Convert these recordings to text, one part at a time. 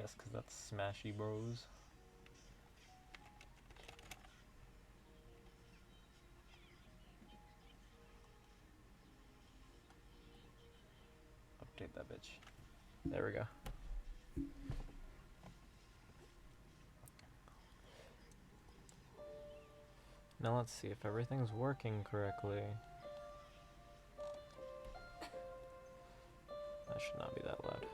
guess, because that's Smashy Bros. Update that bitch. There we go. Now let's see if everything's working correctly. That should not be that loud.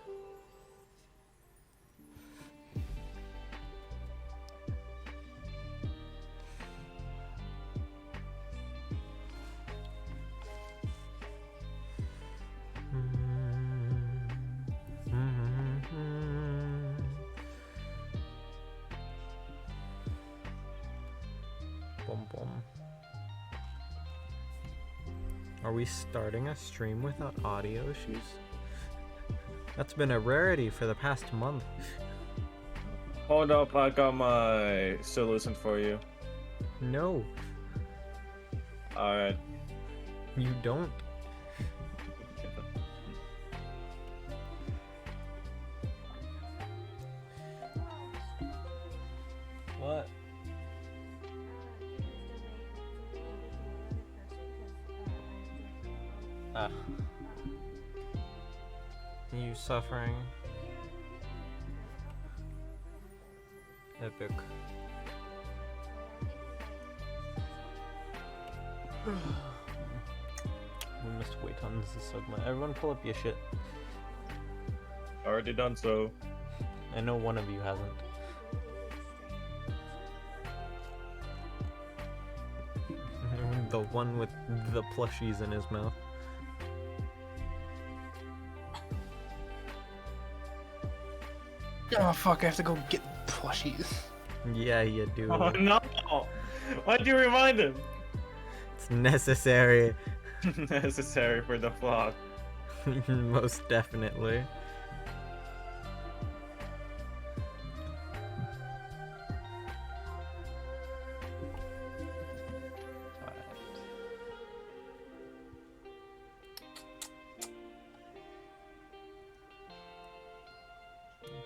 Boom, boom. Are we starting a stream without audio issues? That's been a rarity for the past month. Hold up, I got my solution for you. No, Alright. you don't. What? Ah. You suffering? Epic. We missed way tons of Sigma. Everyone pull up your shit. Already done so. I know one of you hasn't. The one with the plushies in his mouth. Oh fuck, I have to go get plushies. Yeah, you do. Oh no! Why'd you remind him? It's necessary. Necessary for the vlog. Most definitely.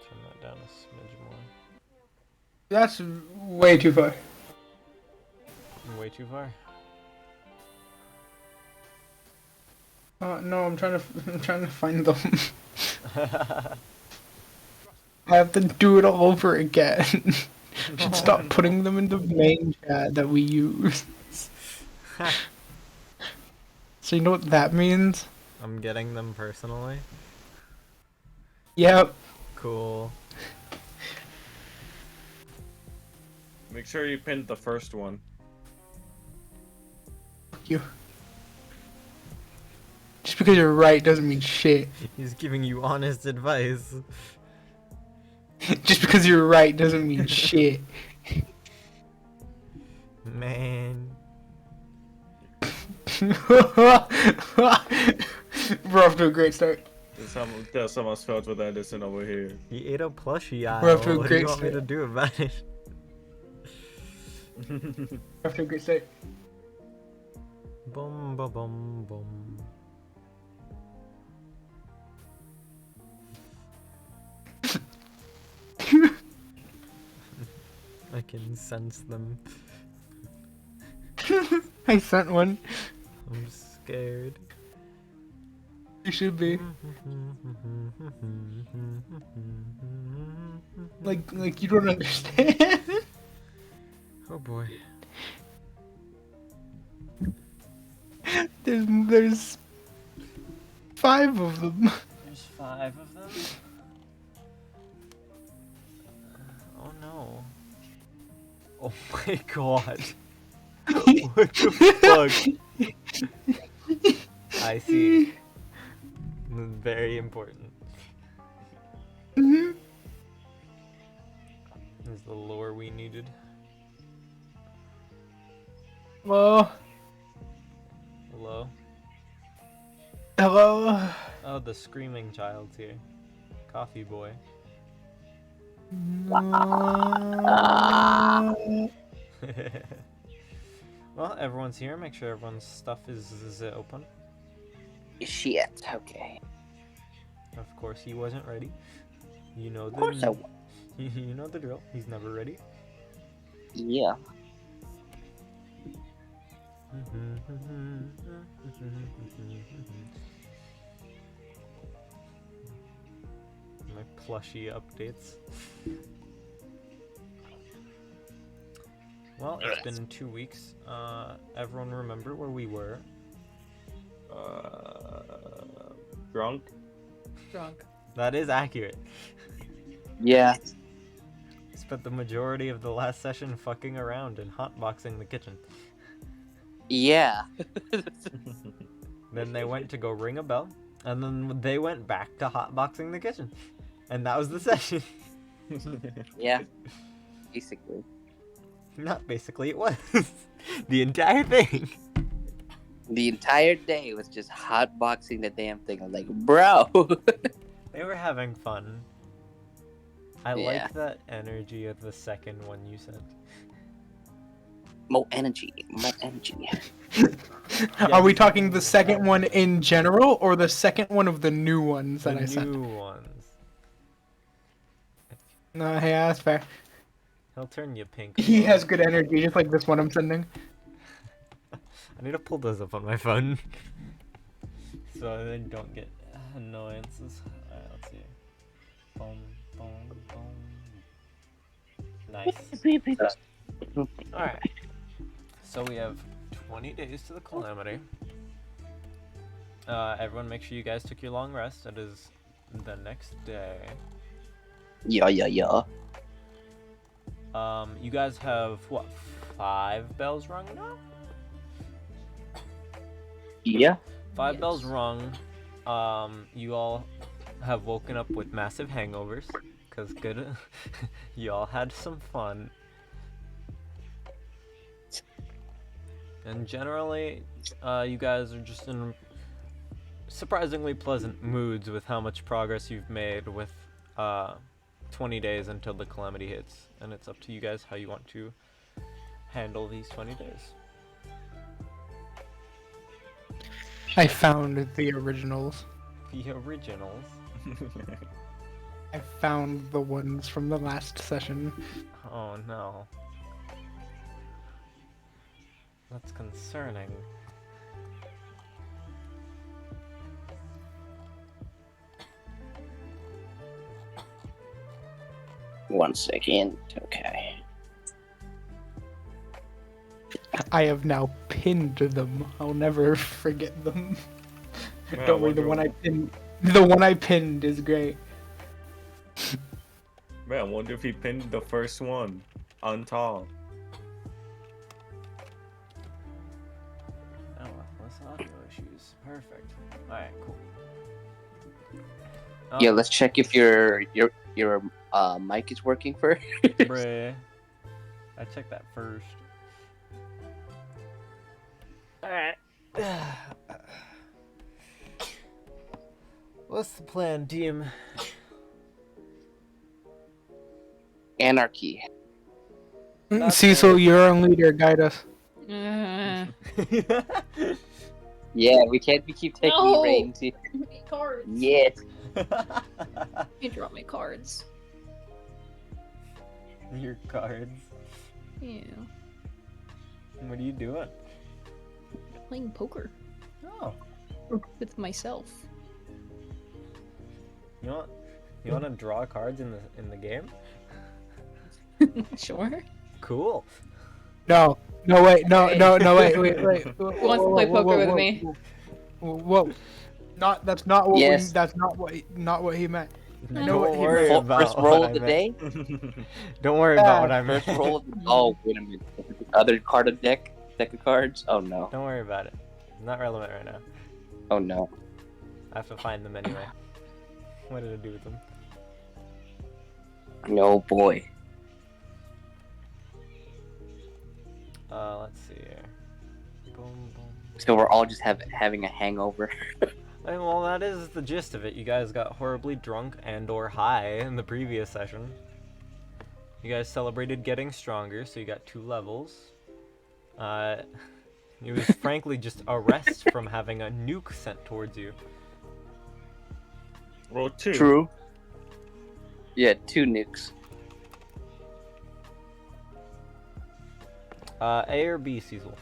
Turn that down a smidge more. That's way too far. Way too far. No, I'm trying to find them. I have to do it all over again. Should stop putting them in the main chat that we use. So you know what that means? I'm getting them personally. Yep. Cool. Make sure you pinned the first one. Fuck you. Just because you're right doesn't mean shit. He's giving you honest advice. Just because you're right doesn't mean shit. Man. We're off to a great start. There's someone spelled with Edison over here. He ate a plushie aisle. We're off to a What do you great want me to start. do about it? We're off to a great start. Boom, ba, boom, boom. I can sense them. I sent one. I'm scared. You should be. Like you don't understand. Oh boy. There's 5 of them. There's 5 of them? Oh no. Oh my god. What the fuck? I see. Very important. Mhm. This is the lore we needed. Well, Hello? hello. Oh, the screaming child's here. Coffee boy. Well, everyone's here. Make sure everyone's stuff is open. Shit, okay. Of course, he wasn't ready. You know Of course I the was. You know the drill. He's never ready. Yeah. My plushie updates. Well, it's been 2 weeks. Everyone remember where we were? Drunk. Drunk. That is accurate. Yeah. Spent the majority of the last session fucking around and hotboxing the kitchen. Yeah. Then they went to go ring a bell, and then they went back to hotboxing the kitchen. And that was the session. Yeah. Basically. Not basically, it was. The entire thing. The entire day was just hotboxing the damn thing. I was like, bro. They were having fun. I Yeah. like that energy of the second one you sent. More energy. More energy. Are we talking the second one in general, or the second one of the new ones that The I sent? new ones. No, hey, that's fair. He'll turn you pink. He has good energy, just like this one I'm sending. I need to pull those up on my phone. So I don't get annoyances. Alright, let's see. Boom, boom, boom. Nice. Alright. So we have 20 days to the calamity. Everyone make sure you guys took your long rest. It is the next day. Yeah. You guys have, what, 5 bells rung now? Yeah. 5 Yes. bells rung. You all have woken up with massive hangovers. Because good. You all had some fun. And generally, you guys are just in surprisingly pleasant moods with how much progress you've made with 20 days until the calamity hits. And it's up to you guys how you want to handle these 20 days. I found the originals. The originals. I found the ones from the last session. Oh no. That's concerning. One second. Okay. I have now pinned them. I'll never forget them. Yeah, Don't worry, the wonder- one I pinned is great. Man, I wonder if he pinned the first one on top. Oh, less audio issues. Perfect. Alright, cool. Yeah, let's check if your mic is working first. Bruh. I checked that first. Alright. What's the plan, team? Anarchy. That's Cecil, you're our leader. Guide us. Uh, Yeah, we can't keep taking No! reins here. cards. Yes. You drop my cards. Your cards. Yeah. What are you doing? Playing poker Oh. with myself. You want to draw cards in the game? Sure. Cool. No, wait, no, wait. Who wants to play poker with me? Whoa. That's not what Yes. not what he meant. I know Don't what he worry meant. about First roll what of the I meant. day. Don't worry about what I First meant. roll of the... Oh, wait a minute. Other card of deck of cards. Oh no. Don't worry about it. Not relevant right now. Oh no. I have to find them anyway. What did I do with them? No boy. Let's see here. Boom, boom. So we're all just having a hangover. Well, that is the gist of it. You guys got horribly drunk and/or high in the previous session. You guys celebrated getting stronger, so you got 2 levels. It was frankly just a rest from having a nuke sent towards you. Roll 2. True. Yeah, 2 nukes. A or B, Cecil?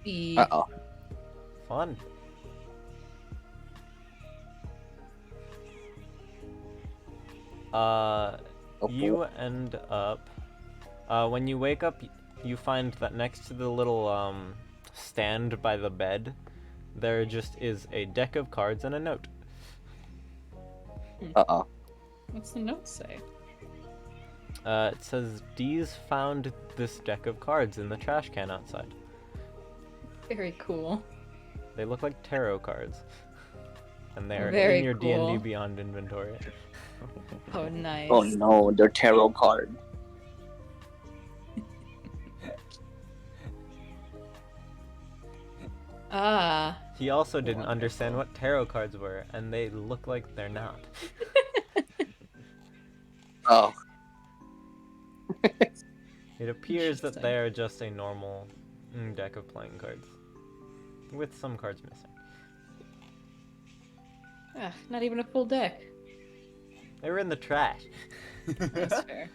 B. Uh-oh. Fun. You end up, when you wake up, you find that next to the little, stand by the bed, there just is a deck of cards and a note. Uh-oh. What's the note say? It says, Dee's found this deck of cards in the trash can outside. Very cool. They look like tarot cards. And they're Very in your cool. D&D Beyond inventory. Oh, nice. Oh no, they're tarot card. Ah. He also didn't Wonderful. understand what tarot cards were, and they look like they're not. Oh. It appears that Interesting. they are just a normal deck of playing cards. With some cards missing. Ah, not even a full deck. They were in the trash. That's fair.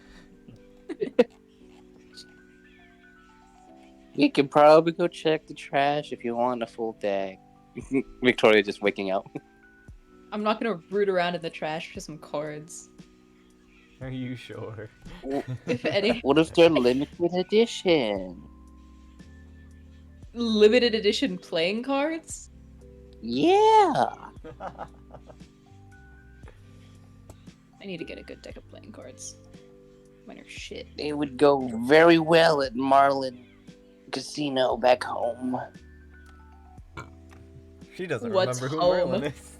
You can probably go check the trash if you want a full deck. Victoria just waking up. I'm not gonna root around in the trash for some cards. Are you sure? If any. What if they're limited edition? Limited edition playing cards? Yeah. I need to get a good deck of playing cards. Mine are shit. They would go very well at Marlin Casino back home. She doesn't What's remember who home? Merlin is.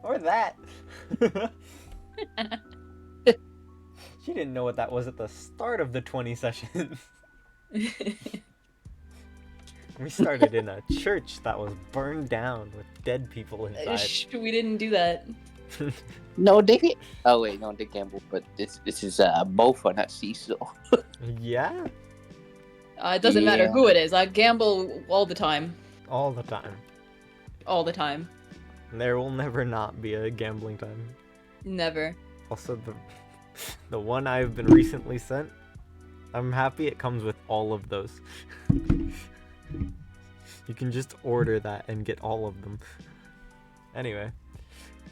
Or that. She didn't know what that was at the start of the 20 sessions. We started in a church that was burned down with dead people inside. We didn't do that. No, they. Oh wait, no, they gamble. But this is Bofa, not Cecil. Yeah, It doesn't matter Yeah. who it is. I gamble all the time. all the time. All the time. There will never not be a gambling time. Never. Also, the one I've been recently sent, I'm happy it comes with all of those. You can just order that and get all of them. Anyway,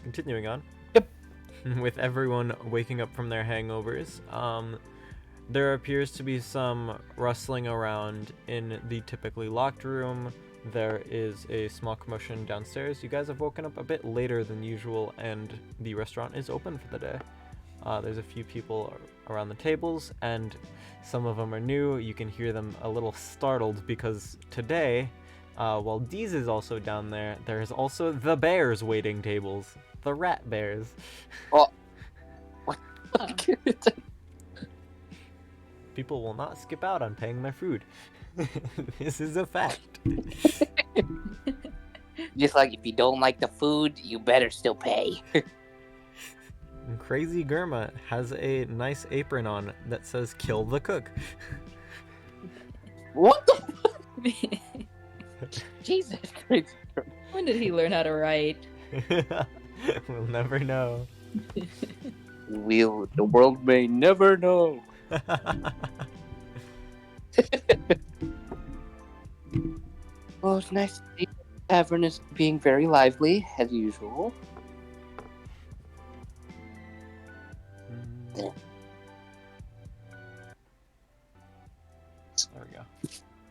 continuing on. Yep. With everyone waking up from their hangovers, there appears to be some rustling around in the typically locked room. There is a small commotion downstairs. You guys have woken up a bit later than usual, and the restaurant is open for the day. There's a few people around the tables, and some of them are new. You can hear them a little startled because today, while Deez is also down there, there is also the bears waiting tables. The rat bears. Oh. People will not skip out on paying their food. This is a fact. Just like if you don't like the food, you better still pay. And Crazy Germa has a nice apron on that says "Kill the cook." What the? Jesus Christ. When did he learn how to write? We'll never know. The world may never know. Well, it's nice to see the tavern is being very lively, as usual. There we go.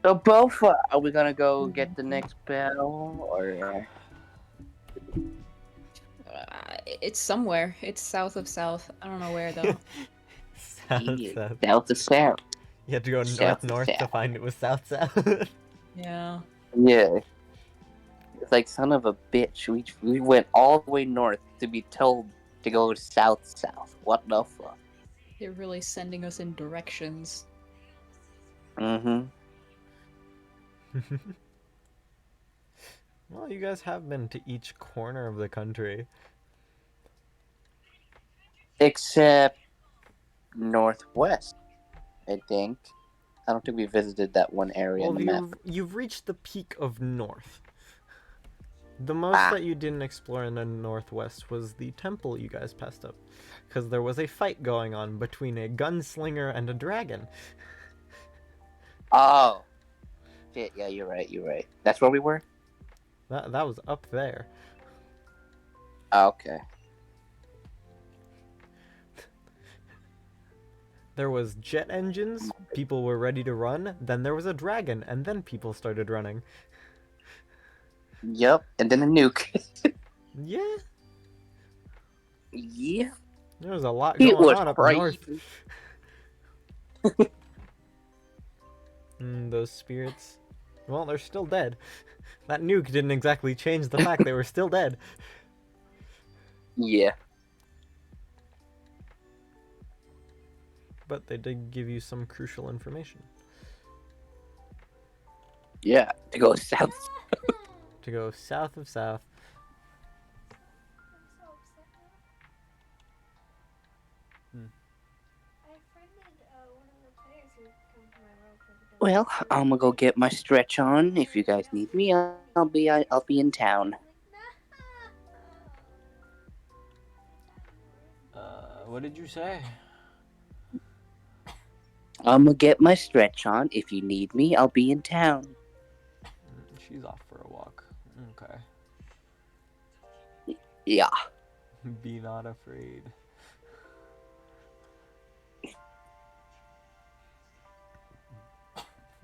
So, Bofa, are we gonna go get the next battle, or? It's somewhere. It's south of south. I don't know where though. South. South to south. You had to go South north to to south. find it was south. Yeah. Yeah. It's like, son of a bitch. We went all the way north to be told to go south. What the fuck? They're really sending us in directions. Mm-hmm. Well, you guys have been to each corner of the country. Except northwest, I think. I don't think we visited that one area Well, on the map. you've reached the peak of north. The most that you didn't explore in the northwest was the temple you guys passed up. Because there was a fight going on between a gunslinger and a dragon. Oh. Shit, yeah, you're right, you're right. That's where we were? That was up there. Oh, okay. There was jet engines, people were ready to run, then there was a dragon, and then people started running. Yep, and then a nuke. Yeah, Yeah. there was a lot It going was on up crazy. north. Those spirits. Well, they're still dead. That nuke didn't exactly change the fact they were still dead. Yeah. But they did give you some crucial information. Yeah, to go south. To go south of south. Well, I'm gonna go get my stretch on. If you guys need me, I'll be in town. What did you say? I'm gonna get my stretch on. If you need me, I'll be in town. She's off for a walk. Okay. Yeah. Be not afraid.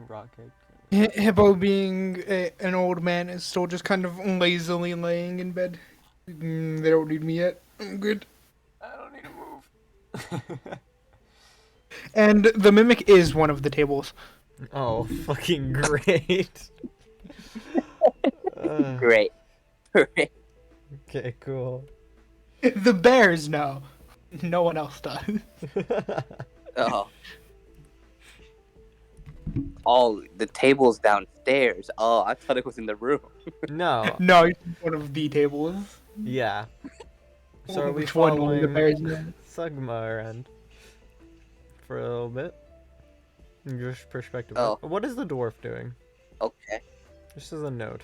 Rocket. Hippo, being an old man, is still just kind of lazily laying in bed. They don't need me yet. I'm good. I don't need to move. And the mimic is one of the tables. Oh, fucking great. Great. Great. Okay, cool. The bears know. No one else does. Oh. Oh, the table's downstairs. Oh, I thought it was in the room. No. No, it's one of the tables. Yeah. So are we Which one will the following bears know? Sugma around for a little bit? Just perspective. Oh. What is the dwarf doing? Okay. Just as a note.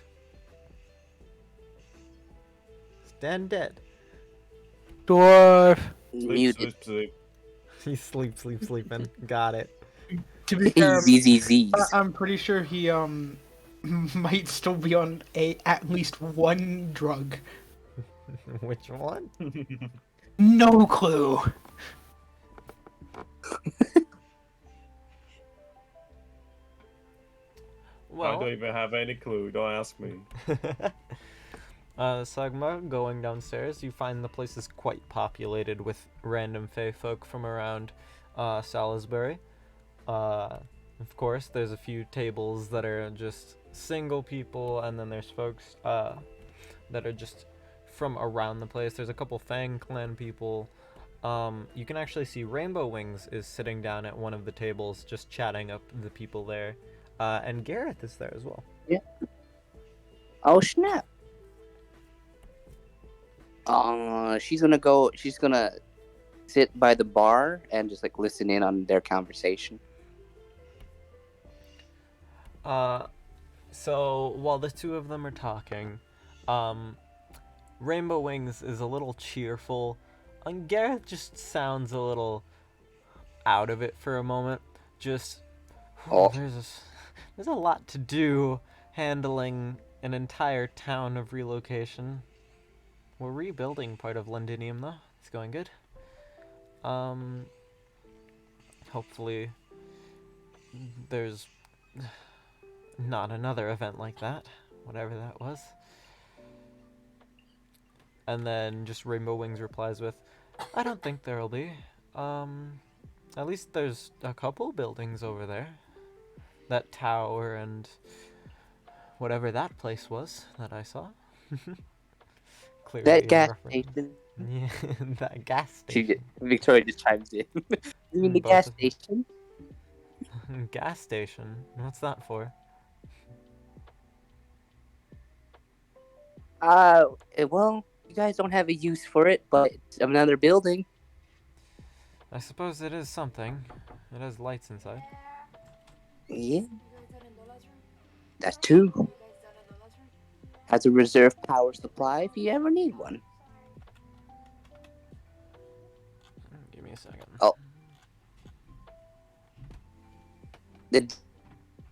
Stand dead. Dwarf. Sleep, Muted. sleep, sleep. He's sleeping. Got it. To be fair, ZZZs. I'm pretty sure he might still be on at least one drug. Which one? No clue. I Well, don't even have any clue. Don't ask me. Sagma, going downstairs, you find the place is quite populated with random Fae folk from around Salisbury. Of course, there's a few tables that are just single people, and then there's folks that are just from around the place. There's a couple Fang Clan people. You can actually see Rainbow Wings is sitting down at one of the tables, just chatting up the people there. And Gareth is there as well. Yeah. Oh, snap. She's gonna sit by the bar and just like listen in on their conversation. So while the two of them are talking, Rainbow Wings is a little cheerful, and Gareth just sounds a little out of it for a moment. Just, Oh. there's a lot to do handling an entire town of relocation. We're rebuilding part of Londinium though. It's going good. Hopefully there's not another event like that, whatever that was. And then just Rainbow Wings replies with, I don't think there'll be. At least there's a couple buildings over there. That tower and whatever that place was that I saw. Clearly That gas reference. station. Yeah, that gas station. Victoria just chimes in. You mean the Both gas of them. station? Gas station? What's that for? Well, you guys don't have a use for it, but it's another building. I suppose it is something. It has lights inside. Yeah. That's two. Has a reserve power supply if you ever need one. Give me a second. Oh.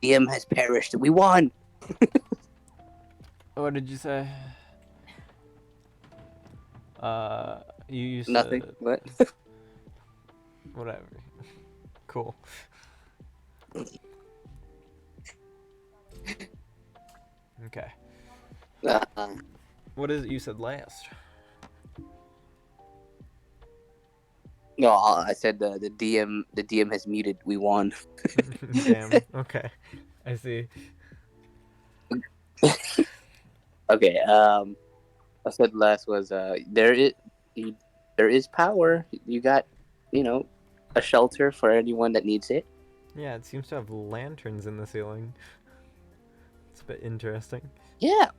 DM has perished. We won. What did you say? You Nothing. said What? whatever. Cool. Okay. What is it you said last? No, I said the DM has muted. We won. Damn. Okay. I see. Okay. I said last was there is power. You got, a shelter for anyone that needs it. Yeah, it seems to have lanterns in the ceiling. It's a bit interesting. Yeah.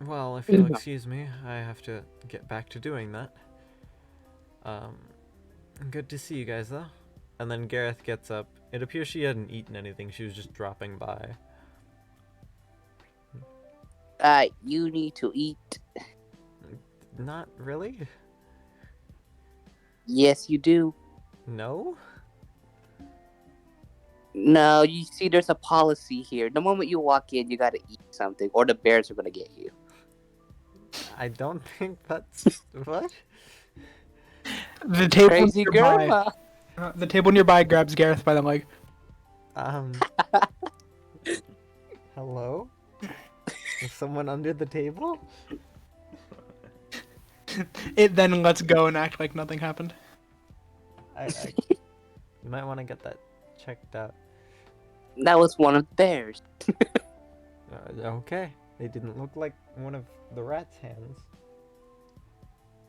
Well, if you'll excuse me, I have to get back to doing that. Good to see you guys, though. And then Gareth gets up. It appears she hadn't eaten anything. She was just dropping by. You need to eat. Not really? Yes, you do. No? No, you see, there's a policy here. The moment you walk in, you gotta eat something, or the bears are gonna get you. I don't think that's... What? The table Crazy nearby. grandma. The table nearby grabs Gareth by the leg. Hello? Is someone under the table? It then lets go and act like nothing happened. You might want to get that checked out. That was one of the bears. Okay. They didn't look like one of the rat's hands.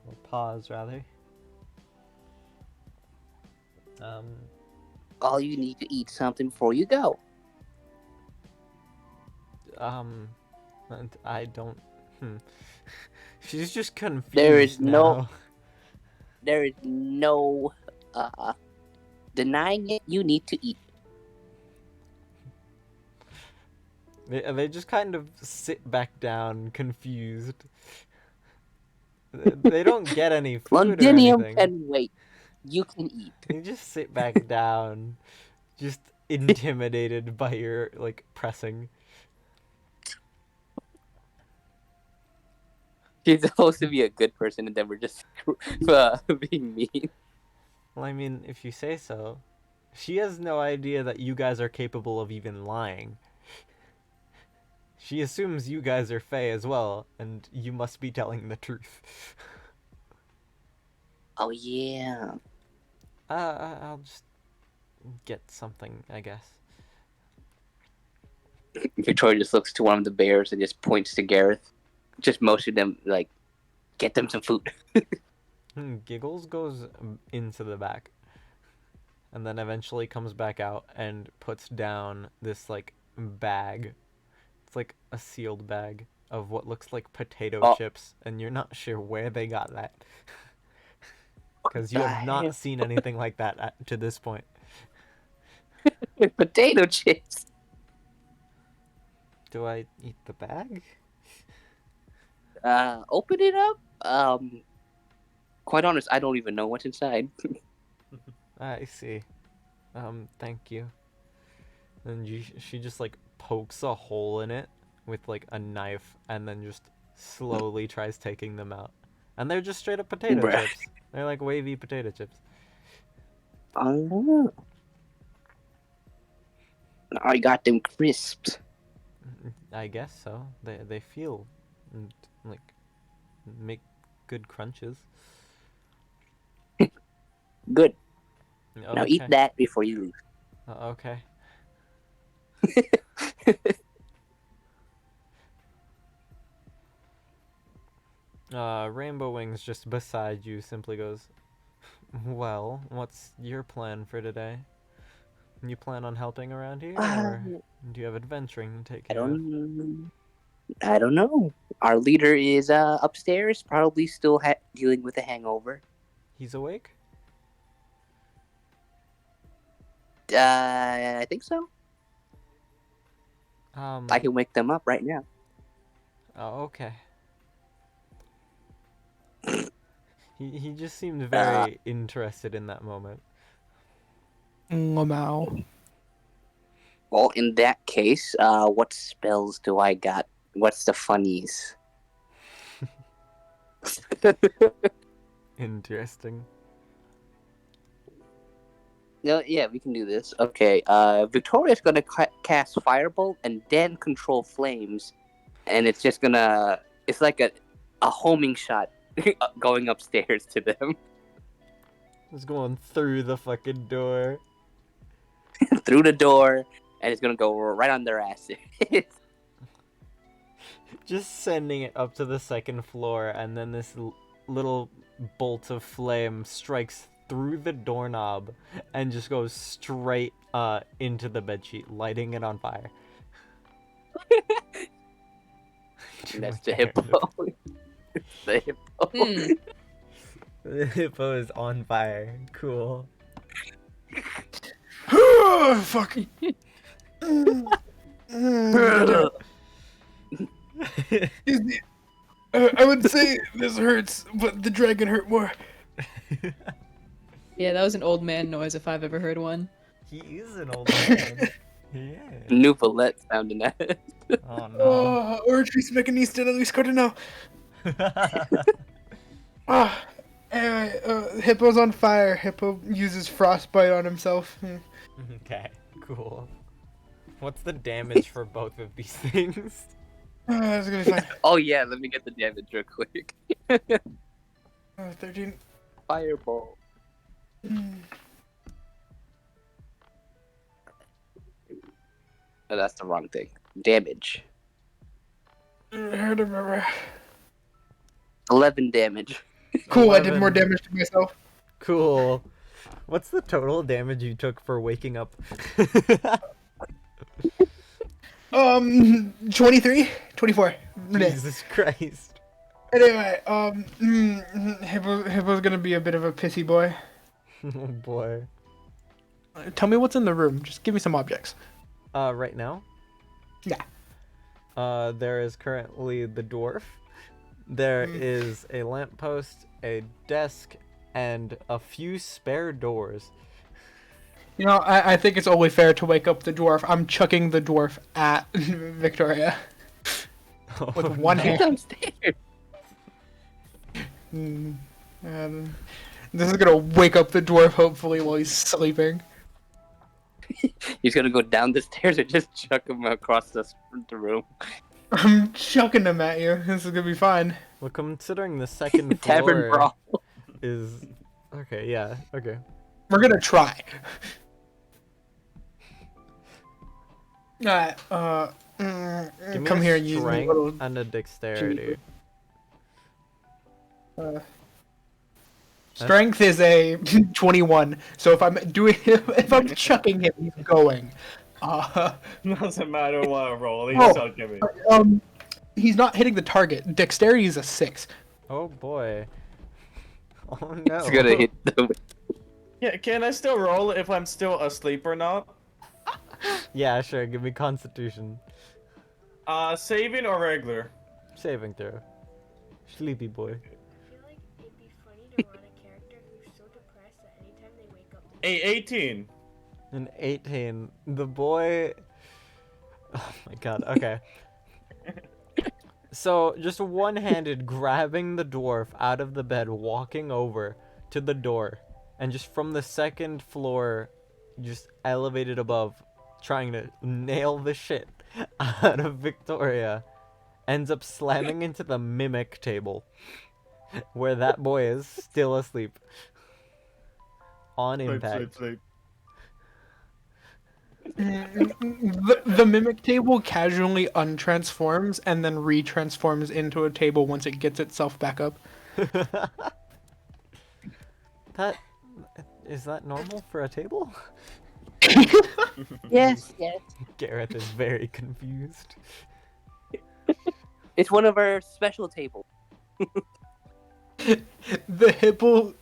Or paws, rather. All you need to eat something before you go. And I don't... She's just confused There is now. There is no denying it. You need to eat. They just kind of sit back down, confused. They don't get any food or Londinium anything. can wait. You can eat. They just sit back down, just intimidated by your, like, pressing. She's supposed to be a good person, and then we're just being mean. Well, I mean, if you say so. She has no idea that you guys are capable of even lying. She assumes you guys are Fae as well, and you must be telling the truth. Oh, yeah. I'll just get something, I guess. Victoria just looks to one of the bears and just points to Gareth. Just motion them, like, get them some food. Giggles goes into the back. And then eventually comes back out and puts down this, like, bag. It's like a sealed bag of what looks like potato chips, and you're not sure where they got that. Because you have not seen anything like that to this point. Potato chips. Do I eat the bag? Open it up. Quite honest, I don't even know what's inside. I see. Thank you. And she just, like, pokes a hole in it with, like, a knife, and then just slowly tries taking them out. And they're just straight up potato chips. They're like wavy potato chips. Oh. I got them crisps. I guess so. They feel and, like, make good crunches. Good. Okay. Now eat that before you leave. Okay. Rainbow Wings just beside you simply goes, well, what's your plan for today? You plan on helping around here, or do you have adventuring to take care of? I don't know. Our leader is upstairs, probably still dealing with a hangover. He's awake? I think so. I can wake them up right now. Oh, okay. He just seemed very interested in that moment. Lamau. Well, in that case, what spells do I got? What's the funnies? Interesting. Yeah, we can do this. Okay, Victoria's gonna cast Firebolt and then control flames, and it's just gonna. It's like a homing shot going upstairs to them It's going through the fucking door. through the door, and it's gonna go right on their ass. Just sending it up to the second floor, and then this little bolt of flame strikes through the doorknob and just goes straight into the bedsheet, lighting it on fire. That's the hippo. The hippo. Hmm. The hippo is on fire. Cool. Fuck. I would say this hurts, but the dragon hurt more. Yeah, that was an old man noise if I've ever heard one. He is an old man. Yeah. New Valette sounding that. Oh no. Oh, Ortrice Mechanista, at least good to know. Ah, anyway, Hippo's on fire. Hippo uses frostbite on himself. Okay, cool. What's the damage for both of these things? That's gonna be fine. Oh yeah, let me get the damage real quick. 13. Fireball. Oh, that's the wrong thing. Damage. Hard to remember. 11 damage. Cool, I did 11. more damage to myself. Cool. What's the total damage you took for waking up? 23? 24. Jesus Christ. Anyway, Hippo's gonna be a bit of a pissy boy. Oh boy. Tell me what's in the room. Just give me some objects. Right now? Yeah. There is currently the dwarf. There is a lamppost, a desk, and a few spare doors. You know, I think it's only fair to wake up the dwarf. I'm chucking the dwarf at Victoria. With one hand. Downstairs. This is gonna wake up the dwarf, hopefully, while he's sleeping. He's gonna go down the stairs and just chuck him across the room. I'm chucking him at you. This is gonna be fine. Well, considering the second Tavern floor brawl. is... Okay, yeah, okay. We're gonna try. Alright, Give me come a here and use my strength little... and a dexterity. Strength is a 21, so if I'm chucking him, he's going. Doesn't matter what I roll, he's Oh. still giving. He's not hitting the target. Dexterity is a 6. Oh boy. Oh no. It's gonna hit the... Yeah, can I still roll if I'm still asleep or not? Yeah, sure, give me constitution. Saving or regular? Saving throw. Sleepy boy. I feel like it'd be funny to run a character who's so depressed that anytime they wake up, 18. An 18. The boy... Oh my god, okay. So, just one-handed grabbing the dwarf out of the bed, walking over to the door, and just from the second floor, just elevated above, trying to nail the shit out of Victoria, ends up slamming into the mimic table, where that boy is still asleep. On impact. Sleep. The mimic table casually untransforms and then retransforms into a table once it gets itself back up. Is that normal for a table? Yes. Gareth is very confused. It's one of our special tables. The hippo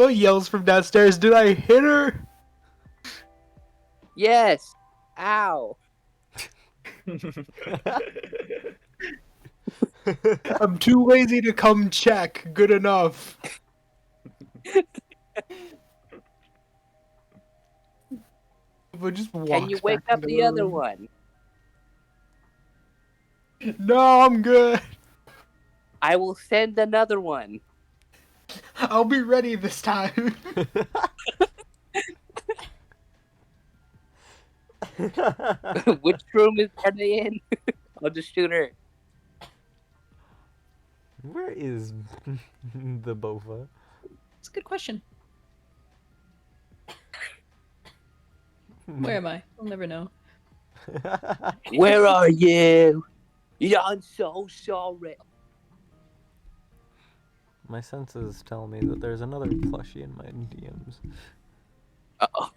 yells from downstairs, "Did I hit her?" Yes. Ow. I'm too lazy to come check. Good enough. But just walks Can you wake back up into the other room. one? No, I'm good. I will send another one. I'll be ready this time. Which room are they in? I'll just shoot her. Where is the Bofa? It's a good question. Where am I? I'll never know. Where are you? Yeah, I'm so sorry. My senses tell me that there's another plushie in my DMs. Uh-oh.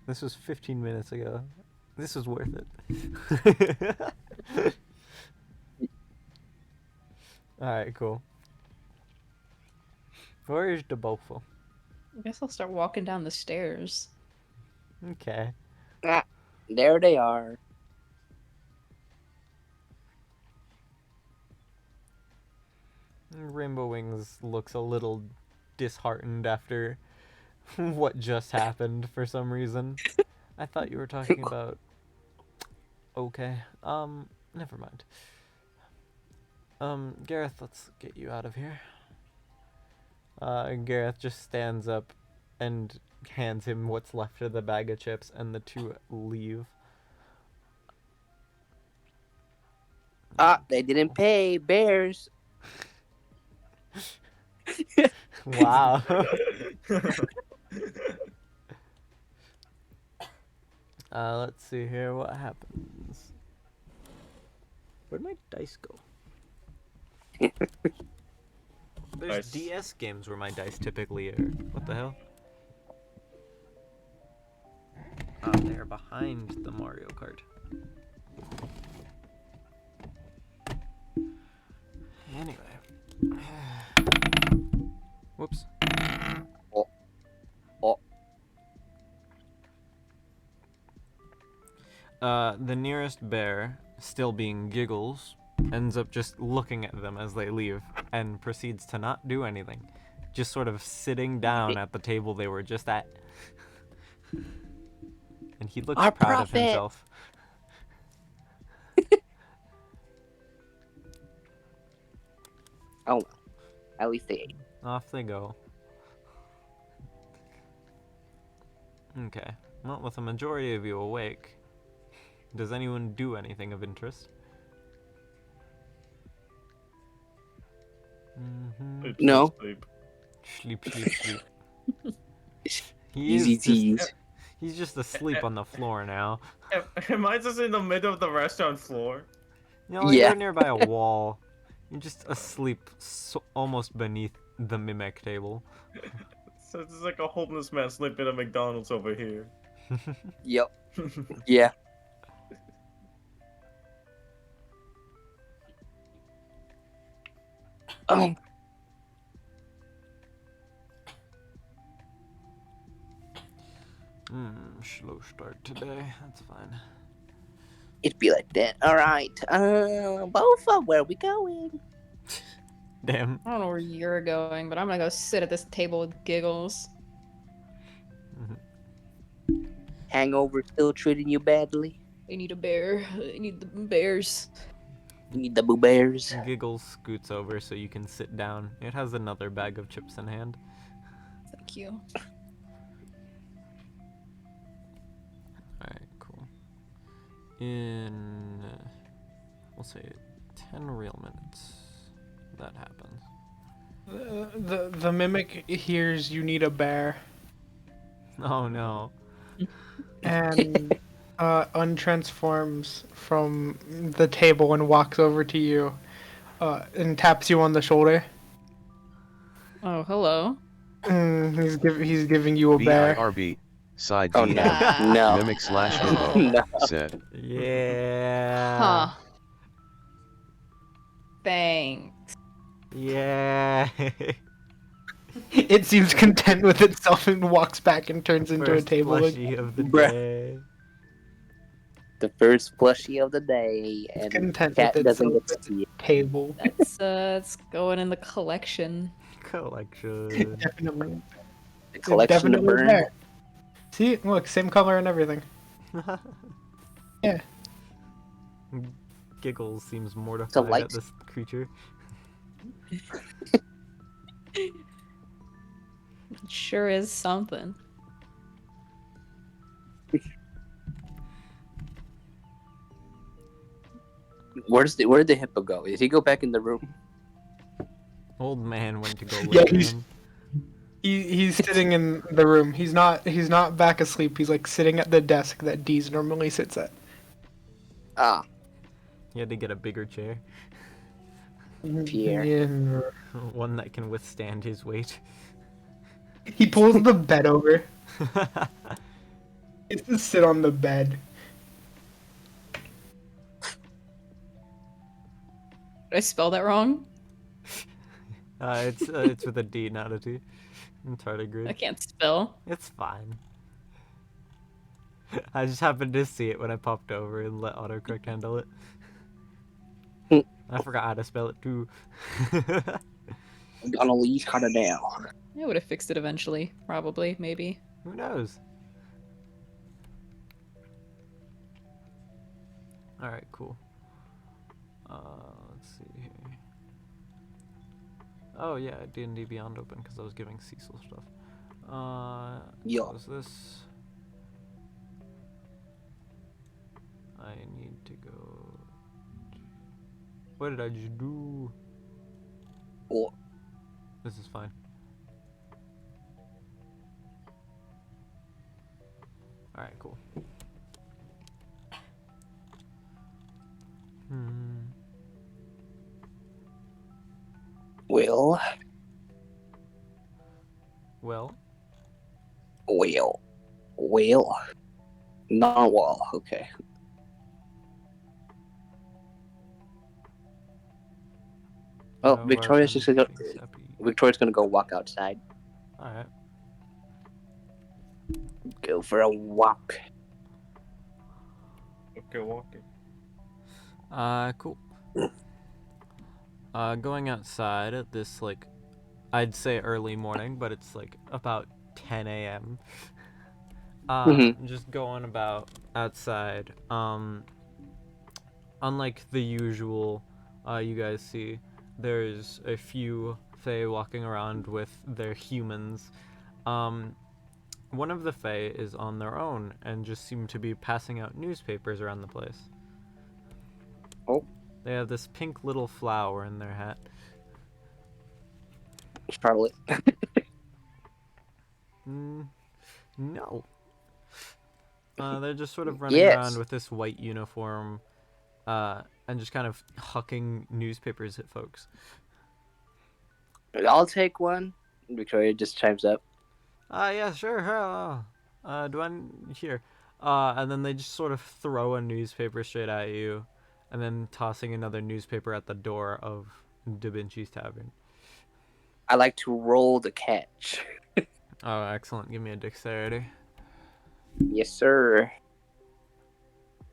This was 15 minutes ago. This is worth it. Alright, cool. Where is the Bofo? I guess I'll start walking down the stairs. Okay. Ah, there they are. Rainbow Wings looks a little disheartened after what just happened for some reason. I thought you were talking about... Okay. Never mind. Gareth, let's get you out of here. Gareth just stands up and hands him what's left of the bag of chips, and the two leave. Ah, they didn't pay. Bears. Wow. Let's see here what happens. Where'd my dice go? There's Nice. DS games where my dice typically are. What the hell? Oh, they're behind the Mario Kart. Anyway. Whoops. Oh. The nearest bear, still being Giggles, ends up just looking at them as they leave and proceeds to not do anything. Just sort of sitting down at the table they were just at. And he looks Our proud of prophet. himself. Oh, at least they ate. Off they go. Okay. Well, with a majority of you awake, does anyone do anything of interest? Sleep, No. sleep. Sleep, sleep, sleep. Easy tease. He's just asleep on the floor now. Am I just in the middle of the restaurant floor? No, Yeah. you're nearby a wall. You're just asleep almost beneath the mimic table. So it's like a homeless man sleeping at McDonald's over here. Yep. Yeah. Oh, Slow start today. That's fine. it'd be like that. All right. Bofa, where are we going? Damn. I don't know where you're going, but I'm gonna go sit at this table with Giggles. Hangover still treating you badly? I need a bear. I need the bears. You need the Boo Bears. Giggles scoots over so you can sit down. It has another bag of chips in hand. Thank you. Alright, cool. In, we'll say 10 real minutes, that happens. The mimic hears you need a bear Oh no. and untransforms from the table and walks over to you and taps you on the shoulder. Oh, hello. He's giving you a bear. BIRB, side Oh, DM, no. No. mimic slash info, No. said. Yeah. Huh. Thanks. Yeah. It seems content with itself and walks back and turns into a First table. plushie of the Bruh. day. The first plushie of the day, and Content cat with doesn't itself. get to It's see it. table. It's going in the collection. Collection. Definitely. The It's collection to definitely burn. there. See, look, same color and everything. Yeah. Giggles seems It's a mortified light. at this creature. It sure is something. Where'd the hippo go? Did he go back in the room? Old man went to go Yeah, lay he's- down. He's sitting in the room. He's not back asleep. He's like sitting at the desk that Deez normally sits at. Ah, He had to get a bigger chair. Pierre. Yeah. One that can withstand his weight. He pulls the bed over. He has to sit on the bed. Did I spell that wrong? It's with a D, not a T. In I tardigrade. can't spell. It's fine. I just happened to see it when I popped over and let autocorrect handle it. I forgot how to spell it too. Gonna leave kind of now. I would have fixed it eventually. Probably, maybe. Who knows? Alright, cool. Let's see here. Oh yeah, D&D Beyond open because I was giving Cecil stuff. Yeah. Close this. I need to go. What did I just do? Oh. This is fine. Alright, cool. Well, Well, narwhal. Okay. Oh, no Victoria's just gonna go. weapons, except- Victoria's gonna go walk outside. Alright. Go for a walk. Okay, walking. Cool. Going outside at this, like, I'd say early morning, but it's like about 10 a.m. Just going about outside. Unlike the usual, you guys see, there's a few Fae walking around with their humans. One of the Fae is on their own and just seem to be passing out newspapers around the place. Oh. They have this pink little flower in their hat. Charlotte. No. They're just sort of running Yes. around with this white uniform, and just kind of hucking newspapers at folks. I'll take one. Victoria just chimes up. Yeah, sure. Do I here? And then they just sort of throw a newspaper straight at you, and then tossing another newspaper at the door of Da Vinci's Tavern. I like to roll the catch. Oh, excellent. Give me a dexterity. Yes, sir.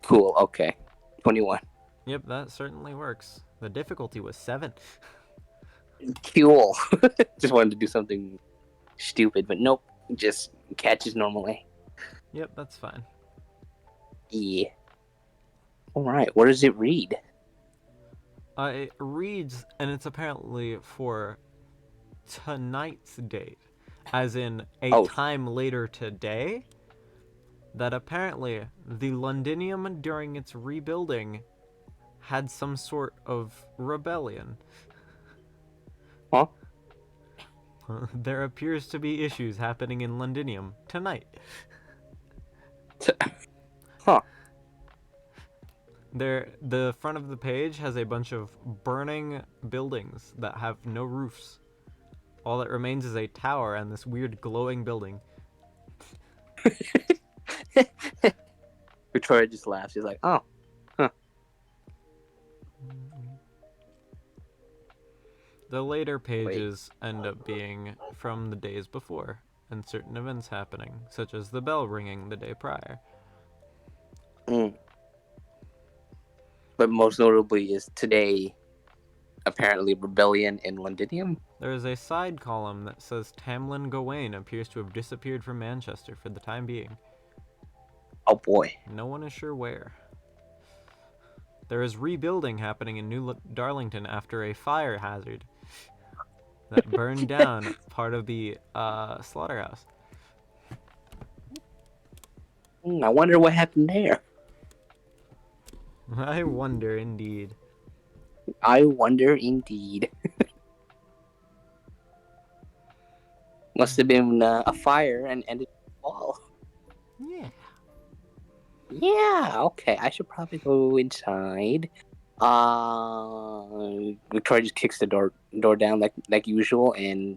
Cool. Okay. 21. Yep, that certainly works. The difficulty was 7. Cool. Just wanted to do something stupid, but nope. Just catches normally. Yep, that's fine. Yeah. All right. What does it read? It reads, and it's apparently for tonight's date, as in a Oh. time later today, that apparently the Londinium during its rebuilding had some sort of rebellion. Huh? There appears to be issues happening in Londinium tonight. Huh. The front of the page has a bunch of burning buildings that have no roofs. All that remains is a tower and this weird glowing building. Victoria just laughs. She's like, oh. The later pages end up being from the days before, and certain events happening, such as the bell ringing the day prior. Mm. But most notably is today, apparently, rebellion in Londinium. There is a side column that says Tamlin Gawain appears to have disappeared from Manchester for the time being. Oh boy. No one is sure where. There is rebuilding happening in New Darlington after a fire hazard that burned down part of the slaughterhouse. I wonder what happened there. I wonder indeed. I wonder indeed. Must have been a fire and ended in a wall. Yeah. Yeah, okay. I should probably go inside. Victoria just kicks the door down like usual and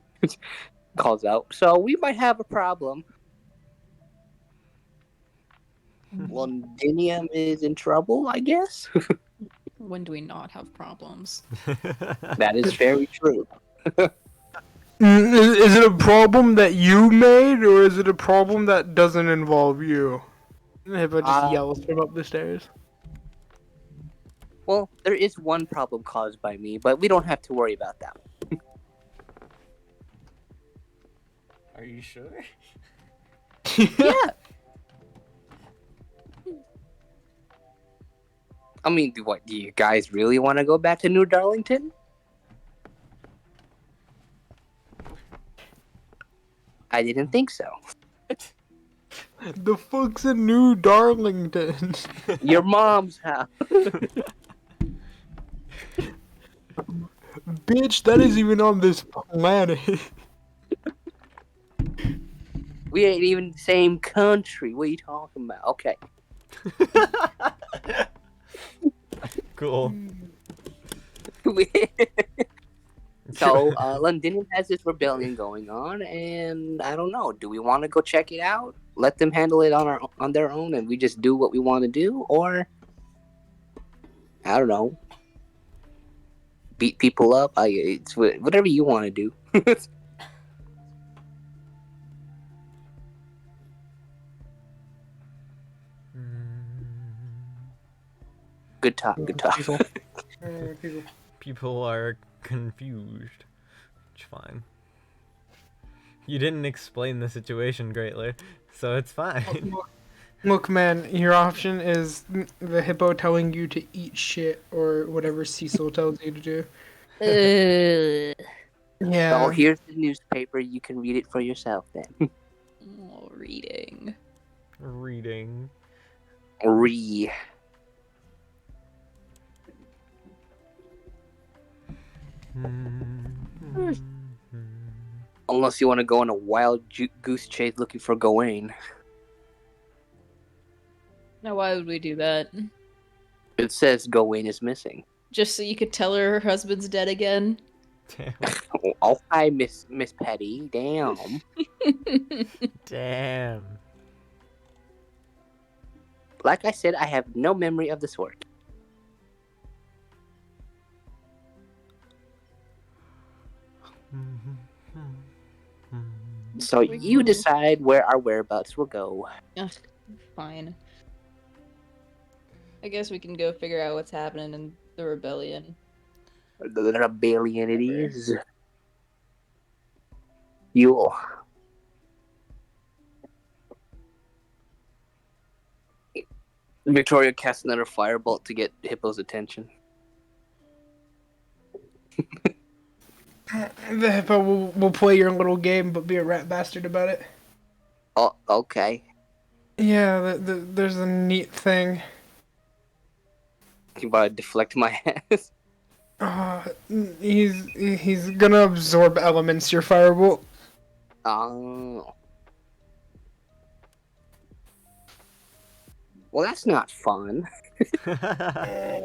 calls out. So we might have a problem. Londinium is in trouble, I guess. When do we not have problems? That is very true. Is it a problem that you made, or is it a problem that doesn't involve you? Hippo just yells from up the stairs. Well, there is one problem caused by me, but we don't have to worry about that. Are you sure? Yeah. I mean, what, do you guys really want to go back to New Darlington? I didn't think so. The fuck's a New Darlington? Your mom's house. Bitch, that isn't even on this planet. We ain't even the same country. What are you talking about? Okay. Cool. So, Londinium has this rebellion going on, and I don't know. Do we want to go check it out? Let them handle it on their own, and we just do what we want to do, or I don't know, beat people up. It's whatever you want to do. Good talk. Good talk. People are confused. Which fine. You didn't explain the situation greatly, so it's fine. Look, man, your option is the hippo telling you to eat shit, or whatever Cecil tells you to do. Yeah. Oh, here's the newspaper. You can read it for yourself then. Oh, reading. Reading. Unless you want to go on a wild goose chase looking for Gawain. Now, why would we do that? It says Gawain is missing. Just so you could tell her husband's dead again? Damn. Oh, hi, Miss Petty. Damn. Damn. Like I said, I have no memory of this work. So you decide where our whereabouts will go. Ugh, fine. I guess we can go figure out what's happening in the rebellion. The rebellion it is. Yule. Victoria casts another firebolt to get Hippo's attention. The hippo will play your little game, but be a rat bastard about it. Oh, okay. Yeah, there's a neat thing. You about to deflect my ass? He's gonna absorb elements, your firebolt. Oh. Well, that's not fun. I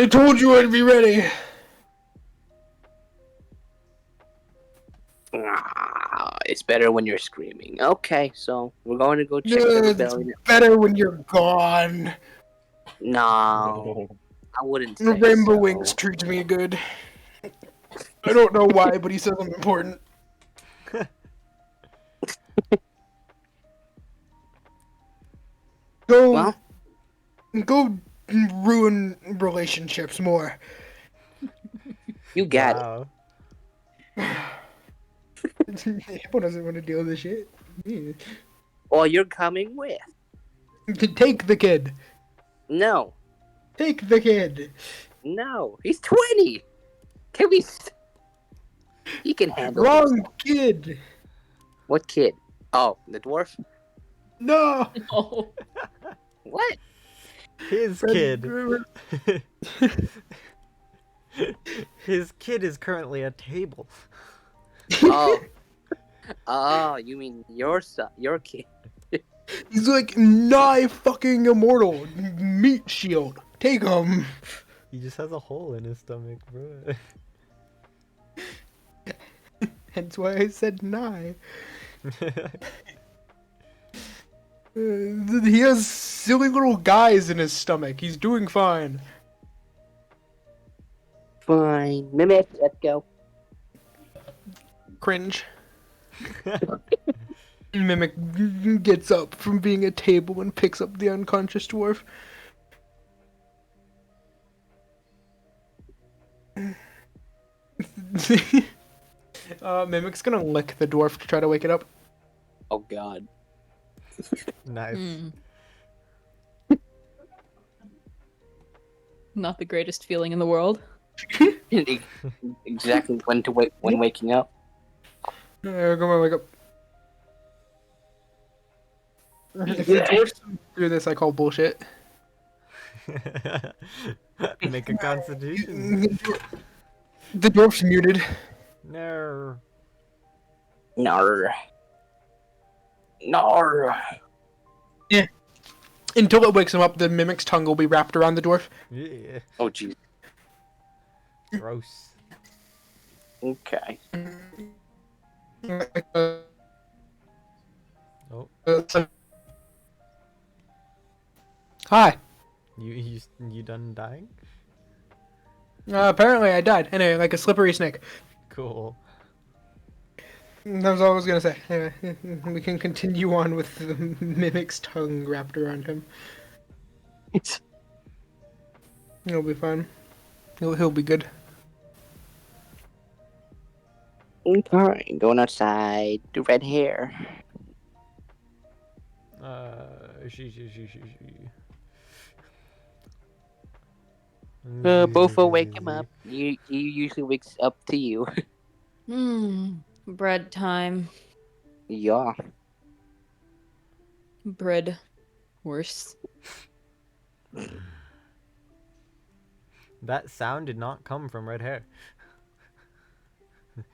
told you I'd be ready. It's better when you're screaming. Okay, so we're going to go check the It's rebellion. better when you're gone. No, I wouldn't say Rainbow so. Wings treats me good. I don't know why, but he says I'm important. Go ruin relationships more. You got Wow. Hippo doesn't want to deal with this shit. Yeah. it. Well, you're coming with. Take the kid. No. Take the kid. No. He's 20. Can we... He can handle Wrong himself. kid. What kid? Oh, the dwarf? No. Oh. What? His kid. His kid is currently a table. Oh. Oh, you mean your son, your kid? He's like nigh fucking immortal. Meat shield. Take him. He just has a hole in his stomach, bro. That's why I said nigh. He has silly little guys in his stomach. He's doing fine. Fine. Mimic, let's go. Cringe. Mimic gets up from being a table and picks up the unconscious dwarf. Mimic's gonna lick the dwarf to try to wake it up. Oh, God. Nice. Hmm. Not the greatest feeling in the world. Exactly when to wake when waking up. Come on, wake up. If the dwarfs do this, I call bullshit. Make a constitution. The dwarf's muted. No. Nar. Nar. Until it wakes him up, the mimic's tongue will be wrapped around the dwarf. Yeah. Oh, jeez. Gross. Okay. Oh, Hi. you done dying? Apparently I died. Anyway, like a slippery snake. Cool. That was all I was gonna say. Anyway, we can continue on with the mimic's tongue wrapped around him. He'll be fine. He'll be good. Alright, going outside. The red hair. She. Both will wake him up. He usually wakes up to you. Bread time. Yeah. Bread. Worse. That sound did not come from red hair.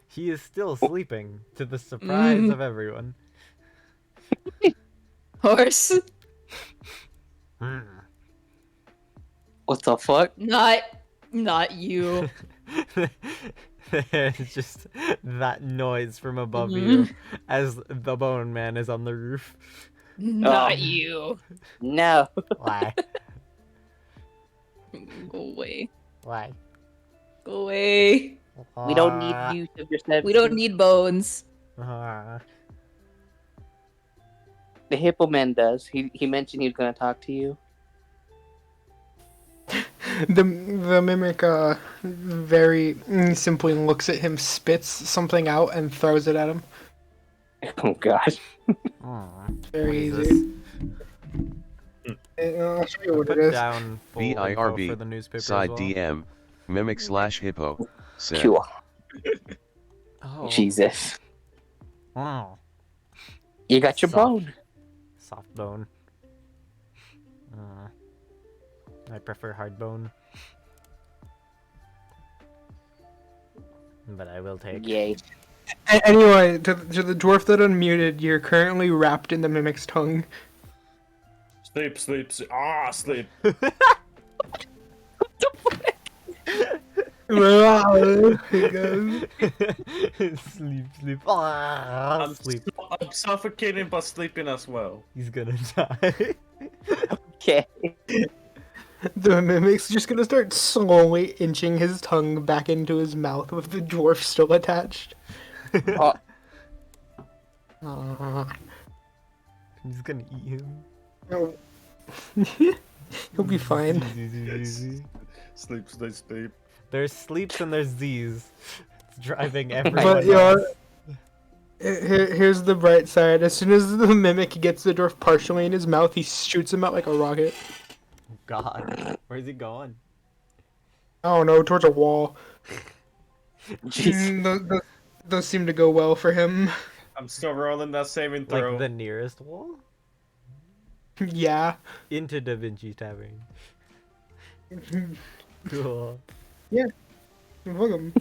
He is still sleeping, to the surprise of everyone. Horse. What the fuck? Not you. It's just that noise from above you as the bone man is on the roof. Not you. No. Why? Go away. Why? Go away. We don't need use of your senses. We don't need bones. Ah. The hippo man does. He mentioned he was gonna talk to you. The mimic very simply looks at him, spits something out, and throws it at him. Oh gosh. Aw. Very What is easy. I'll show you what Put it is. down full info for the BIRB, newspaper as side well. DM, mimic/hippo, said. Cool. Oh. Jesus. Oh. You got your Soft. bone. Soft bone. I prefer hard bone. But I will take. Yay. Anyway, to the dwarf that unmuted, you're currently wrapped in the mimic's tongue. Sleep, sleep, sleep. Ah, sleep. Sleep, sleep. Ah, sleep. I'm suffocating but sleeping as well. He's gonna die. Okay. The mimic's just gonna start slowly inching his tongue back into his mouth with the dwarf still attached. Oh, Uh, He's gonna eat him. no. He'll be fine. Sleep, sleep, sleep. There's sleeps and there's Z's. It's driving everyone But you know, nuts. here's the bright side. As soon as the mimic gets the dwarf partially in his mouth, he shoots him out like a rocket. God, where's he going? I don't know, towards a wall. Jeez. Those seem to go well for him. I'm still rolling that saving Like throw. the nearest wall? Yeah. Into Da Vinci Tavern. Cool. Welcome.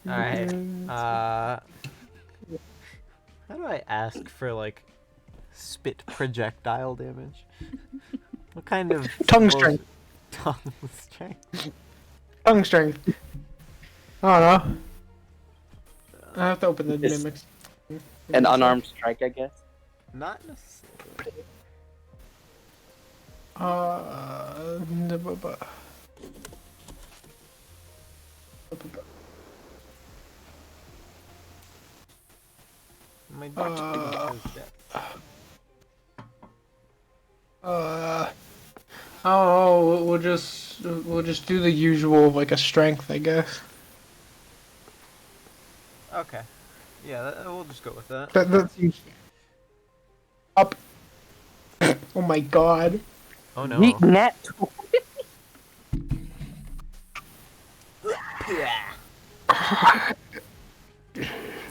Alright. How do I ask for like spit projectile damage? What kind of Tongue bullshit- strength. Tongue strength. Tongue strength. I don't know. I have to open the It's mimics. An unarmed strike, I guess. Not necessarily. My Oh, we'll just do the usual of like a strength, I guess. Okay. Yeah, we'll just go with that. That seems up. Oh my god. Oh no. Yeet nat.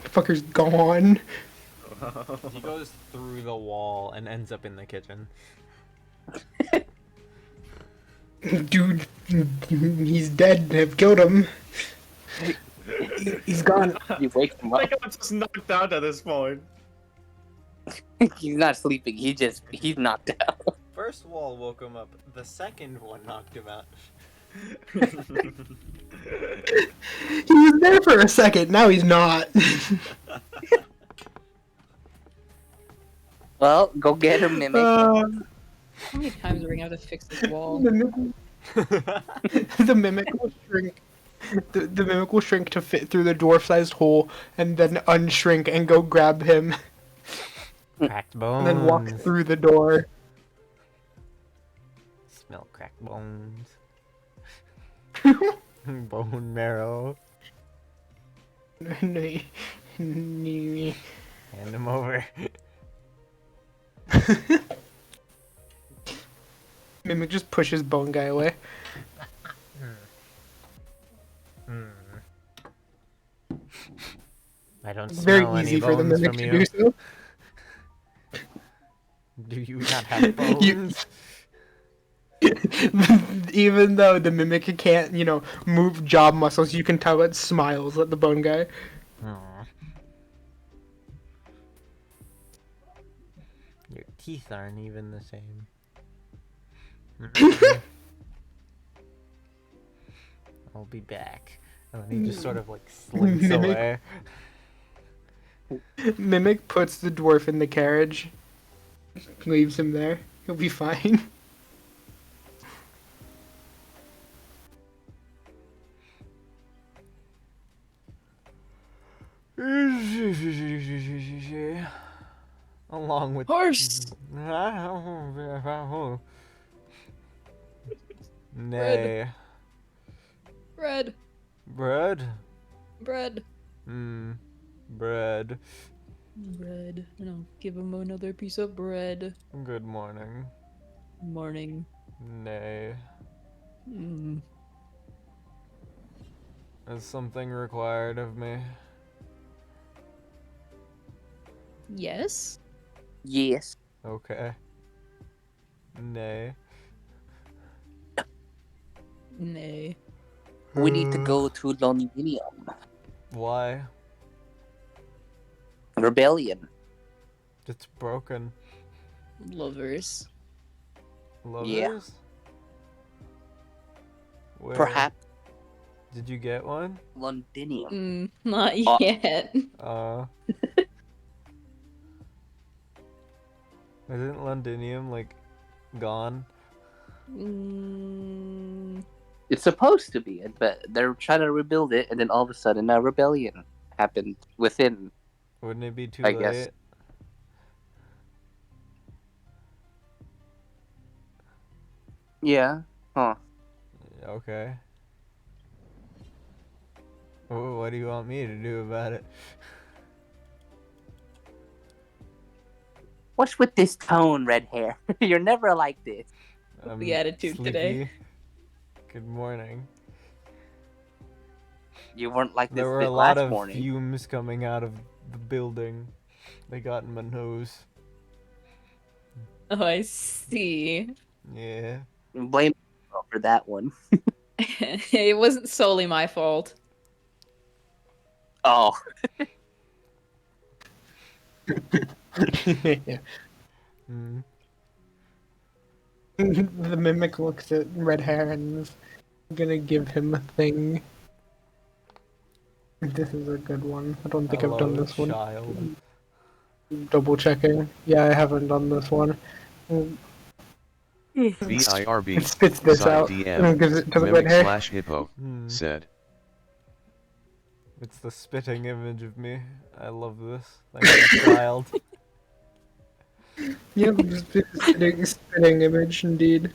Fucker's gone. He goes through the wall and ends up in the kitchen. Dude, he's dead. I've killed him. He's gone. You wake him I up. think I'm just knocked out at this point. He's not sleeping. He's knocked out. First wall woke him up. The second one knocked him out. He was there for a second. Now he's not. Well, go get him, mimic. How many times are we gonna have to fix this wall? The mimic will shrink. The mimic will shrink to fit through the dwarf-sized hole, and then unshrink and go grab him, Cracked bones. and then walk through the door. Smell cracked bones. Bone marrow. Mimic Hand him over. just pushes bone guy away. I don't It's very smell any easy for the bones mimic from to you. do so. Do you not have bones? Even though the mimic can't, move jaw muscles, you can tell it smiles at the bone guy. Aw. Your teeth aren't even the same. I'll be back. And then he just sort of like slinks Mimic. away. Mimic puts the dwarf in the carriage, leaves him there. He'll be fine. Along with Horse! Nay. Bread! Bread? Bread! Bread. Bread. And I'll give him another piece of bread. Good morning. Morning. Nay. Mm. Is something required of me? Yes? Yes. Okay. Nay. Nay. We need to go to Londinium. Why? Rebellion. It's broken. Lovers. Lovers? Yeah. Where? Perhaps Did you get one? Londinium. Not Oh. yet. Isn't Londinium like gone? Mm, It's supposed to be, but they're trying to rebuild it, and then all of a sudden a rebellion happened within. Wouldn't it be too I late? guess. Yeah. Huh. Okay. What do you want me to do about it? What's with this tone, red hair? You're never like this. I'm The attitude today. sleepy. Good morning. You weren't like There this were a lot last of morning. fumes coming out of the building. They got in my nose. Oh, I see. Yeah. Blame myself for that one. It wasn't solely my fault. Oh. Yeah. Mm. The mimic looks at red hair and is gonna give him a thing. This is a good one. I don't think I've done Hello, this one. child. Double checking. Yeah, I haven't done this one. BIRB, It spits this side out and gives DM, it to the red mimic hair. slash hippo, Hmm. said. It's the spitting image of me. I love this. Thank you, child. Yeah, spitting image indeed.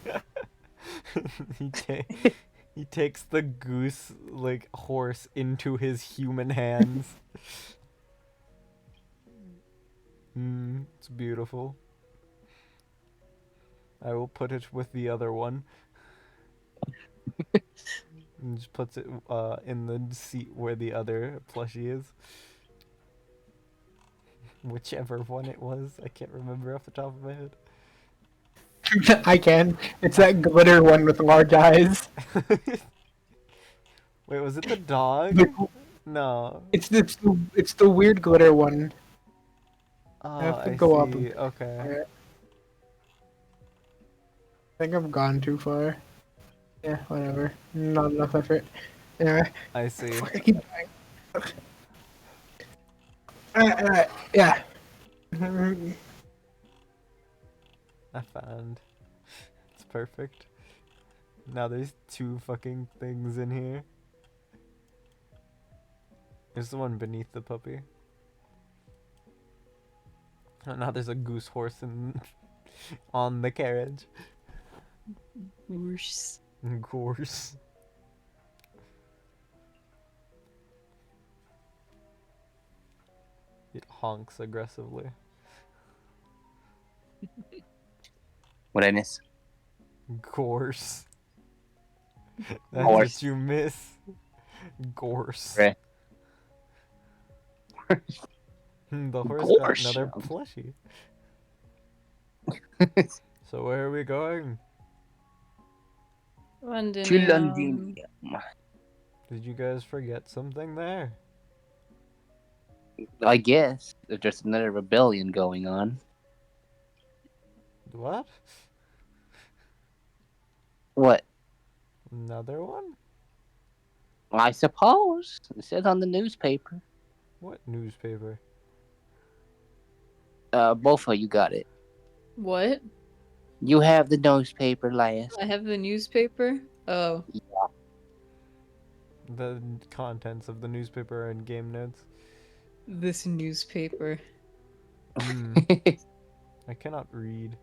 He takes the goose like horse into his human hands. It's beautiful. I will put it with the other one. And just puts it in the seat where the other plushie is. Whichever one it was, I can't remember off the top of my head. I can. It's that glitter one with large eyes. Wait, was it the dog? The- No. It's the weird glitter one. Oh, I have to I go up. see. Okay. Alright. I think I've gone too far. Yeah, whatever. Not enough effort. Anyway. I see. Fuck, I keep dying. Yeah. I found. It's perfect. Now there's two fucking things in here. There's the one beneath the puppy. Oh, now there's a goose horse in on the carriage. Whoosh. Gorse. It honks aggressively. What'd I miss? Gorse. That's Horse. what you miss. Gorse. Right. The horse Gorse. got another plushie. So where are we going? London. To London. Did you guys forget something there? I guess if there's another rebellion going on. What? What? Another one? I suppose it says on the newspaper. What newspaper? Both of you got it. What? You have the newspaper last. I have the newspaper? Oh. The contents of the newspaper are in game notes. This newspaper. I cannot read.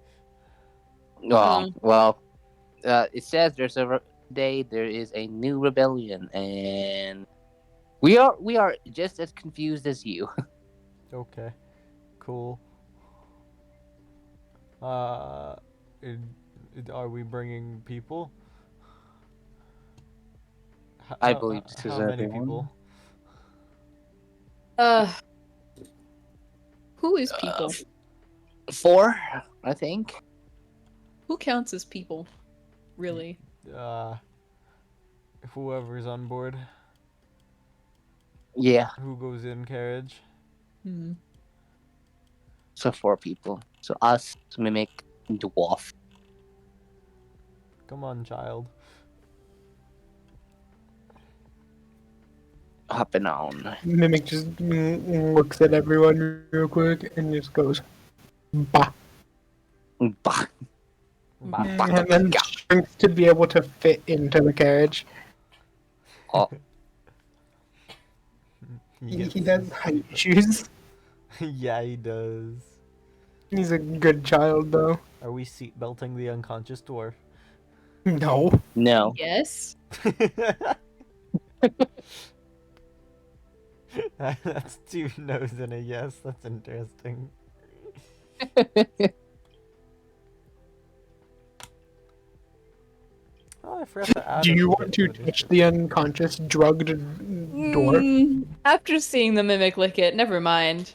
Oh, well, it says there's a day there is a new rebellion, and we are just as confused as you. Okay. Cool. Are we bringing people? I believe this is how many everyone. people? Who is people? 4, I think. Who counts as people? Really? Whoever's on board. Yeah, Who goes in carriage? Hmm. so 4 people. So us, mimic, dwarf. Come on, child. Hopping on. Mimic just looks at everyone real quick and just goes, bah. Bah. And then shrinks to be able to fit into the carriage. Oh, He does height issues. Yeah, he does. He's a good child, though. Are we seatbelting the unconscious dwarf? No. No. Yes. That's two no's and a yes. That's interesting. Oh, I forgot to add Do a you bit want to the touch newspaper. the unconscious, drugged dwarf? After seeing the mimic lick it, never mind.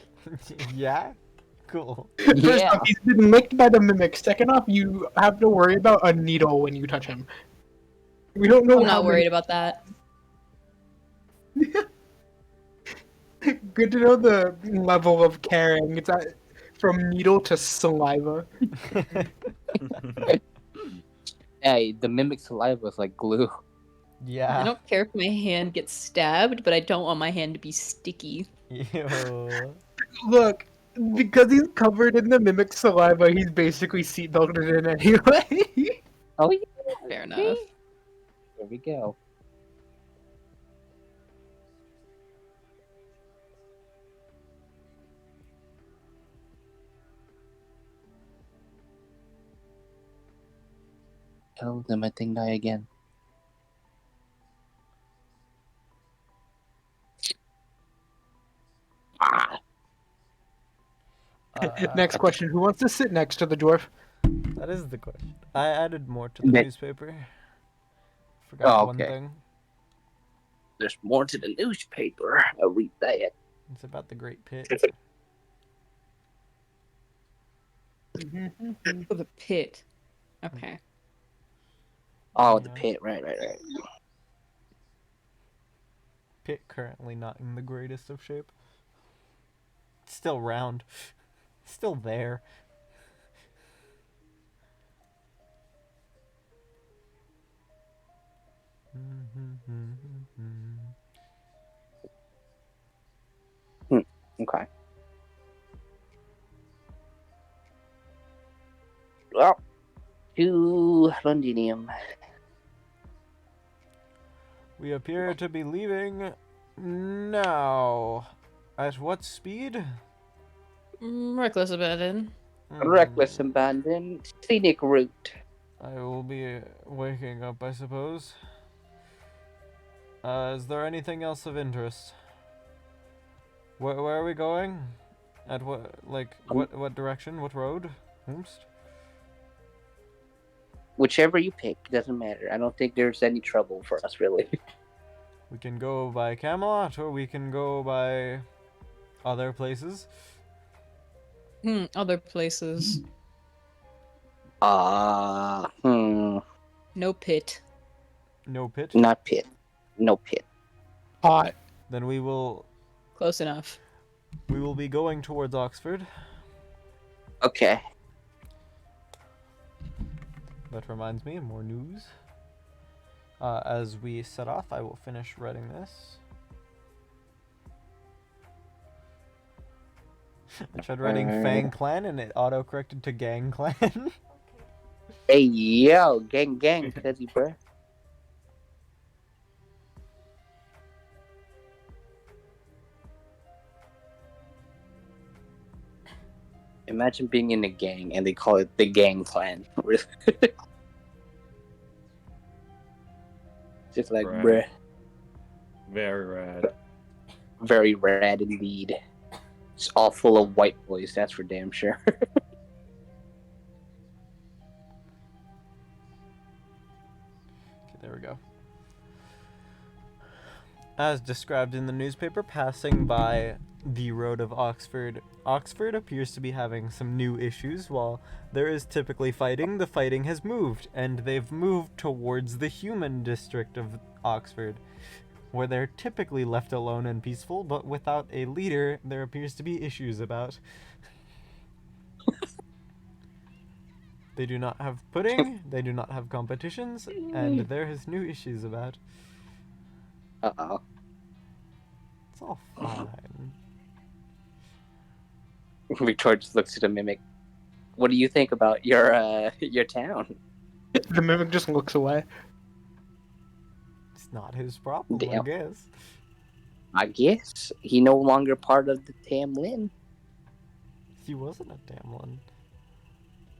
Yeah? Cool. First Yeah. off, he's been licked by the mimic. Second off, you have to worry about a needle when you touch him. We don't know I'm how not worried about that. Good to know the level of caring. It's from needle to saliva. Hey, the mimic saliva is like glue. I Yeah. don't care if my hand gets stabbed, but I don't want my hand to be sticky. Ew. Look, because he's covered in the mimic saliva, he's basically seatbelted in anyway. Oh yeah. Fair enough. There we go. Oh, then my thing die again. Ah. Next question: who wants to sit next to the dwarf? That is the question. I added more to the Ne- newspaper. Forgot Oh, one okay. thing. There's more to the newspaper. I'll read that. It's about the Great Pit. Oh, the pit. Okay. Oh, the Yeah. pit. Right. Pit currently not in the greatest of shape. It's still round. Still there. Okay. Well, to Londinium. We appear to be leaving now. At what speed? Reckless abandon. Reckless abandon. Scenic route. I will be waking up, I suppose. Is there anything else of interest? Where are we going? At what, what direction? What road? Whomst? Whichever you pick, doesn't matter. I don't think there's any trouble for us, really. We can go by Camelot, or we can go by other places. Other places. No No pit. No pit. Not pit. No pit. Hot. Then we will Close enough. be going towards Oxford. Okay. That reminds me, more news. As we set off, I will finish writing this. I tried writing Fang Clan and it auto-corrected to Gang Clan. Hey, yo, gang, cuzzy, bruh. Imagine being in a gang and they call it the Gang Clan. Just like, Right. bruh. Very rad. Very rad indeed. It's all full of white boys, that's for damn sure. Okay, there we go. As described in the newspaper, passing by the road of Oxford. Oxford appears to be having some new issues. While there is typically fighting, the fighting has moved, and they've moved towards the human district of Oxford, where they're typically left alone and peaceful, but without a leader, there appears to be issues about. They do not have pudding, they do not have competitions, and there is new issues about. Uh-oh. It's all fine. Victoria just looks at the mimic. What do you think about your town? The mimic just looks away. It's not his problem, I Damn. guess. I guess he no longer part of the Tamlin. He wasn't a damn one.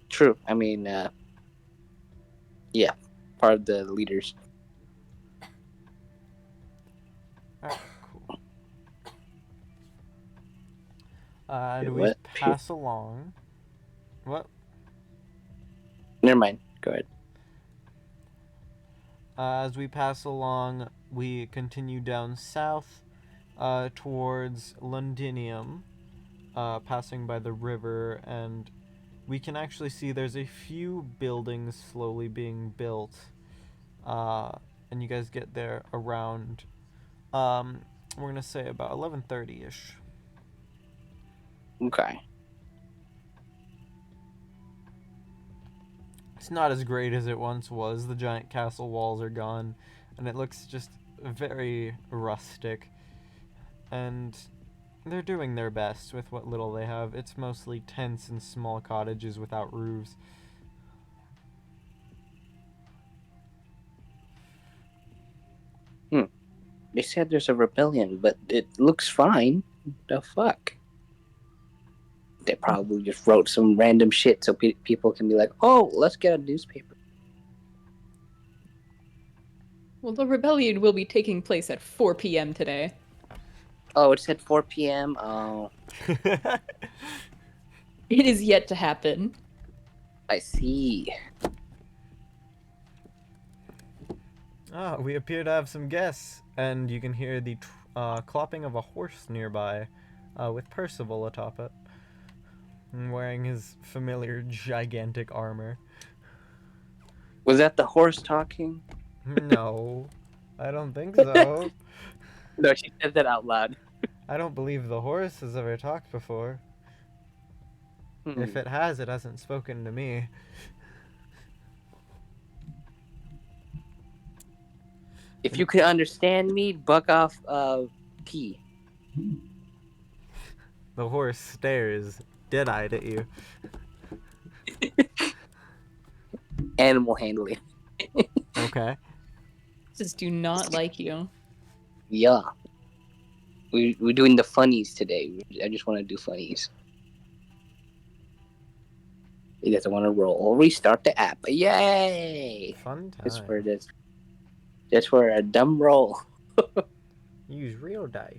True. I mean, yeah. part of the leaders. Alright, cool. And Wait, we what? pass along. What? Never mind. Go ahead. As we pass along, we continue down south towards Londinium, passing by the river, and we can actually see there's a few buildings slowly being built. And you guys get there around, we're gonna say about 11:30ish. Okay. It's not as great as it once was. The giant castle walls are gone, and it looks just very rustic. And they're doing their best with what little they have. It's mostly tents and small cottages without roofs. They said there's a rebellion, but it looks fine. The fuck? They probably just wrote some random shit so people can be like, "Oh, let's get a newspaper." Well, the rebellion will be taking place at 4 p.m. today. Oh, it said 4 p.m. Oh, It is yet to happen. I see. We appear to have some guests, and you can hear the clopping of a horse nearby, with Percival atop it, and wearing his familiar gigantic armor. Was that the horse talking? No, I don't think so. No, she said that out loud. I don't believe the horse has ever talked before. If it has, it hasn't spoken to me. If you could understand me, buck off P. The horse stares dead-eyed at you. Animal handling. Okay. Just do not like you. Yeah. We're doing the funnies today. I just want to do funnies. He doesn't want to roll. Restart the app. Yay! Fun Just for time. this. Just for a dumb roll. Use real dice.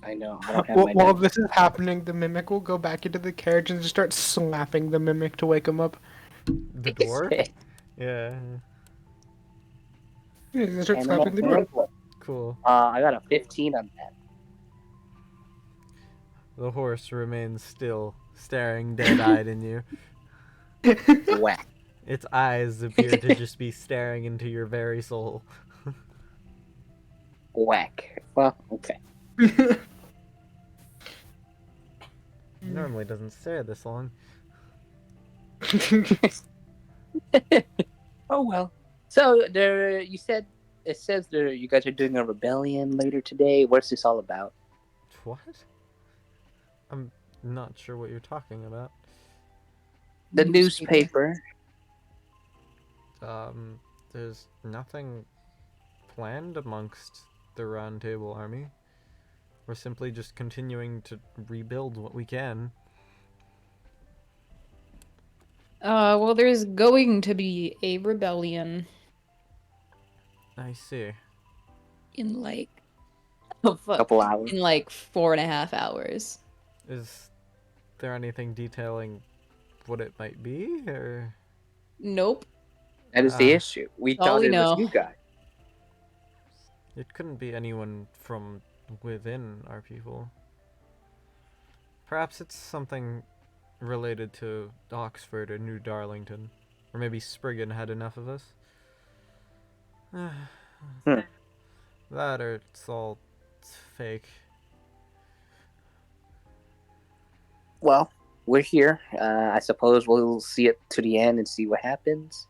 I know. I don't have While my while dice. this is happening, the mimic will go back into the carriage and just start slapping the mimic to wake him up. The dwarf? Yeah. Yeah, he's gonna start Animal slapping the dwarf. handling. Cool. I got a 15 on that. The horse remains still, staring dead-eyed in you. Whack. Its eyes appear to just be staring into your very soul. Whack. Well, okay. It normally doesn't stare this long. Oh well. So there, you said it says there you guys are doing a rebellion later today. What's this all about? What? I'm not sure what you're talking about. The newspaper. There's nothing planned amongst the Round Table Army. We're simply just continuing to rebuild what we can. Well, there's going to be a rebellion I see. in like, oh fuck, Couple hours. in like 4.5 hours. Is there anything detailing what it might be, or? Nope. That is the Ah. issue. We All thought we it was know. you guys. It couldn't be anyone from within our people. Perhaps it's something related to Oxford or New Darlington. Or maybe Spriggan had enough of us. That or it's all fake. Well, we're here. I suppose we'll see it to the end and see what happens.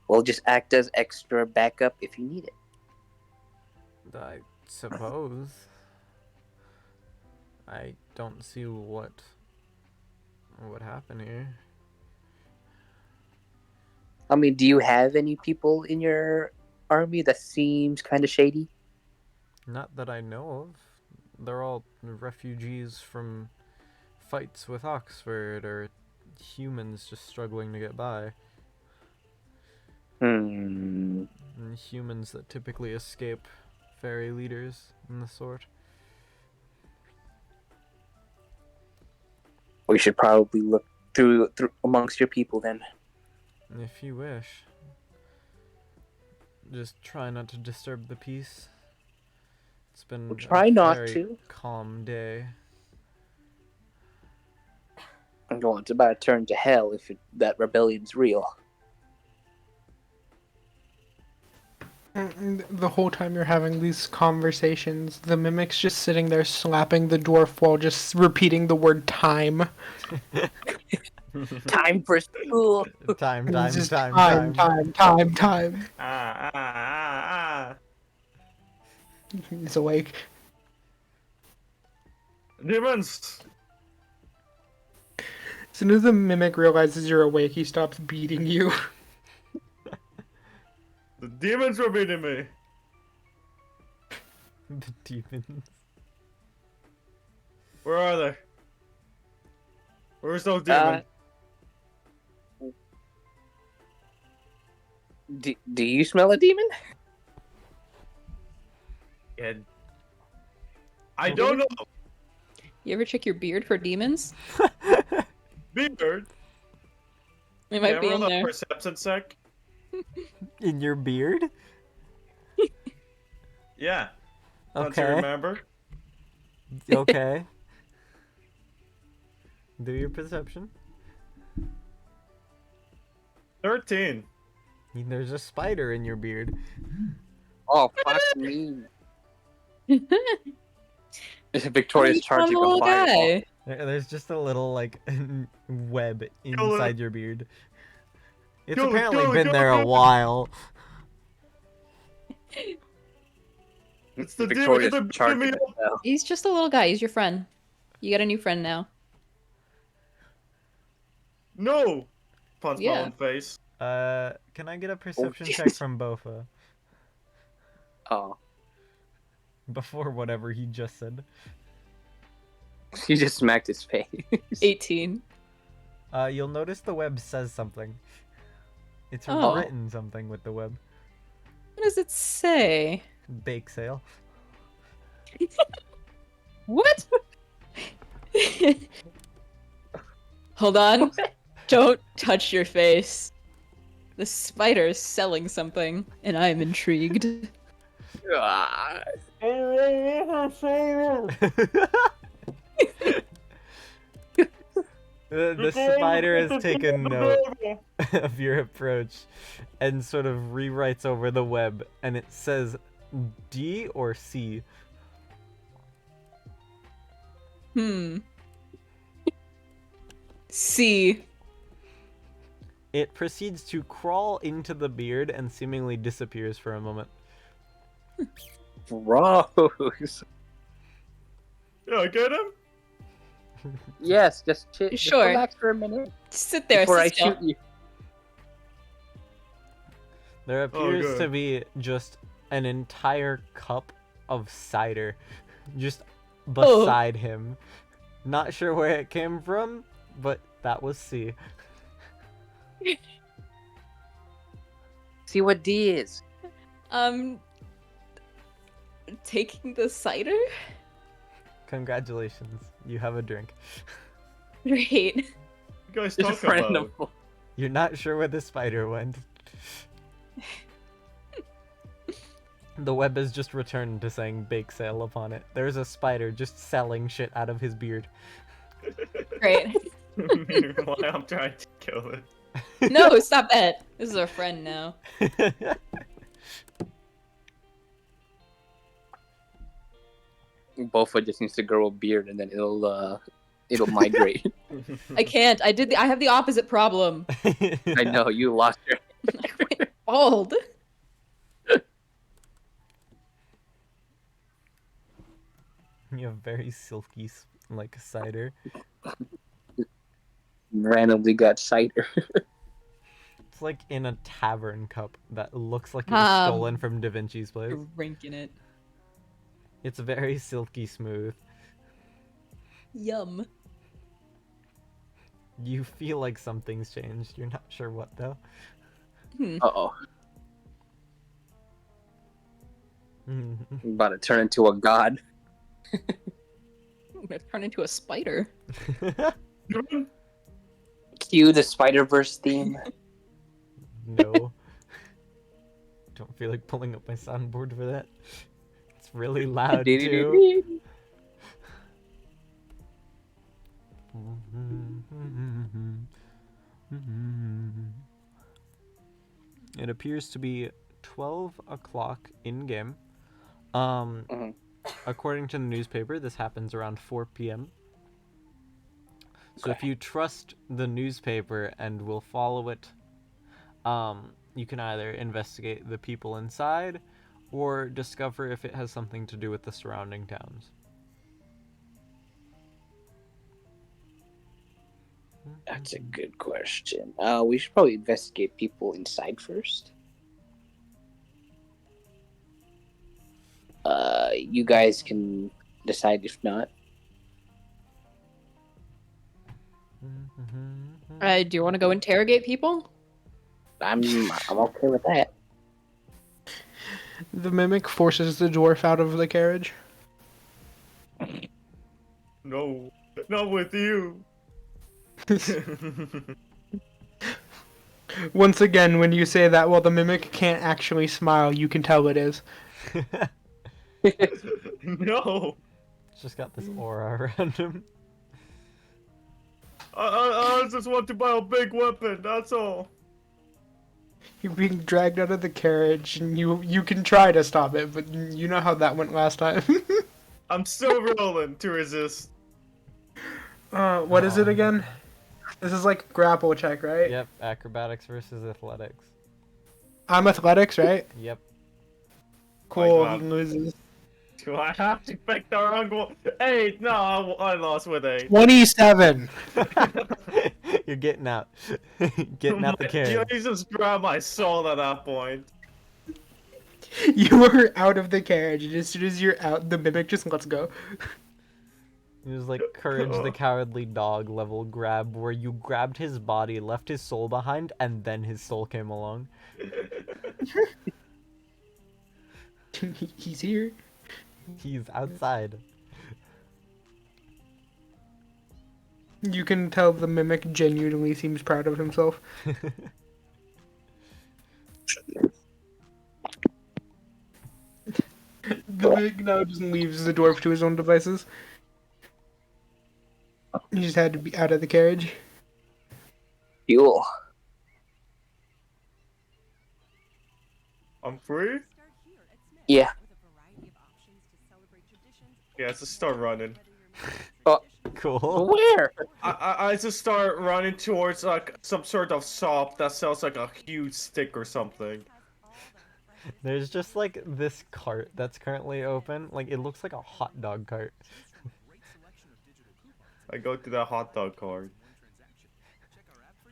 We'll just act as extra backup if you need it. I suppose. I don't see what would happen here. I mean, do you have any people in your army that seems kind of shady? Not that I know of. They're all refugees from fights with Oxford or humans just struggling to get by. Hmm. And humans that typically escape fairy leaders and the sort. We should probably look through amongst your people then. If you wish. Just try not to disturb the peace. It's been We'll try a not very to. calm day. Well, it's about to turn to hell if that rebellion's real. The whole time you're having these conversations, the mimic's just sitting there slapping the dwarf while just repeating the word time. Time for school. Time, It's just time. time. Ah. He's awake. Demons! As soon as the mimic realizes you're awake, he stops beating you. The demons were beating me! The demons. Where are they? Where's those demons? Do you smell a demon? Yeah. I don't know! You ever check your beard for demons? Beard! They might be Camera in the there. perception sec? In your beard? Yeah. Don't you Okay. remember? Okay. Do your perception. 13. There's a spider in your beard. Oh, fuck me. Victoria's You found charging the a little fireball. guy. There's just a little, like, web Kill it. inside your beard. It's Kill it, apparently kill it, been kill it, there a kill it. while. It's the Victoria's demons that charging beat me it up! now. He's just a little guy. He's your friend. You got a new friend now. No! Punch Yeah. my own face. Can I get a perception check from Bofa? Oh, Before whatever he just said. he just smacked his face. 18. You'll notice the web says something. It's Oh. written something with the web. What does it say? Bake sale. What? Hold on. Don't touch your face. The spider is selling something, and I am intrigued. Ah. The spider has taken note of your approach and sort of rewrites over the web, and it says D or C. C. It proceeds to crawl into the beard and seemingly disappears for a moment. Gross. Yeah, get him? Yes, just Sure. relax for a minute Sit there, before I sit still. shoot you. There appears good. to be just an entire cup of cider just beside him. Not sure where it came from, but that was C. See what D is. Taking the cider? Congratulations, you have a drink. Great. You guys Just talk about? random. You're not sure where the spider went. The web has just returned to saying bake sale upon it. There's a spider just selling shit out of his beard. Great. Meanwhile, I'm trying to kill it. No, stop that. This is our friend now. Bofa just needs to grow a beard and then it'll migrate. I can't. I have the opposite problem. I know, you lost your... I went bald. You have very silky, like, cider. randomly got cider. It's like in a tavern cup that looks like it was stolen from Da Vinci's place. Drinking it. It's very silky smooth. Yum. You feel like something's changed. You're not sure what though. Uh-oh. I'm about to turn into a god. I'm gonna turn into a spider. Cue the Spider-Verse theme. No. Don't feel like pulling up my soundboard for that. It's really loud too. It appears to be 12 o'clock in game. Mhm. According to the newspaper, this happens around 4 p.m. So if you trust the newspaper and will follow it, you can either investigate the people inside or discover if it has something to do with the surrounding towns. That's a good question. We should probably investigate people inside first. You guys can decide if not. Do you want to go interrogate people? I'm okay with that. The mimic forces the dwarf out of the carriage. No, not with you. Once again, when you say that, well, the mimic can't actually smile, you can tell it is. No. It's just got this aura around him. I just want to buy a big weapon, that's all. You're being dragged out of the carriage, and you can try to stop it, but you know how that went last time. I'm still rolling to resist. What is it again? This is like grapple check, right? Yep, acrobatics versus athletics. I'm athletics, right? Yep. Cool, God. he loses. Do I have to pick the wrong one? Hey, no, I lost with 8. 27! You're getting out. Getting out the carriage. Jesus grabbed my soul at that point. You were out of the carriage, and as soon as you're out, the mimic just lets go. It was like Courage the Cowardly Dog level grab, where you grabbed his body, left his soul behind, and then his soul came along. He's here. He's outside. You can tell the mimic genuinely seems proud of himself. The mimic now just leaves the dwarf to his own devices. He just had to be out of the carriage. Fuel. I'm free? Yeah. Yeah, let's just start running. Cool. Where? I just start running towards like some sort of shop that sells like a huge stick or something. There's just like this cart that's currently open. Like it looks like a hot dog cart. I go to the hot dog cart.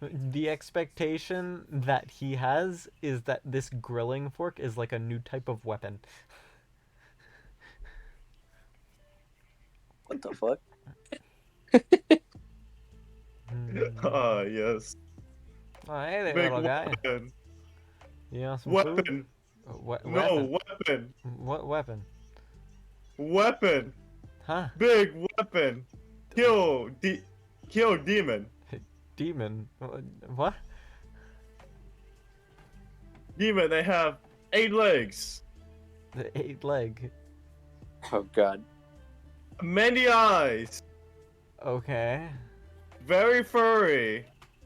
The expectation that he has is that this grilling fork is like a new type of weapon. What the fuck? Ah, yes. Oh, hey there, Big little guy. weapon. You want some Weapon. food? No, Weapon. weapon. What weapon? Weapon. Huh? Big weapon. Kill demon. Demon? What? Demon, they have 8 legs. The 8 leg. Oh god. Many eyes. Okay. Very furry.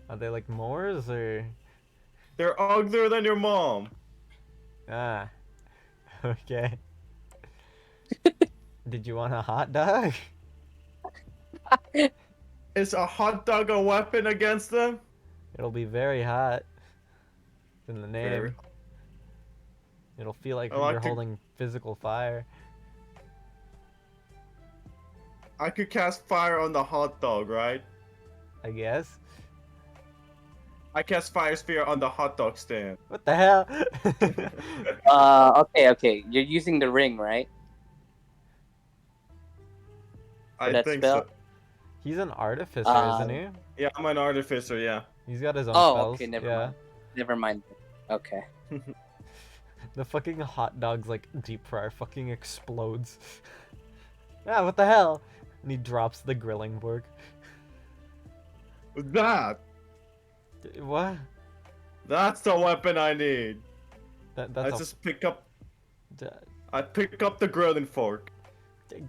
Are they like Moors or? They're uglier than your mom. Ah. Okay. Did you want a hot dog? Is a hot dog a weapon against them? It'll be very hot. It's in the name. Very. It'll feel like I like you're to- holding physical fire. I could cast fire on the hot dog, right? I guess. I cast fire sphere on the hot dog stand. What the hell? Okay. You're using the ring, right? I that think spell? so. He's an artificer, isn't he? Yeah, I'm an artificer, yeah. He's got his own Oh, spells. okay, never yeah. mind. Never mind. Okay. The fucking hot dog's like deep fryer fucking explodes. Ah, what the hell? And he drops the grilling fork. That! What? That's the weapon I need. I That's just pick up. d- I pick up the grilling fork.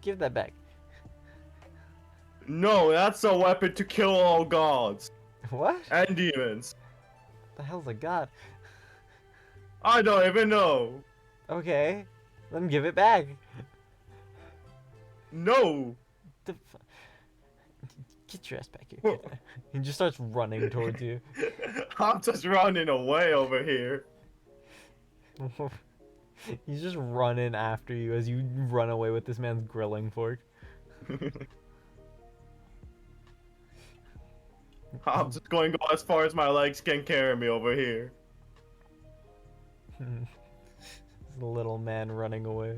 give that back. No, that's a weapon to kill all gods What? and demons. The hell's a god? I don't even know. Okay, then give it back. No. The Get your ass back here. He just starts running towards you. I'm just running away over here. He's just running after you as you run away with this man's grilling fork. I'm just going to go as far as my legs can carry me over here. This little man running away.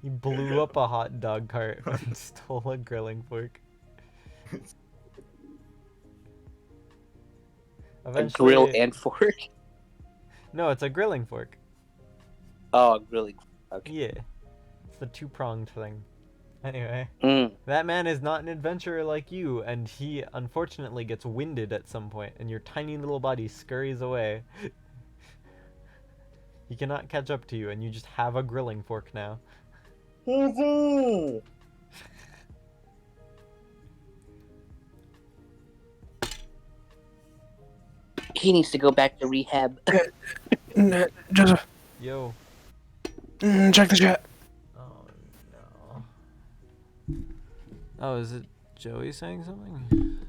He blew up a hot dog cart and stole a grilling fork. A grill and fork? No, it's a grilling fork. Oh, really? Okay. Yeah. It's the two-pronged thing. Anyway, Mm. that man is not an adventurer like you, and he unfortunately gets winded at some point, and your tiny little body scurries away. He cannot catch up to you, and you just have a grilling fork now. He needs to go back to rehab. Joseph, Yo. check the chat. Oh, no. Oh, is it Joey saying something?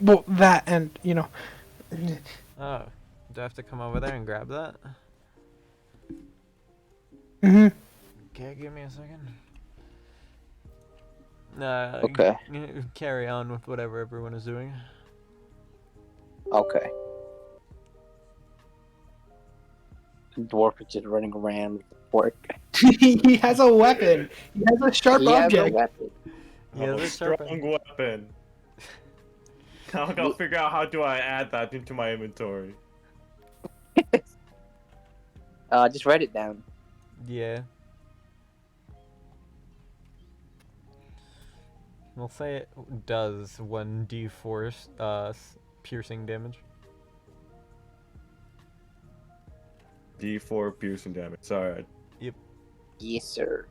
Well, that and, Oh, do I have to come over there and grab that? Mm-hmm. Okay, give me a second. Okay. Carry on with whatever everyone is doing. Okay. The dwarf is just running around with the fork. He has a weapon. He has a sharp He has a object. weapon. He I has have a a strong sharpen. weapon. Now I gotta figure out how do I add that into my inventory. Just write it down. Yeah. We'll say it does 1d4 piercing damage. D4 piercing damage. Alright. Yes, sir.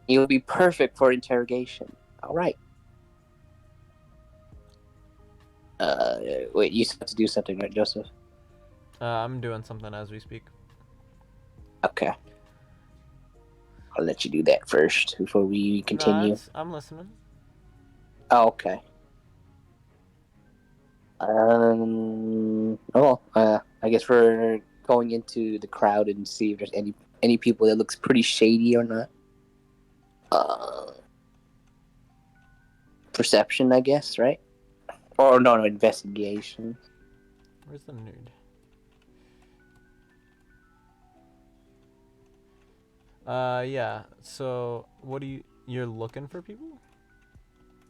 You'll be perfect for interrogation. All right. Wait, you have to do something, right, Joseph? I'm doing something as we speak. Okay. I'll let you do that first before we continue. I'm listening. Oh, okay. I guess we're going into the crowd and see if there's any people that looks pretty shady or not. Perception, I guess, right? Or no, investigation. Where's the nude? Yeah. So, what do you're looking for people?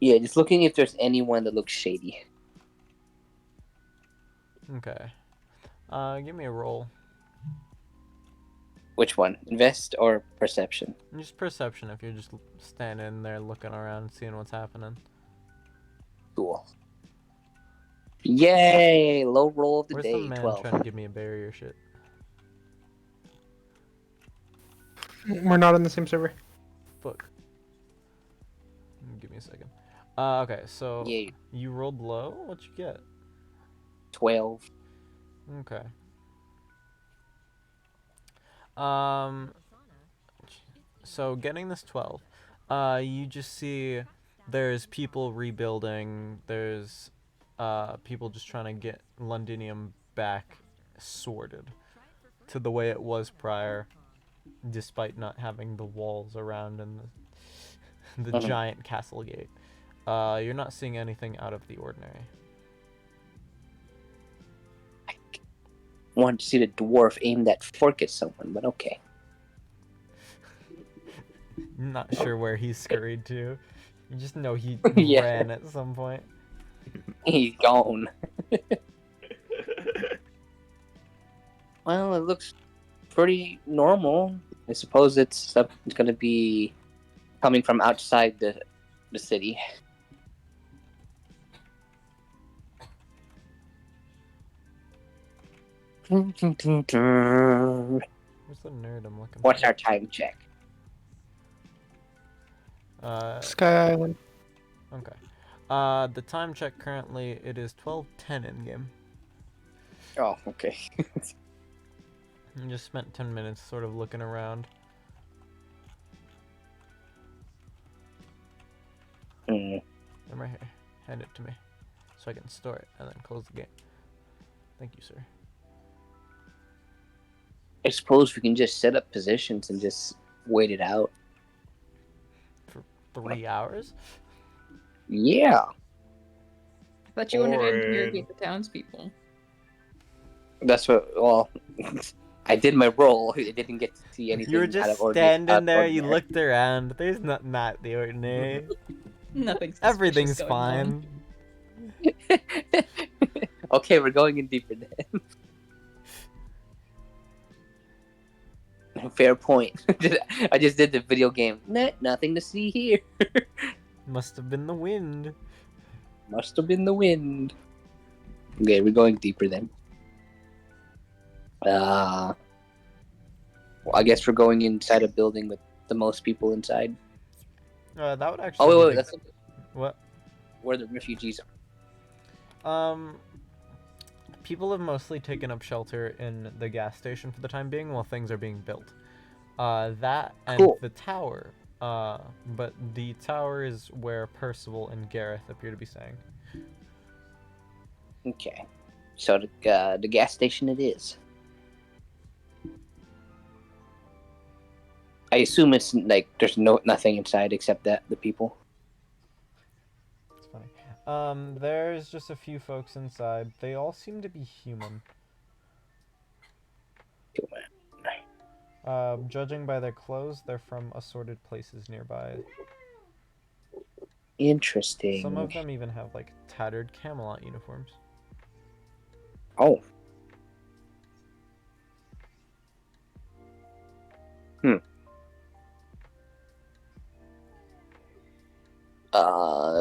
Yeah, just looking if there's anyone that looks shady. Okay. Give me a roll. Which one? Invest or perception? Just perception if you're just standing there looking around, seeing what's happening. Cool. Yay! Low roll of the Where's day, the man 12. trying to give me a barrier shit? We're not on the same server. Fuck. Give me a second. Okay, so Yeah, you rolled low? What'd you get? 12. Okay. So getting this 12, you just see there's people rebuilding, there's people just trying to get Londinium back sorted to the way it was prior, despite not having the walls around and the Mhm. giant castle gate. You're not seeing anything out of the ordinary. Wanted to see the dwarf aim that fork at someone, but okay. Not sure where he scurried to. You just know he Yeah. ran at some point. He's gone. Well, it looks pretty normal. I suppose it's going to be coming from outside the city. Where's the nerd I'm looking What's for? our time check? Sky Island. Okay. The time check currently, it is 12:10 in game. Oh, okay. I just spent 10 minutes sort of looking around. Hmm. I'm right here. Hand it to me, so I can store it and then close the game. Thank you, sir. I suppose we can just set up positions and just wait it out. For 3 hours? Yeah, I thought you wanted to Boring. interrogate the townspeople. that's what. Well, I did my role. I didn't get to see anything. You were out just of ordinary. standing there. You looked around. There's nothing out the ordinary. Nothing. Everything's suspicious going on. fine. Okay, we're going in deeper then. Fair point. I just did the video game. Nothing to see here. Must have been the wind. Must have been the wind. Okay, we're going deeper then. Well, I guess we're going inside a building with the most people inside. That would actually. Oh, be wait, the- that's What? where the refugees are. People have mostly taken up shelter in the gas station for the time being while things are being built. That and Cool. the tower. But the tower is where Percival and Gareth appear to be staying. Okay, so the gas station it is. I assume it's like there's nothing inside except that the people. It's funny. There's just a few folks inside. They all seem to be human. Judging by their clothes, they're from assorted places nearby. Interesting. Some of them even have like tattered Camelot uniforms. Oh.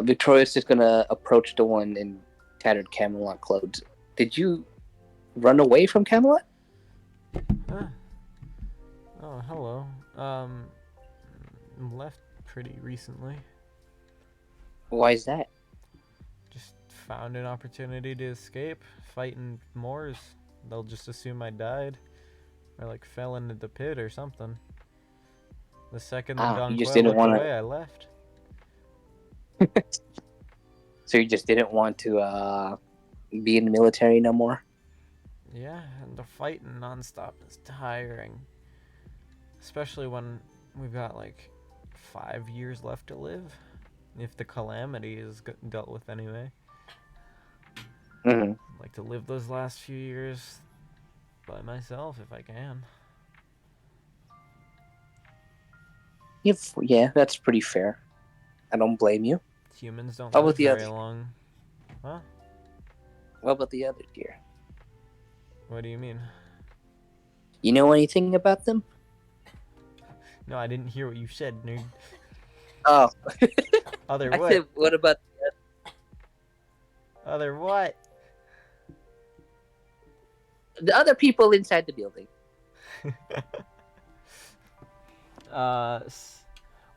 Victoria's just gonna approach the one in tattered Camelot clothes. Did you run away from Camelot? Huh. Oh, hello. Left pretty recently. Why is that? Just found an opportunity to escape. Fighting Moors. They'll just assume I died. Or like fell into the pit or something. The second the You Don just Quayle didn't looked wanna- away, I left. So you just didn't want to be in the military no more? Yeah, and the fighting nonstop is tiring. Especially when we've got like 5 years left to live. If the calamity is dealt with anyway. Mm-hmm. I'd like to live those last few years by myself if I can. Yeah, that's pretty fair. I don't blame you. Humans don't How live about the very other? long. Huh? What about the other deer? What do you mean? You know anything about them? No, I didn't hear what you said, nerd. Oh, Other I what? said, what about Other what? the other people inside the building?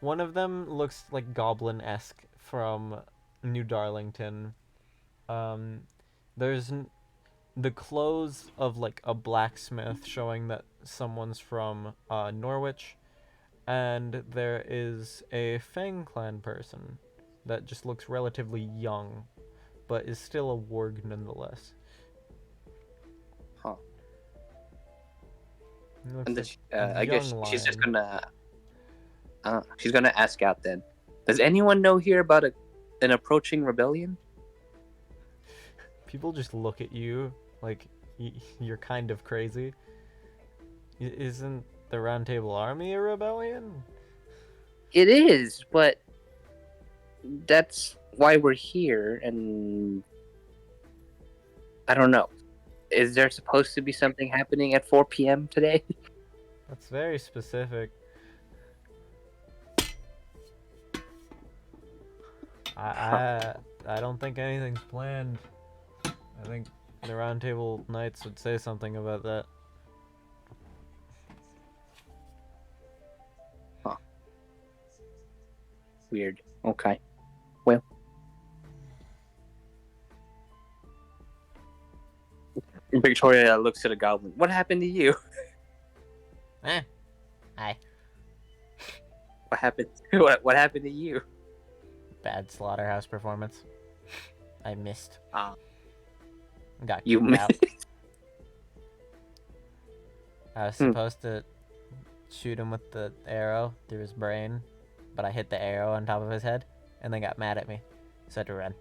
One of them looks like goblin-esque from New Darlington. There's the clothes of like a blacksmith showing that someone's from Norwich, and there is a Fang clan person that just looks relatively young, but is still a warg nonetheless. Huh. He looks And like I guess young she's just lion. gonna ask out then. Does anyone know here about an approaching rebellion? People just look at you like you're kind of crazy. Isn't the Round Table Army a rebellion? It is, but that's why we're here, and I don't know. Is there supposed to be something happening at 4 p.m. today? That's very specific. I don't think anything's planned. I think the Roundtable Knights would say something about that. Weird. Okay. Well. Victoria looks at a goblin. What happened to you? Hi. What happened? What happened to you? Bad slaughterhouse performance. I missed. Got You kicked out. missed? I was supposed to shoot him with the arrow through his brain, but I hit the arrow on top of his head, and then got mad at me, so I had to run.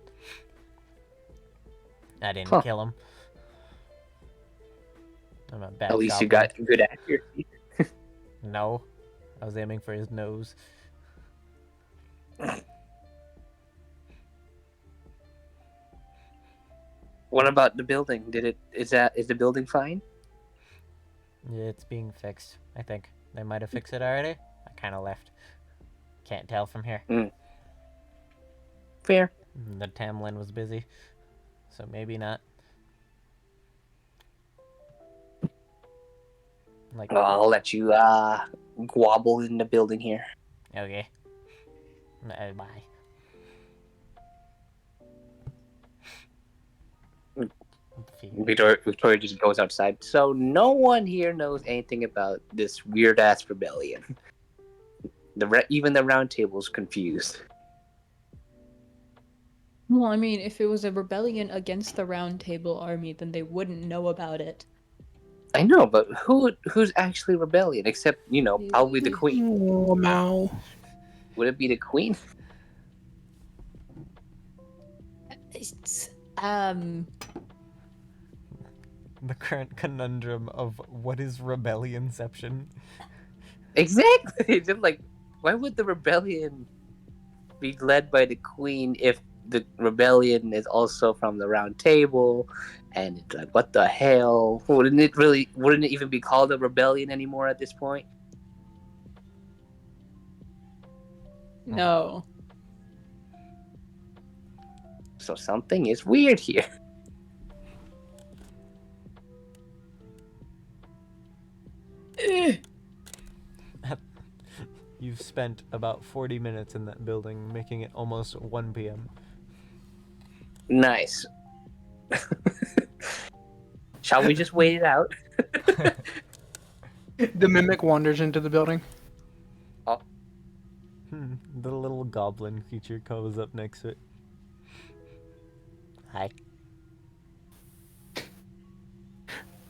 I didn't kill him. I'm a bad At least you goblin. got good accuracy. No. I was aiming for his nose. What about the building? Is the building fine? Yeah, it's being fixed, I think. They might have fixed it already. I kind of left. Can't tell from here. Fair. The Tamlin was busy, so maybe not. Like, Well, I'll let you wobble in the building here. okay. Bye. Victoria just goes outside. So no one here knows anything about this weird ass rebellion. Even the round table's confused. Well, I mean, if it was a rebellion against the Round Table Army, then they wouldn't know about it. I know, but who's actually rebellion? Except, probably the queen. Oh, Mao. Would it be the queen? It's, The current conundrum of what is rebellionception? Exactly. Just like, why would the rebellion be led by the queen if the rebellion is also from the round table? And it's like, what the hell? Wouldn't it even be called a rebellion anymore at this point? no. So something is weird here. You've spent about 40 minutes in that building, making it almost 1 p.m. Nice. Shall we just wait it out? The mimic wanders into the building. The little goblin creature comes up next to it. Hi.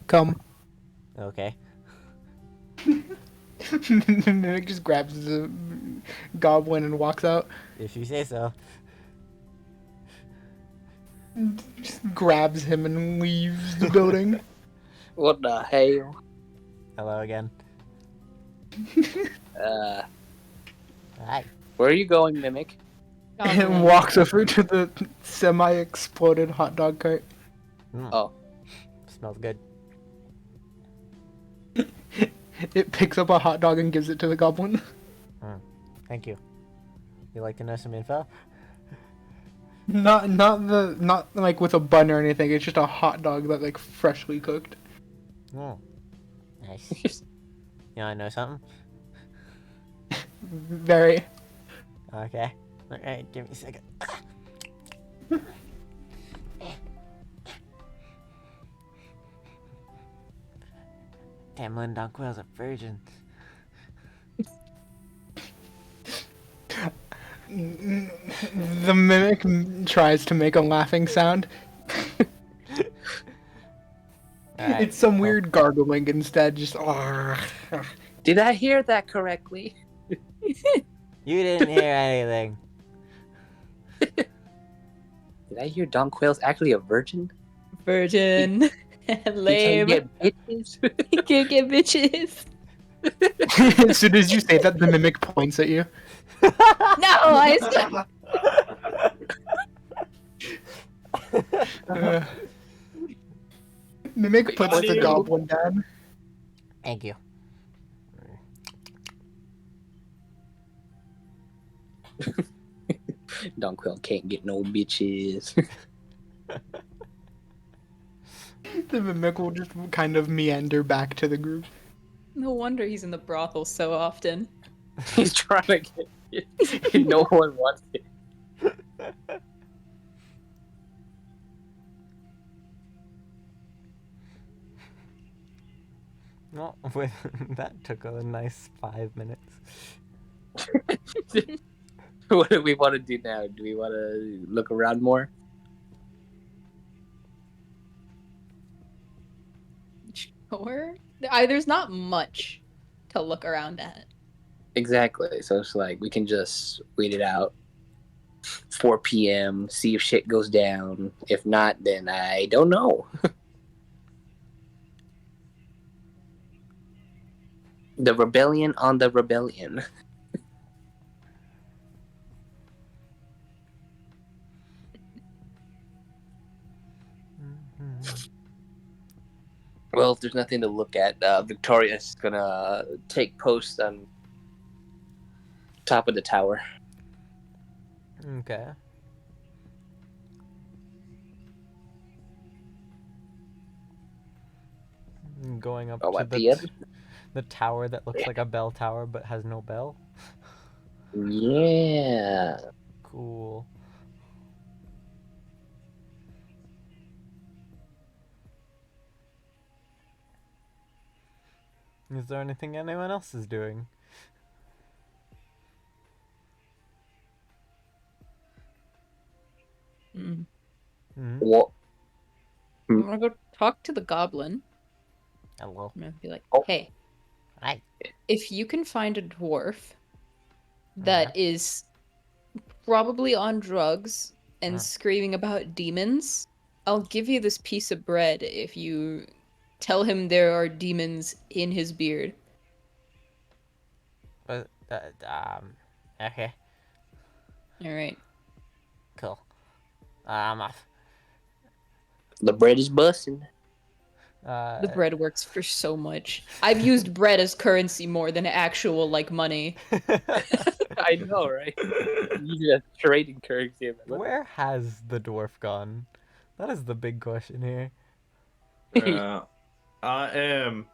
Come. Okay. The mimic just grabs the goblin and walks out. If you say so. Just grabs him and leaves the building. What the hell? Hello again. Hi. Where are you going, Mimic? And walks over to the semi-exploded hot dog cart. Oh. Smells good. It picks up a hot dog and gives it to the goblin. Thank you. You like to know some info? Not like with a bun or anything. It's just a hot dog that like freshly cooked. Oh. Nice. You wanna know something? Very. Okay. Alright, give me a second. Tamlin Donquill's a virgin. The mimic tries to make a laughing sound. Alright, It's some well, weird gargling instead. Just. Did I hear that correctly? You didn't hear anything. Did I hear Don Quayle's actually a virgin? Virgin. Lame. You can't get bitches? You can't get bitches. As soon as you say that, the mimic points at you. No, I still. Mimic puts the Audio. goblin down. Thank you. Donquill can't get no bitches. The Mimic will just kind of meander back to the group. No wonder he's in the brothel so often. He's trying to get it. No one wants it. Well, that took a nice 5 minutes. What do we want to do now? Do we want to look around more? Sure. There's not much to look around at. Exactly. So it's like we can just wait it out. 4 p.m. See if shit goes down. If not, then I don't know. The rebellion on the rebellion. Well, if there's nothing to look at, Victoria's gonna take post on top of the tower. Okay. Going up Oh, to at the end? the tower that looks like a bell tower but has no bell. Yeah. Cool. Is there anything anyone else is doing? Mm. Hmm? What? I'm gonna go talk to the goblin. Hello. I'm gonna be like, Oh. hey, Hi. if you can find a dwarf that is probably on drugs and screaming about demons, I'll give you this piece of bread if you tell him there are demons in his beard. Okay. Alright. Cool. I'm off. The bread is busting. The bread works for so much. I've used bread as currency more than actual, like, money. I know, right? You just trading currency. Where has the dwarf gone? That is the big question here. Yeah. I am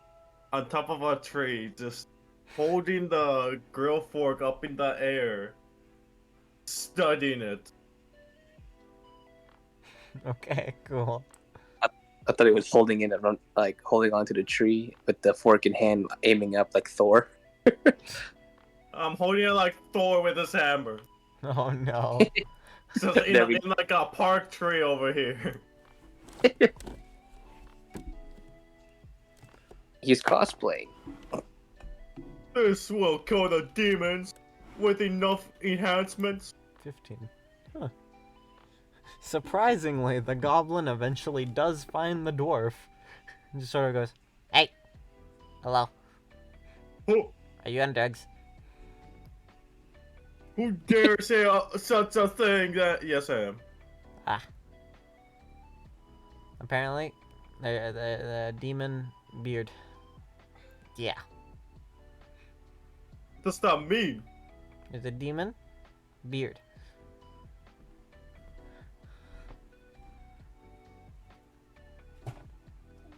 on top of a tree, just holding the grill fork up in the air, studying it. Okay, cool. I thought he was holding it, like holding onto the tree with the fork in hand, aiming up like Thor. I'm holding it like Thor with his hammer. Oh no. Just in like a park tree over here. He's cosplaying. This will kill the demons with enough enhancements. 15. Huh. Surprisingly, the goblin eventually does find the dwarf. And just sort of goes, "Hey, hello. Who, Are you on drugs?" who dare say such a thing? That yes, I am. Ah. Apparently, the demon beard. Yeah. Does that mean? There's a demon beard.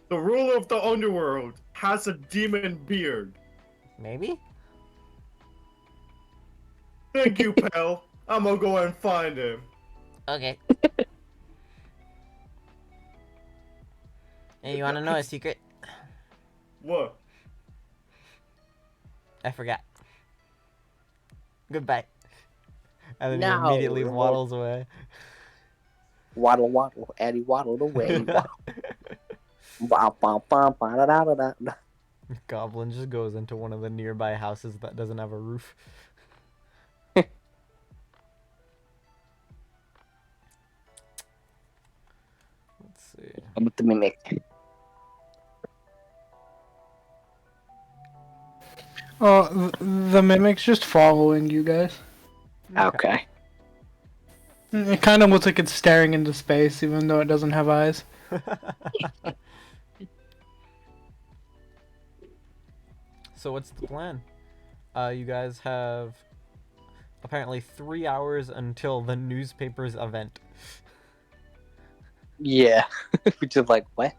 The ruler of the underworld has a demon beard. Maybe? Thank you, pal. I'm gonna go and find him. Okay. Hey, you wanna know a secret? What? I forgot. Goodbye. And then No. he immediately waddles away. Waddle, waddle, Addy waddled away. Goblin just goes into one of the nearby houses that doesn't have a roof. Let's see. I'm with the mimic. Oh, the Mimic's just following you guys. Okay. It kind of looks like it's staring into space, even though it doesn't have eyes. So what's the plan? You guys have apparently 3 hours until the newspaper's event. Yeah. Which is like, what?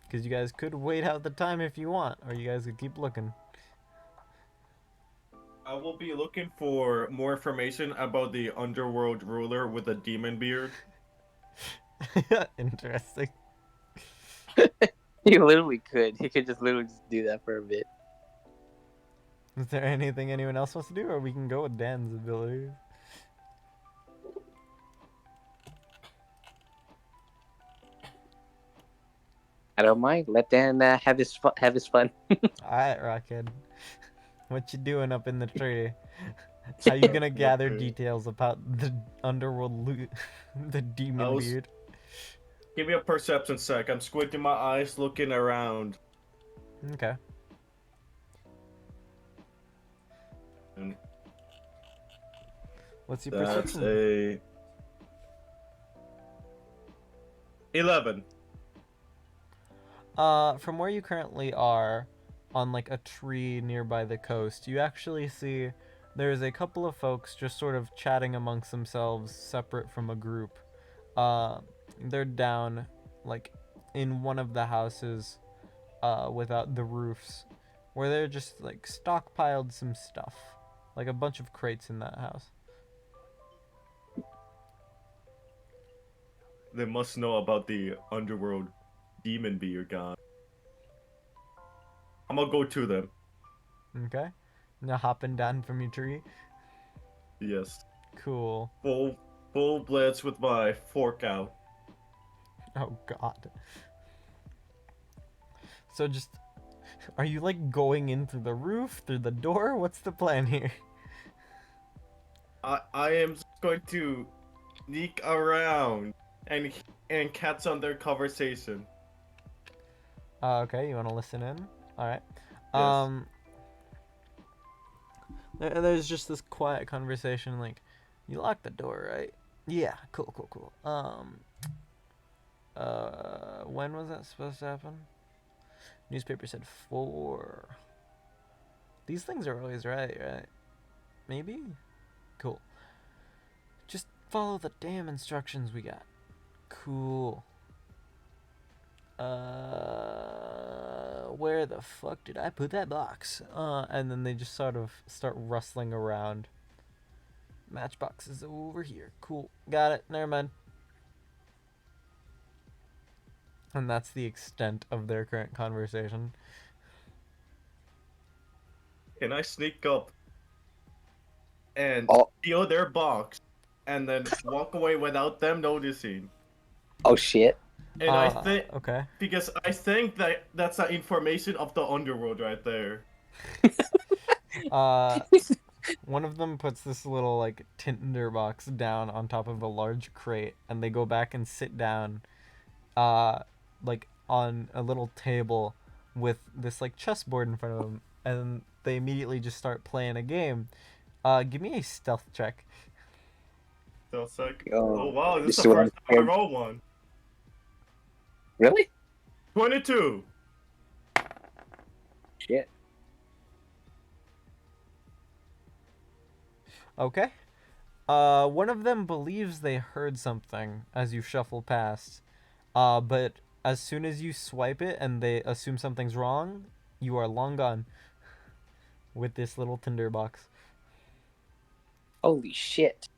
Because you guys could wait out the time if you want, or you guys could keep looking. I will be looking for more information about the underworld ruler with a demon beard. Interesting. He literally could. He could just literally just do that for a bit. Is there anything anyone else wants to do, or we can go with Dan's abilities? I don't mind. Let Dan have his fun. Have his fun. Alright, Rockhead. What you doing up in the tree? How you gonna gather Okay. details about the underworld the demon I was- beard? Give me a perception sec. I'm squinting my eyes, looking around. Okay. And What's your that's perception? a 11. From where you currently are, on like a tree nearby the coast, you actually see there's a couple of folks just sort of chatting amongst themselves, separate from a group. They're down, like, in one of the houses, without the roofs, where they're just like stockpiled some stuff, like a bunch of crates in that house. They must know about the underworld demon beard god. I'm gonna go to them. Okay. Now hopping down from your tree. Yes. Cool. Full blitz with my fork out. Oh god. So just, are you like going in through the roof, through the door? What's the plan here? I am just going to sneak around and catch on their conversation. Okay, you want to listen in? All right. Yes. There's just this quiet conversation, like, you locked the door, right? Yeah, cool. When was that supposed to happen? Newspaper said 4. These things are always right? Maybe? Cool. Just follow the damn instructions we got. Cool. Where the fuck did I put that box? And then they just sort of start rustling around. Matchbox is over here. Cool. Got it. Never mind. And that's the extent of their current conversation. Can I sneak up and Oh. steal their box and then walk away without them noticing? Oh shit. And I think Okay. because I think that's the information of the underworld right there. One of them puts this little like tinder box down on top of a large crate, and they go back and sit down, like on a little table with this like chessboard in front of them, and they immediately just start playing a game. Give me a stealth check. So it's like, Yo, oh wow, this this is is the what first I'm time I roll one. Really? 22. Shit. Okay. One of them believes they heard something as you shuffle past. But as soon as you swipe it and they assume something's wrong, you are long gone with this little tinder box. Holy shit.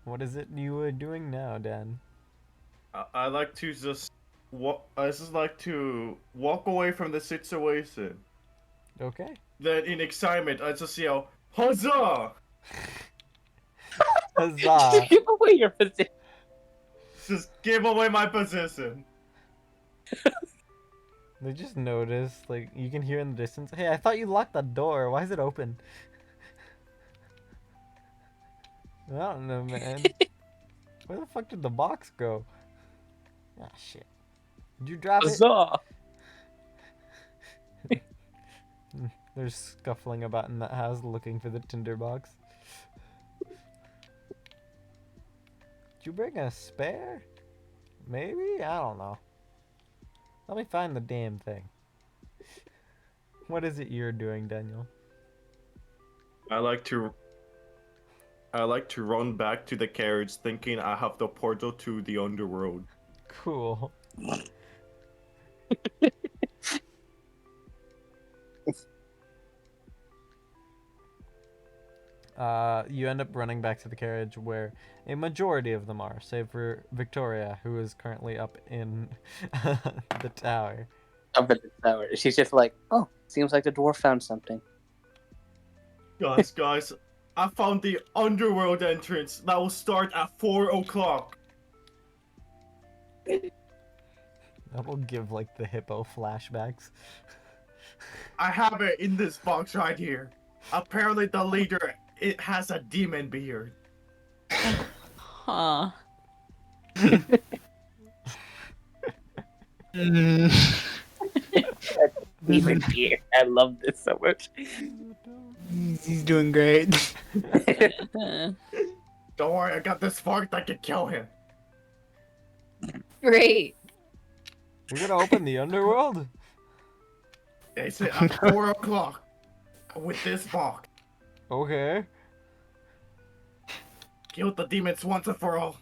What is it you are doing now, Dan? I like to just I just like to walk away from the situation. Okay. Then in excitement, I just yell, "Huzzah!" Huzzah! Give away your position. Just give away my position. They just noticed, like, you can hear in the distance, hey, I thought you locked the door. Why is it open? I don't know, man. Where the fuck did the box go? Ah, shit. Did you drop it? Huzzah! They're scuffling about in that house looking for the tinderbox. Did you bring a spare? Maybe? I don't know. Let me find the damn thing. What is it you're doing, Daniel? I like to run back to the carriage thinking I have the portal to the underworld. Cool. You end up running back to the carriage where a majority of them are, save for Victoria, who is currently up in the tower. Up at the tower. She's just like, oh, seems like the dwarf found something. Guys, I found the underworld entrance that will start at 4 o'clock. That will give like the hippo flashbacks. I have it in this box right here. Apparently the leader, it has a demon beard. Huh. Even here. I love this so much. He's doing great. Uh, Don't worry, I got this spark that can kill him. Great. We're gonna open the underworld? They said at 4 o'clock with this box. Okay. Kill the demons once and for all.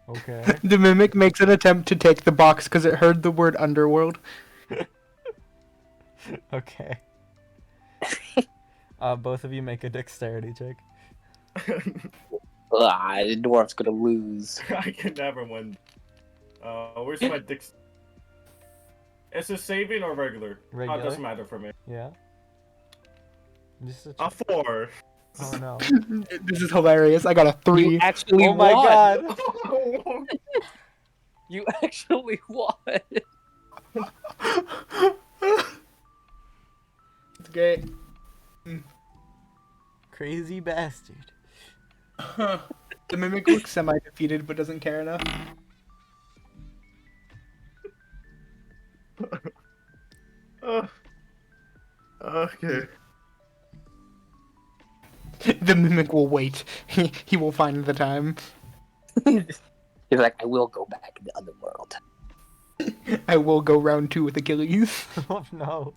Okay. The mimic makes an attempt to take the box because it heard the word underworld. Okay. Both of you make a dexterity check. The dwarf's gonna lose. I can never win. Where's my dix? Is it saving or regular? Oh, Regular. it doesn't matter for me. Yeah. Just a A 4. Oh no. This is hilarious. I got a 3. You actually Oh my won. god! You actually won. It's great. Crazy bastard. The mimic looks semi-defeated but doesn't care enough. Okay. The mimic will wait. He will find the time. He's like, I will go back in the underworld. I will go round 2 with Achilles. Oh no.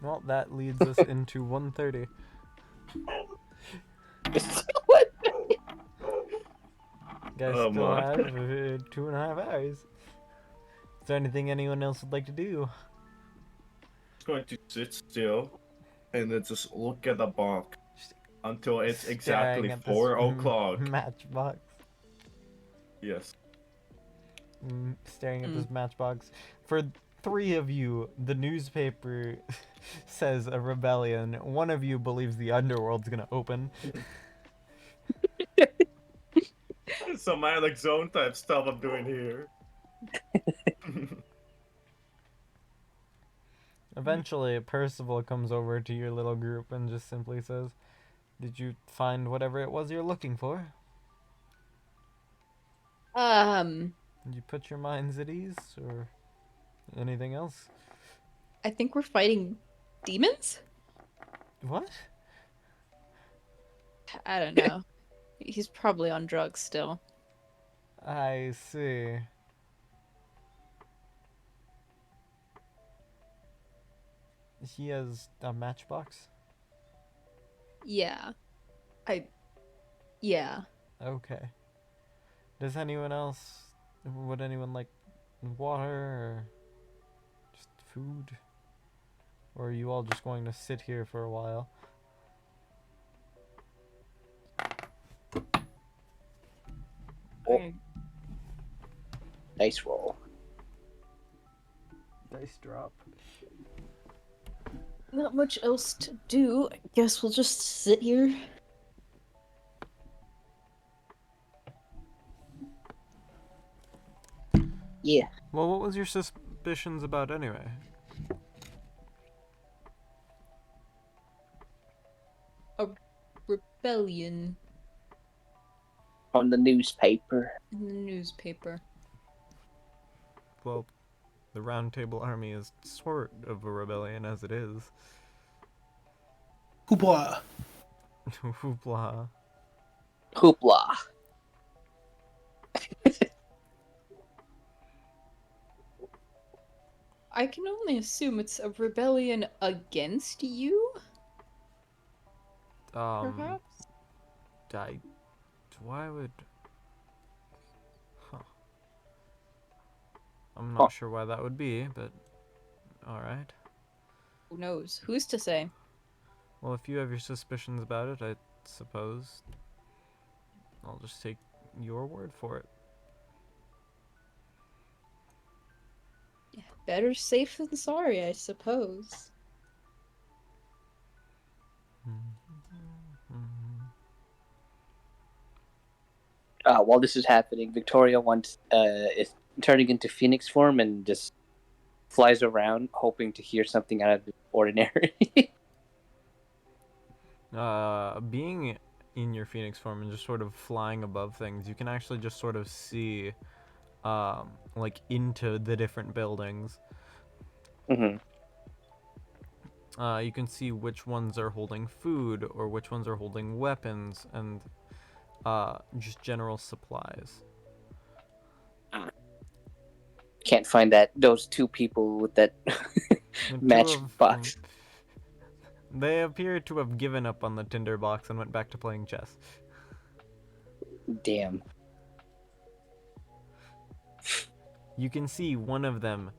Well, that leads us into 1:30. What? Guys Oh, still my. have 2.5 hours. Is there anything anyone else would like to do? Just going to sit still and then just look at the box until it's exactly Staring at 4 this o'clock. Matchbox. Yes. Staring at this matchbox. For 3 of you, the newspaper says a rebellion. 1 of you believes the underworld's gonna open. Some Alex Zone type stuff I'm doing here. Eventually, Percival comes over to your little group and just simply says, "Did you find whatever it was you're looking for? Did you put your minds at ease, or anything else?" I think we're fighting demons? What? I don't know. He's probably on drugs still. I see. He has a matchbox? Yeah. Yeah. Okay. Does anyone else... Would anyone like water or just food? Or are you all just going to sit here for a while? Oh. Dice roll. Dice drop. Not much else to do. I guess we'll just sit here. Yeah. Well, what was your suspicions about anyway? Rebellion From the newspaper. in the newspaper. Well, the Round Table Army is sort of a rebellion as it is. Hoopla. Hoopla. Hoopla. I can only assume it's a rebellion against you, perhaps? Why would... Huh. I'm Huh. not sure why that would be, but alright. Who knows? Who's to say? Well, if you have your suspicions about it, I suppose I'll just take your word for it. Better safe than sorry, I suppose. While this is happening, Victoria is turning into Phoenix form and just flies around, hoping to hear something out of the ordinary. Being in your phoenix form and just sort of flying above things, you can actually just sort of see, like, into the different buildings. Hmm. You can see which ones are holding food or which ones are holding weapons and just general supplies. Can't find those two people with that And matchbox. they appear to have given up on the tinderbox and went back to playing chess. Damn. You can see one of them,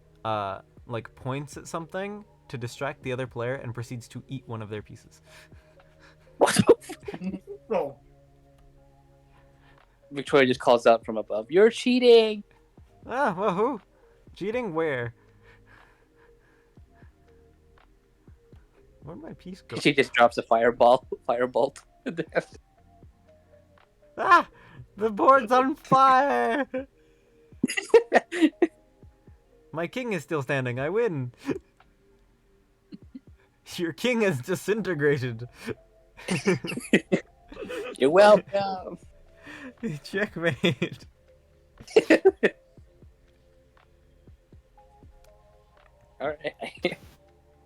like, points at something to distract the other player and proceeds to eat one of their pieces. What the No. Victoria just calls out from above, "You're cheating!" Ah, well, who? Cheating where? Where'd my piece go? She just drops a firebolt. Ah! The board's on fire! My king is still standing. I win. Your king has disintegrated. You're welcome. Checkmate. All right.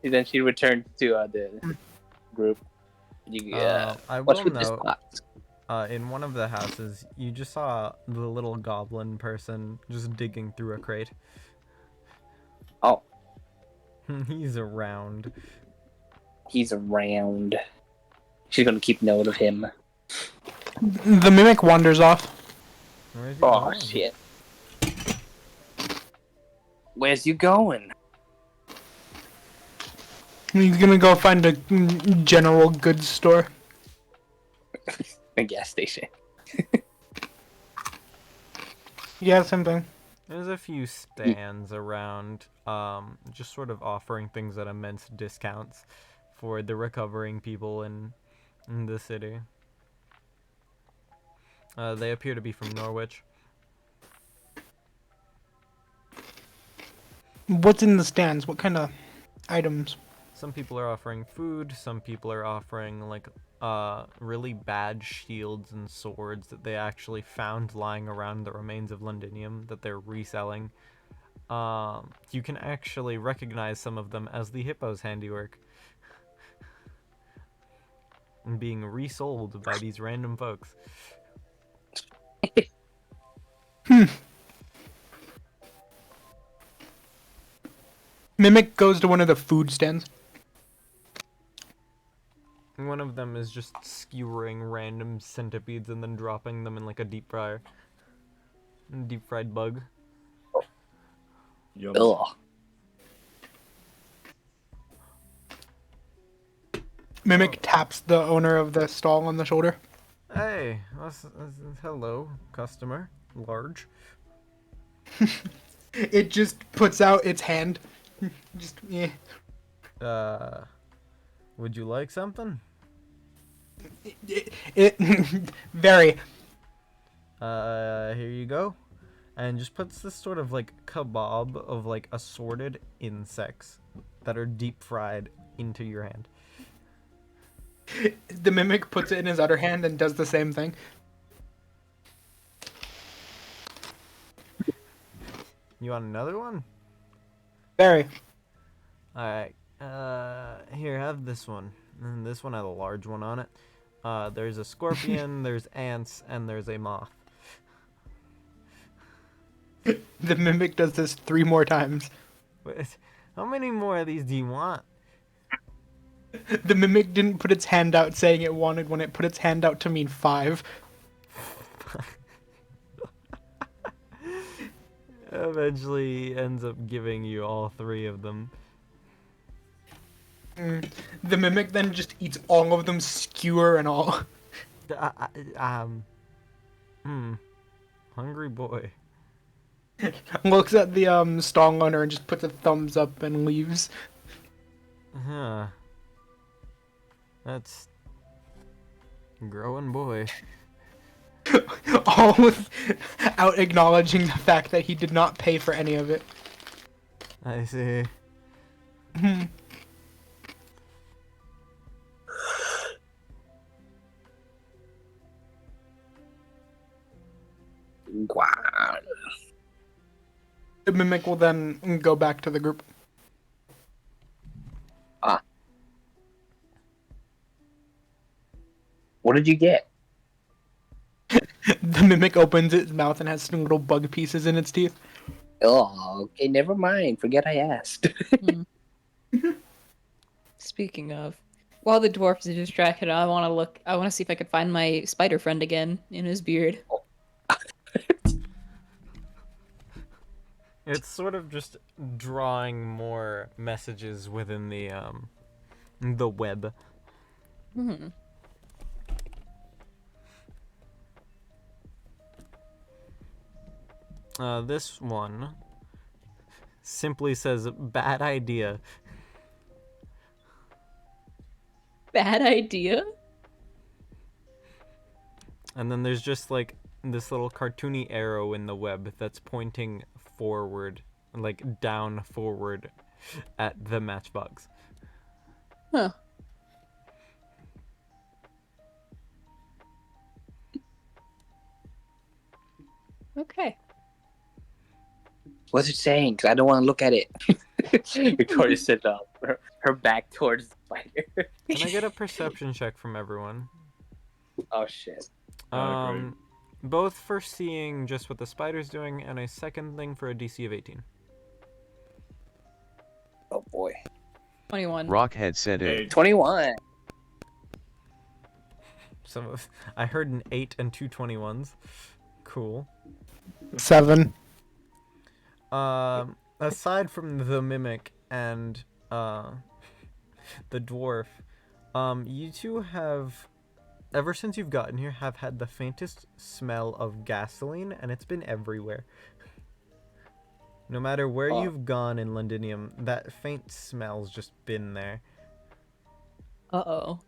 And then she returned to the group. I What's will with this note, box? in one of the houses, you just saw the little goblin person just digging through a crate. Oh, He's around. he's around. She's gonna keep note of him. The mimic wanders off. Where's he Oh going? shit. Where's you going? He's gonna go find a general goods store. A gas station. Yeah, same thing. There's a few stands around, just sort of offering things at immense discounts for the recovering people in the city. They appear to be from Norwich. What's in the stands? What kind of items? Some people are offering food, some people are offering, like, really bad shields and swords that they actually found lying around the remains of Londinium that they're reselling. You can actually recognize some of them as the hippo's handiwork. And being resold by these random folks. Mimic goes to one of the food stands. One of them is just skewering random centipedes and then dropping them in, like, a deep fryer. Deep fried bug. Yum. Ugh. Mimic taps the owner of the stall on the shoulder. Hey, hello, customer. Large. It just puts out its hand. Just, yeah. Would you like something? It very. Here you go. And just puts this sort of, like, kebab of, like, assorted insects that are deep fried into your hand. The mimic puts it in his other hand and does the same thing. You want another one? Very. Alright. Here, have this one. And this one had a large one on it. There's a scorpion, there's ants, and there's a moth. The mimic does this 3 more times. Wait, how many more of these do you want? The mimic didn't put its hand out saying it wanted one. It put its hand out to mean 5. Eventually ends up giving you all 3 of them. The mimic then just eats all of them, skewer and all. Hungry boy. Looks at the stall owner and just puts a thumbs up and leaves. Huh. That's growing boy. All without acknowledging the fact that he did not pay for any of it. I see. Wow. The mimic will then go back to the group. What did you get? The mimic opens its mouth and has some little bug pieces in its teeth. Oh, okay, never mind. Forget I asked. Speaking of, while the dwarf is distracted, I want to see if I could find my spider friend again in his beard. It's sort of just drawing more messages within the web. Hmm. This one simply says bad idea. Bad idea? And then there's just like this little cartoony arrow in the web that's pointing forward, like down forward at the matchbox. Huh. Okay. What's it saying? Because I don't want to look at it. Victoria sits up, her back towards the spider. Can I get a perception check from everyone? Oh, shit. Great. Both for seeing just what the spider's doing, and a second thing for a DC of 18. Oh, boy. 21. Rockhead said it. Hey, 21. So I heard an 8 and 2 21s. Cool. 7. Aside from the mimic and the dwarf, you two have, ever since you've gotten here, have had the faintest smell of gasoline, and it's been everywhere. No matter where you've gone in Londinium, that faint smell's just been there. Uh-oh.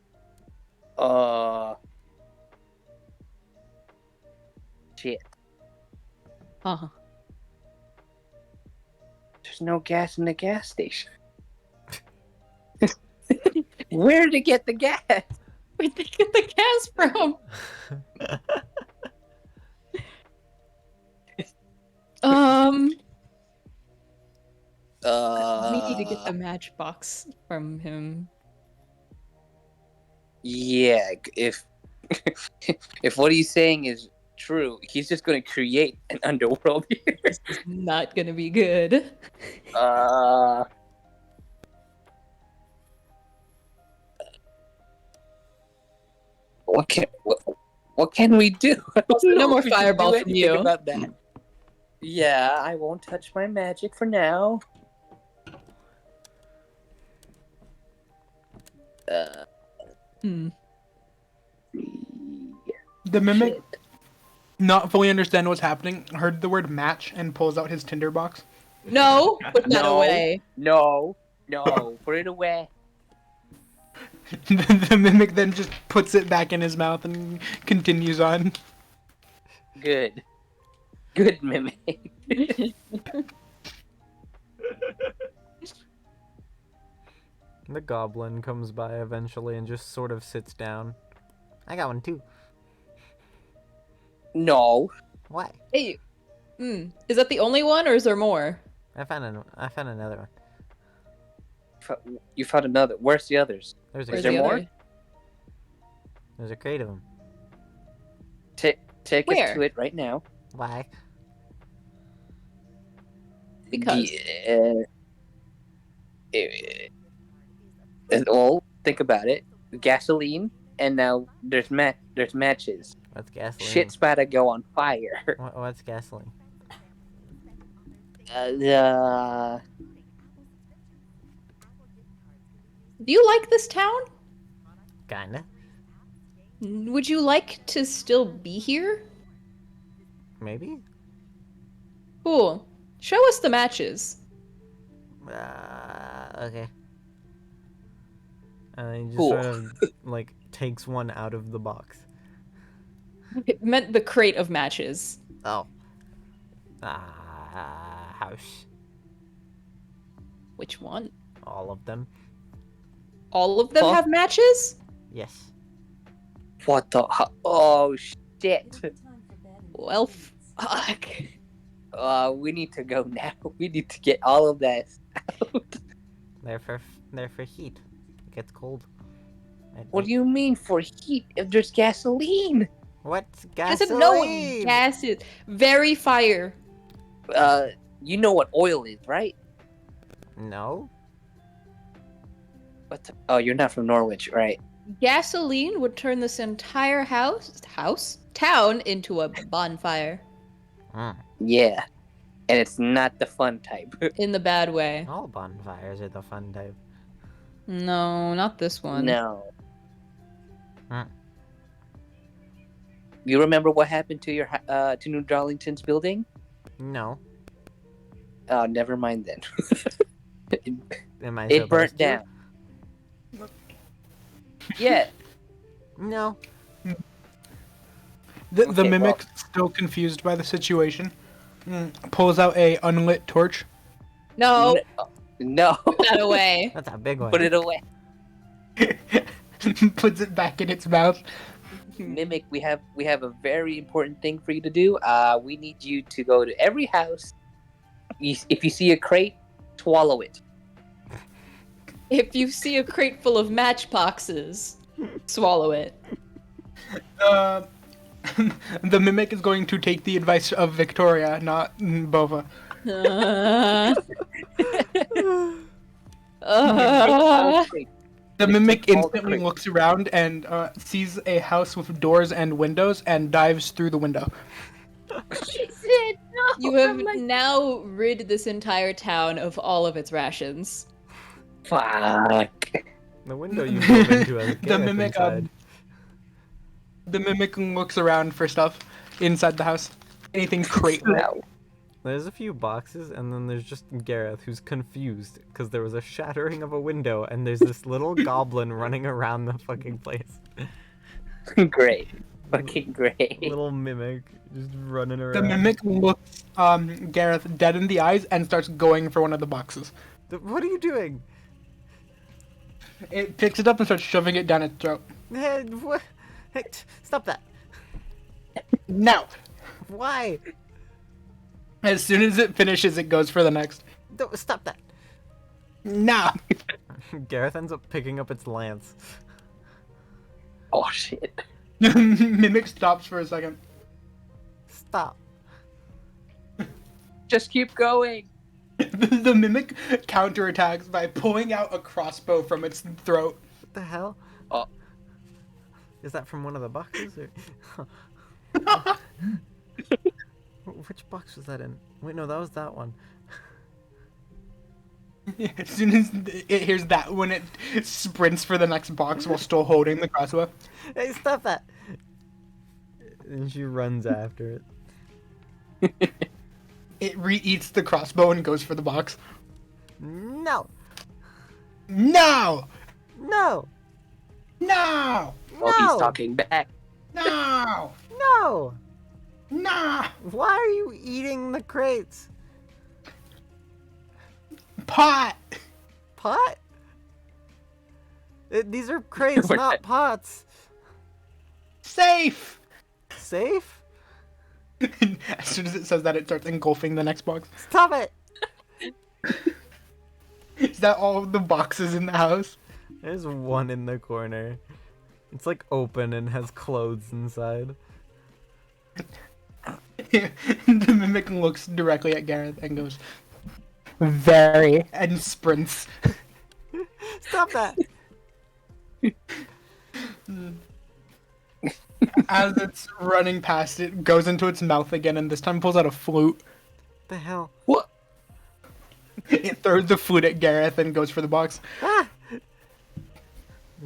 Shit. Huh. There's no gas in the gas station. Where to get the gas? Where'd they get the gas from? We need to get the matchbox from him. Yeah, if if what he's saying is true, he's just going to create an underworld here. This is not gonna be good. What can we do? I don't No know more if we can do fireball from anything you. about that. Yeah, I won't touch my magic for now. The mimic, Shit. not fully understand what's happening, heard the word match and pulls out his Tinder box. No, put that No. away. No, put it away. The mimic then just puts it back in his mouth and continues on. Good mimic. The goblin comes by eventually and just sort of sits down. I got one too. No. Why? Hey, is that the only one, or is there more? I found another one. You found another. Where's the others? There's a Is Where's there the more? other? There's a crate of them. Take us Where? to it right now. Why? Because. Well, think about it. Gasoline, and now there's matches. What's gasoline? Shit's about to go on fire. What's gasoline? Do you like this town? Kinda. Would you like to still be here? Maybe. Cool. Show us the matches. Okay. And he just Cool. sort of like takes one out of the box. It meant the crate of matches. Oh. House. Which one? All of them. All of them Huh? have matches? Yes. What the? Oh shit! Well, fuck. We need to go now. We need to get all of that out. They're for heat. It gets cold. What do you mean for heat? If there's gasoline. What's He gasoline? doesn't know what gas is. Very fire. You know what oil is, right? No. Oh, you're not from Norwich, right? Gasoline would turn this entire town into a bonfire. Mm. Yeah, and it's not the fun type. In the bad way. All bonfires are the fun type. No, not this one. No. Hmm. You remember what happened to your to New Darlington's building? No. Oh, never mind then. Am I It burnt supposed to? down. Yeah. No. The Okay, mimic, still confused by the situation, pulls out a unlit torch. No, No. put that away. That's a big one. Put it away. Puts it back in its mouth. Mimic, we have a very important thing for you to do. We need you to go to every house. If you see a crate, swallow it. If you see a crate full of matchboxes, swallow it. The mimic is going to take the advice of Victoria, not Bova. The mimic instantly looks around and sees a house with doors and windows and dives through the window. She said no. You have now rid this entire town of all of its rations. Fuck. The window you move into has a The Gareth mimic, inside. The mimic looks around for stuff inside the house. Anything crate. No. There's a few boxes, and then there's just Gareth, who's confused because there was a shattering of a window, and there's this little goblin running around the fucking place. Great. Fucking great. Little mimic just running around. The mimic looks Gareth dead in the eyes and starts going for one of the boxes. What are you doing? It picks it up and starts shoving it down its throat. Hey, what? Hey, stop that! Now! Why? As soon as it finishes, it goes for the next. Don't stop that! Now! Gareth ends up picking up its lance. Oh shit. Mimic stops for a second. Stop. Just keep going. The mimic counterattacks by pulling out a crossbow from its throat. What the hell? Oh. Is that from one of the boxes? Or... Which box was that in? Wait, no, that was that one. As soon as it hears that one, it sprints for the next box while still holding the crossbow. Hey, stop that! And she runs after it. It re-eats the crossbow and goes for the box. No! No! No! No! Oh, he's talking back. No! No! No! Why are you eating the crates? Pot! Pot? These are crates, What? not pots. Safe! Safe? As soon as it says that, it starts engulfing the next box. Stop it! Is that all of the boxes in the house? There's one in the corner. It's like open and has clothes inside. The mimic looks directly at Gareth and goes, "Very," and sprints. Stop that! As it's running past it, goes into its mouth again, and this time pulls out a flute. The hell? What? It throws the flute at Gareth and goes for the box. Ah!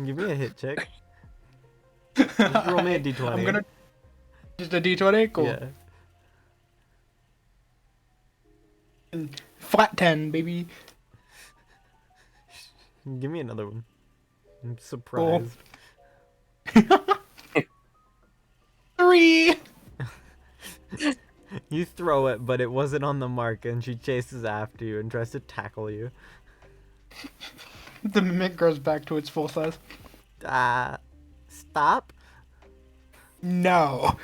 Give me a hit check. Just roll me a d20. I'm gonna just a d20. Cool. Yeah. Flat 10, baby. Give me another one. I'm surprised. 3. You throw it, but it wasn't on the mark, and she chases after you and tries to tackle you. The mimic grows back to its full size. Stop? No.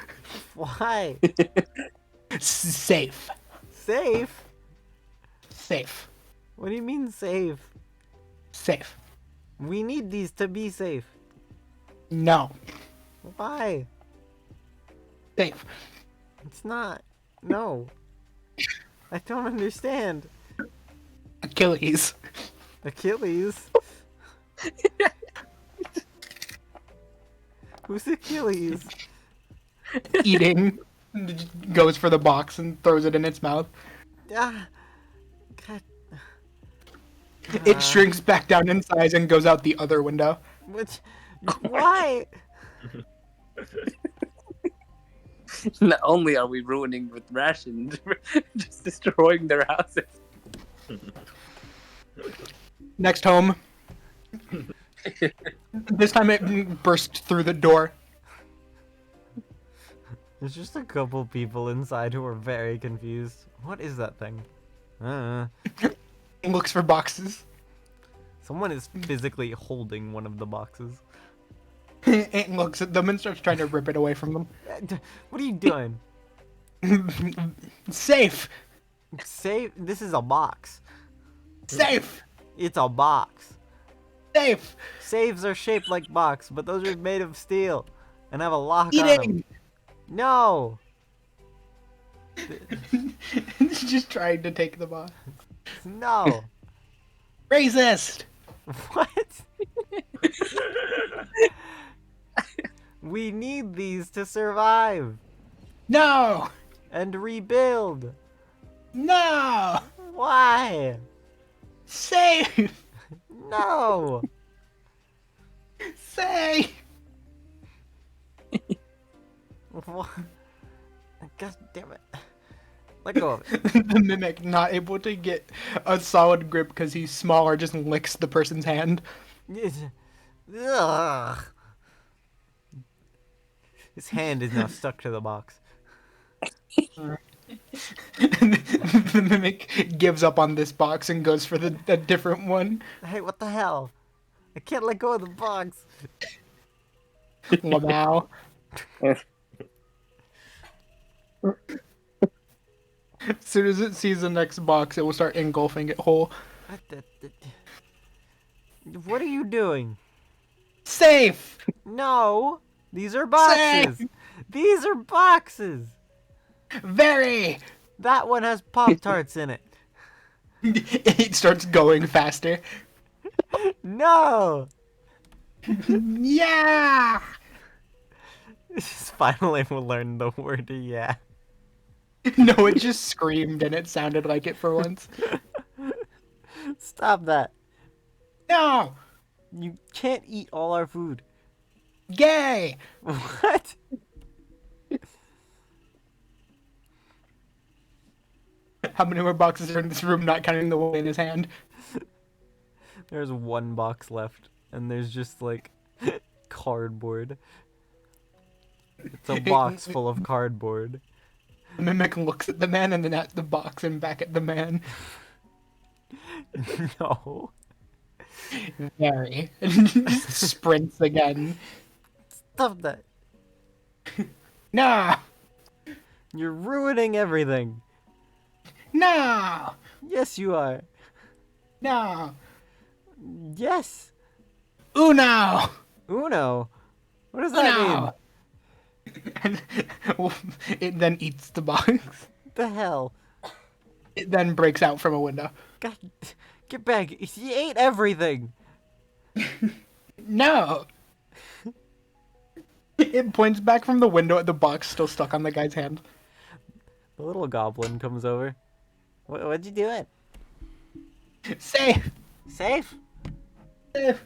Why? Safe. Safe? Safe. What do you mean safe? Safe. We need these to be safe. No. Why? Safe. It's not. No. I don't understand. Achilles. Achilles? Who's Achilles? Eating. Goes for the box and throws it in its mouth. Ah. God. It shrinks back down in size and goes out the other window. Which, why? Not only are we ruining with rations, we're just destroying their houses. Next home. This time it burst through the door. There's just a couple people inside who are very confused. What is that thing? It looks for boxes. Someone is physically holding one of the boxes. It looks at them and starts trying to rip it away from them. What are you doing? Safe! Save. This is a box. Safe! It's a box. Safe! Saves are shaped like box, but those are made of steel and have a lock on them. Eating! No. It's just trying to take the box. No. Racist! What? We need these to survive No! and rebuild. No! Why? Safe! No. Safe! What? God damn it. Let go of it. The mimic, not able to get a solid grip because he's smaller, just licks the person's hand. Ugh. His hand is now stuck to the box. The mimic gives up on this box and goes for a different one. Hey, what the hell? I can't let go of the box. Lamau. As soon as it sees the next box, it will start engulfing it whole. What are you doing? Safe! No, these are boxes. Safe! These are boxes. Very! That one has Pop-Tarts in it. It starts going faster. No. Yeah! Finally, we'll learn the word yeah. No, it just screamed and it sounded like it for once. Stop that. No! You can't eat all our food. Gay! What? How many more boxes are in this room, not counting the one in his hand? There's one box left, and there's just like cardboard. It's a box full of cardboard. The mimic looks at the man and then at the box and back at the man. No. Very. Sprints again. Stop that. No! You're ruining everything. No! Yes, you are. No. Yes. Uno. Uno. What does that mean? Uno. And it then eats the box. What the hell? It then breaks out from a window. God, get back. He ate everything. No. It points back from the window at the box still stuck on the guy's hand. The little goblin comes over. What'd you do it? Safe. Safe? Safe.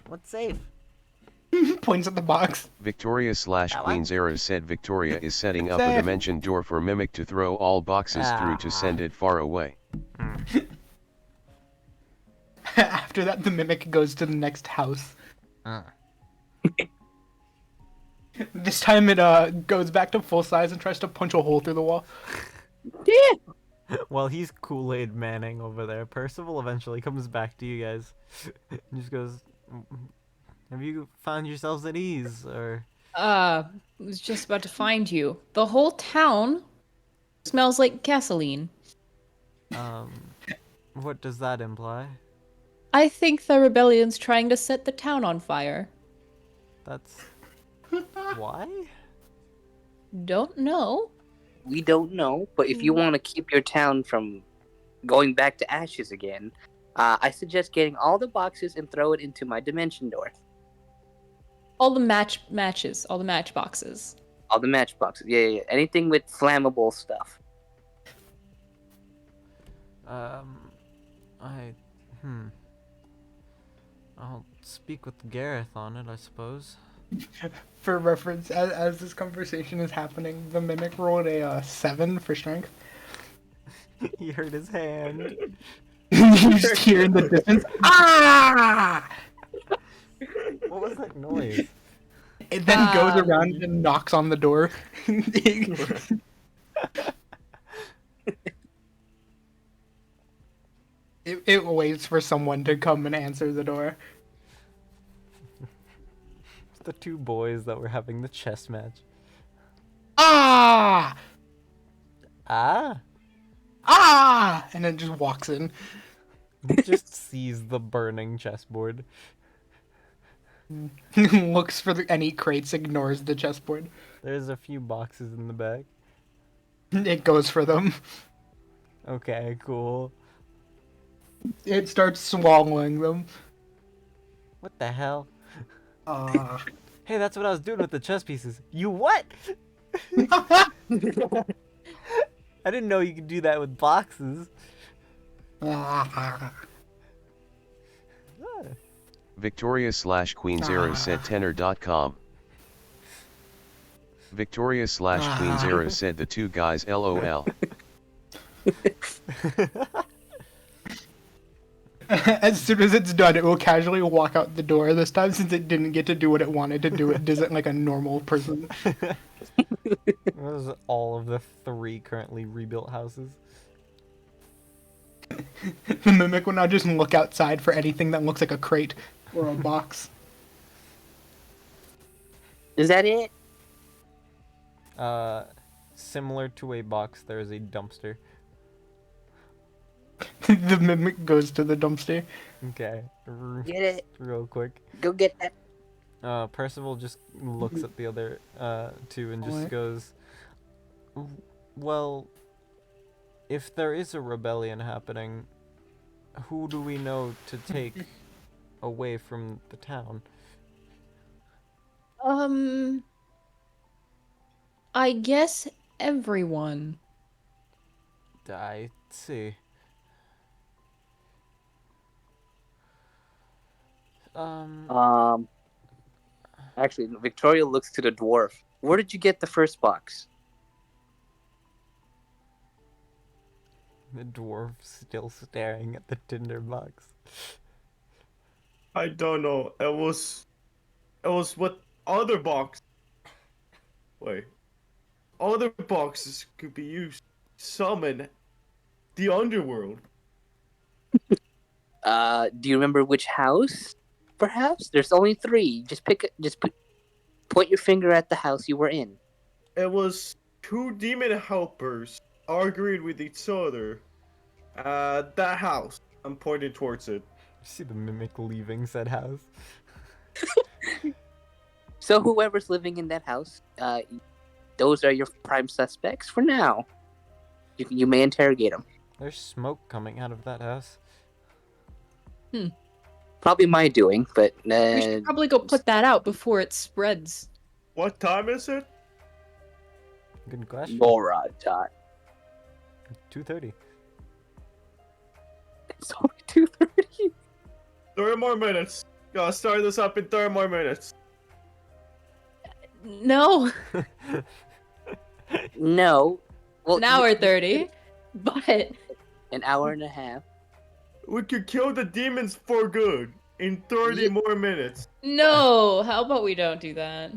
What's safe? Points at the box. Victoria / Queen Zera said Victoria is setting up a Safe. dimension door for Mimic to throw all boxes through to send it far away. After that, the mimic goes to the next house. This time it goes back to full size and tries to punch a hole through the wall. Well, he's Kool-Aid Manning over there. Percival eventually comes back to you guys. And just goes, have you found yourselves at ease? Or Was just about to find you. The whole town smells like gasoline. what does that imply? I think the rebellion's trying to set the town on fire. That's why? Don't know. We don't know, but if you want to keep your town from going back to ashes again, I suggest getting all the boxes and throw it into my dimension door. All the matches, all the matchboxes. All the matchboxes. Yeah. Anything with flammable stuff. I'll speak with Gareth on it, I suppose. For reference, as this conversation is happening, the mimic rolled a 7 for strength. He hurt his hand. You just hear in the distance, ah! What was that noise? It then goes around and knocks on the door. It waits for someone to come and answer the door. It's the two boys that were having the chess match. Ah! Ah? Ah! And then just walks in. He just sees the burning chessboard. Looks for any crates, ignores the chessboard. There's a few boxes in the back. It goes for them. Okay, cool. It starts swallowing them. What the hell? Ah. Hey, that's what I was doing with the chess pieces. You what? I didn't know you could do that with boxes. Victoria / Queen Zera said tenor.com. Victoria / Queen Zera said the two guys LOL. As soon as it's done, it will casually walk out the door. This time, since it didn't get to do what it wanted to do, it does it like a normal person. Those are all of the 3 currently rebuilt houses. The mimic will now just look outside for anything that looks like a crate or a box. Is that it? Similar to a box, there is a dumpster. The mimic goes to the dumpster. Okay. Get it. Real quick. Go get that. Percival just looks at the other 2 and just What? goes, well, if there is a rebellion happening, who do we know to take away from the town? I guess everyone. I see. Actually, Victoria looks to the dwarf. Where did you get the first box? The dwarf still staring at the tinder box. I don't know. It was what other box. Wait. Other boxes could be used to summon the underworld. Do you remember which house? Perhaps there's only 3. Point your finger at the house you were in. It was 2 demon helpers arguing with each other. That house. I'm pointing towards it. You see the mimic leaving said house. So whoever's living in that house, those are your prime suspects for now. You may interrogate them. There's smoke coming out of that house. Probably my doing, but We should probably go put that out before it spreads. What time is it? Good question. Gora time. 2:30. It's only 2:30. 30 more minutes. Gotta start this up in 30 more minutes. No, No. Well, an hour 30, but An hour and a half. We could kill the demons for good in 30 more minutes. no. How about we don't do that?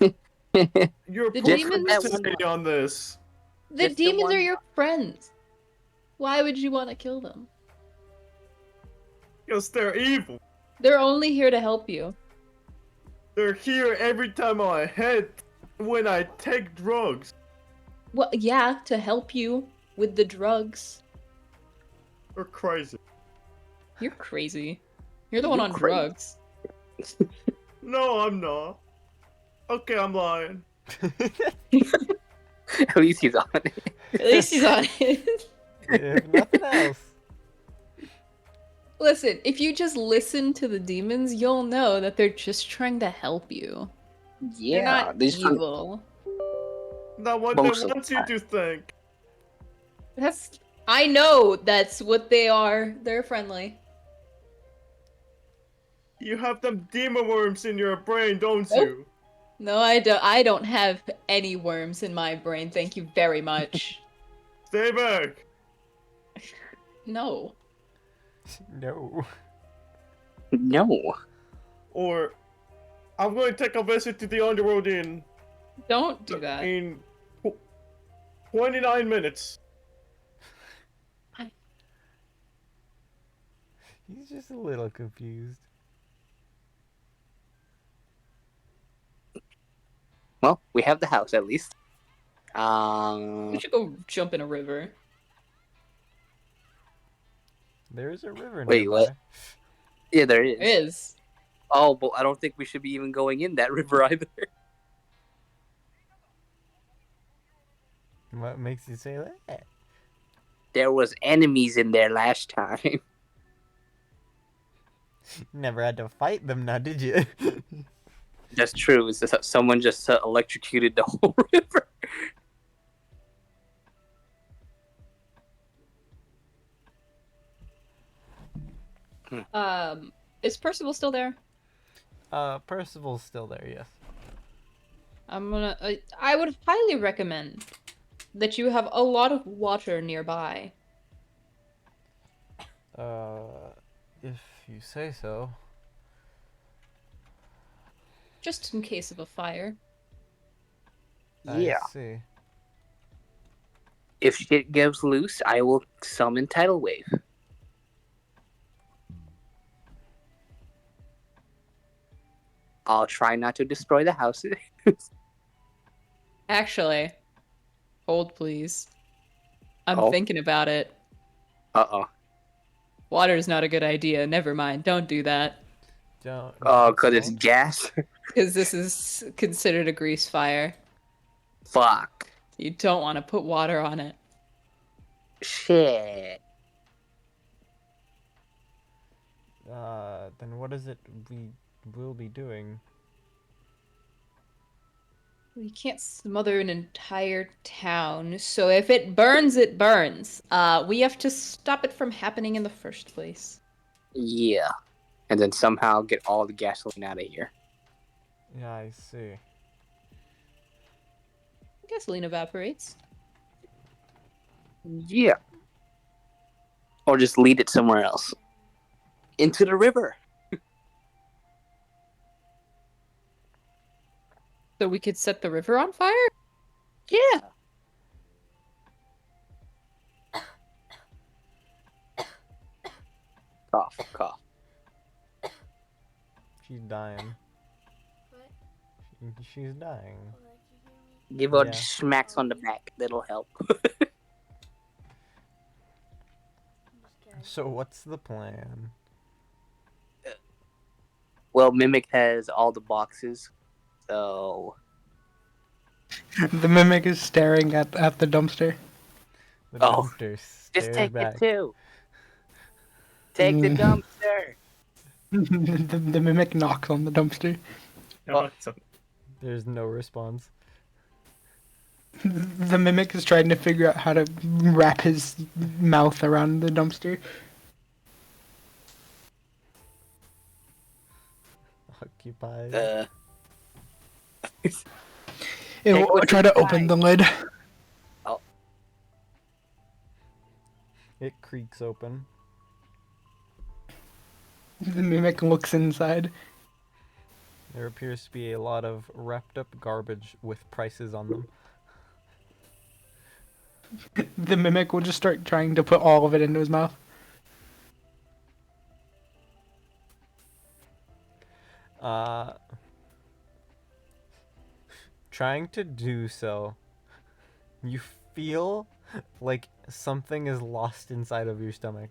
You're The pushing demons- me on this. The Just the demons one- are your friends. Why would you want to kill them? Because they're evil. They're only here to help you. They're here every time I head when I take drugs. Well, yeah, to help you with the drugs. They're crazy. You're crazy. You're the one You're on crazy. drugs. No, I'm not. Okay, I'm lying. At least he's on it. At least he's on it. If nothing else. Listen, if you just listen to the demons, you'll know that they're just trying to help you. Yeah, They're not they just want- evil. Not what Most they of want the you time. to think. I know that's what they are. They're friendly. You have them demon worms in your brain, don't Nope. you? No, I don't. I don't have any worms in my brain. Thank you very much. Stay back. No. No. No. Or I'm going to take a visit to the underworld in Don't do that. 29 minutes. He's just a little confused. Well, we have the house at least. We should go jump in a river. There is a river Wait, nearby. what? Yeah, there is. It is. Oh, but I don't think we should be even going in that river either. What makes you say that? There was enemies in there last time. Never had to fight them now, did you? That's true. It's just that someone just electrocuted the whole river. Is Percival still there? Percival's still there, yes. I would highly recommend that you have a lot of water nearby. If you say so. Just in case of a fire. Yeah. I see. If shit goes loose, I will summon Tidal Wave. I'll try not to destroy the house. Actually, hold please. I'm Oh. thinking about it. Uh-oh. Water is not a good idea. Never mind. Don't do that. Don't. Oh, because it's don't. gas? Because this is considered a grease fire. Fuck. You don't want to put water on it. Shit. Then what is it we will be doing? You can't smother an entire town, so if it burns, it burns. We have to stop it from happening in the first place. Yeah. And then somehow get all the gasoline out of here. Yeah, I see. Gasoline evaporates. Yeah. Or just lead it somewhere else. Into the river. So we could set the river on fire? Yeah. Cough, cough. She's dying. What? She's dying. Oh, like you hear me? Give her Yeah. smacks on the back. That'll help. I'm just kidding. So what's the plan? Well, Mimic has all the boxes, so The mimic is staring at the dumpster. The Oh, dumpster just stares take back. it too. Take the dumpster. The mimic knocks on the dumpster. No, it's a- There's no response. The mimic is trying to figure out how to wrap his mouth around the dumpster. Occupied. It Take will what's try to inside. open the lid. It creaks open. The mimic looks inside. There appears to be a lot of wrapped up garbage with prices on them. The mimic will just start trying to put all of it into his mouth. Trying to do so, you feel like something is lost inside of your stomach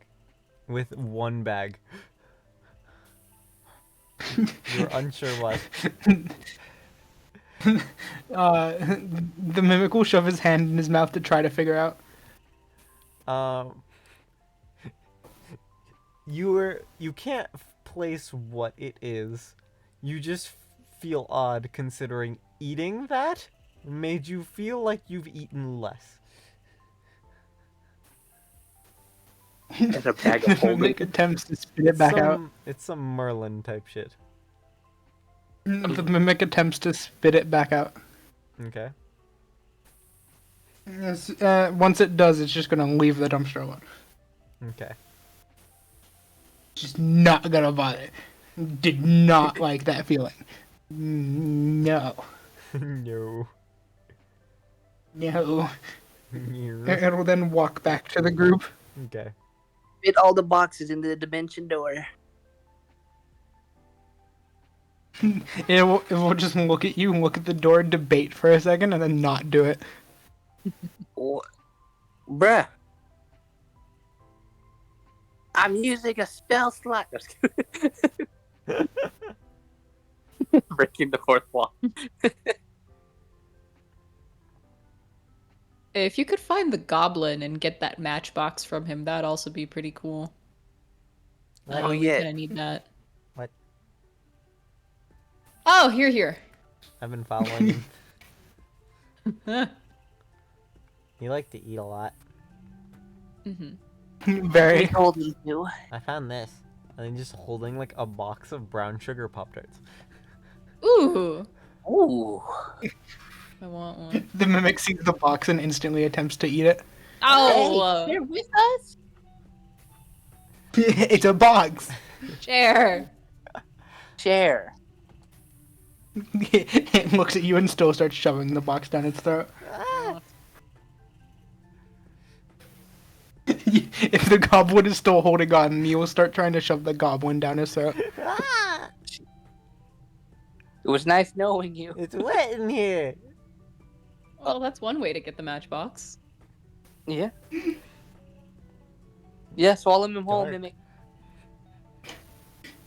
with one bag. You're unsure what. The mimic will shove his hand in his mouth to try to figure out. You can't place what it is. You just feel odd considering eating that made you feel like you've eaten less. It's a bag The of holding. mimic attempts to spit it back out. It's some Merlin type shit. The mimic attempts to spit it back out. Okay. Once it does, it's just gonna leave the dumpster alone. Okay. Just not gonna bother. Did not like that feeling. No. No. No. No. It'll then walk back to the group. Okay. Fit all the boxes into the dimension door. It will just look at you, look at the door, debate for a second, and then not do it. Oh, bruh. I'm using a spell slot. Breaking the fourth wall. If you could find the goblin and get that matchbox from him, that'd also be pretty cool. I Oh, know we yeah. kind of need that. What? Oh, here. I've been following him. hmm You like to eat a lot. Very. told me to. I found this. And then just holding like a box of brown sugar Pop Tarts. Ooh, Ooh. I want one. The mimic sees the box and instantly attempts to eat it. Oh, Hey, you're with us? It's a box. chair. Share. It looks at you and still starts shoving the box down its throat. If the goblin is still holding on, you will start trying to shove the goblin down his throat. It was nice knowing you. It's wet in here. Well, that's one way to get the matchbox. Yeah. Yeah, swallow him whole, Dark. Mimic.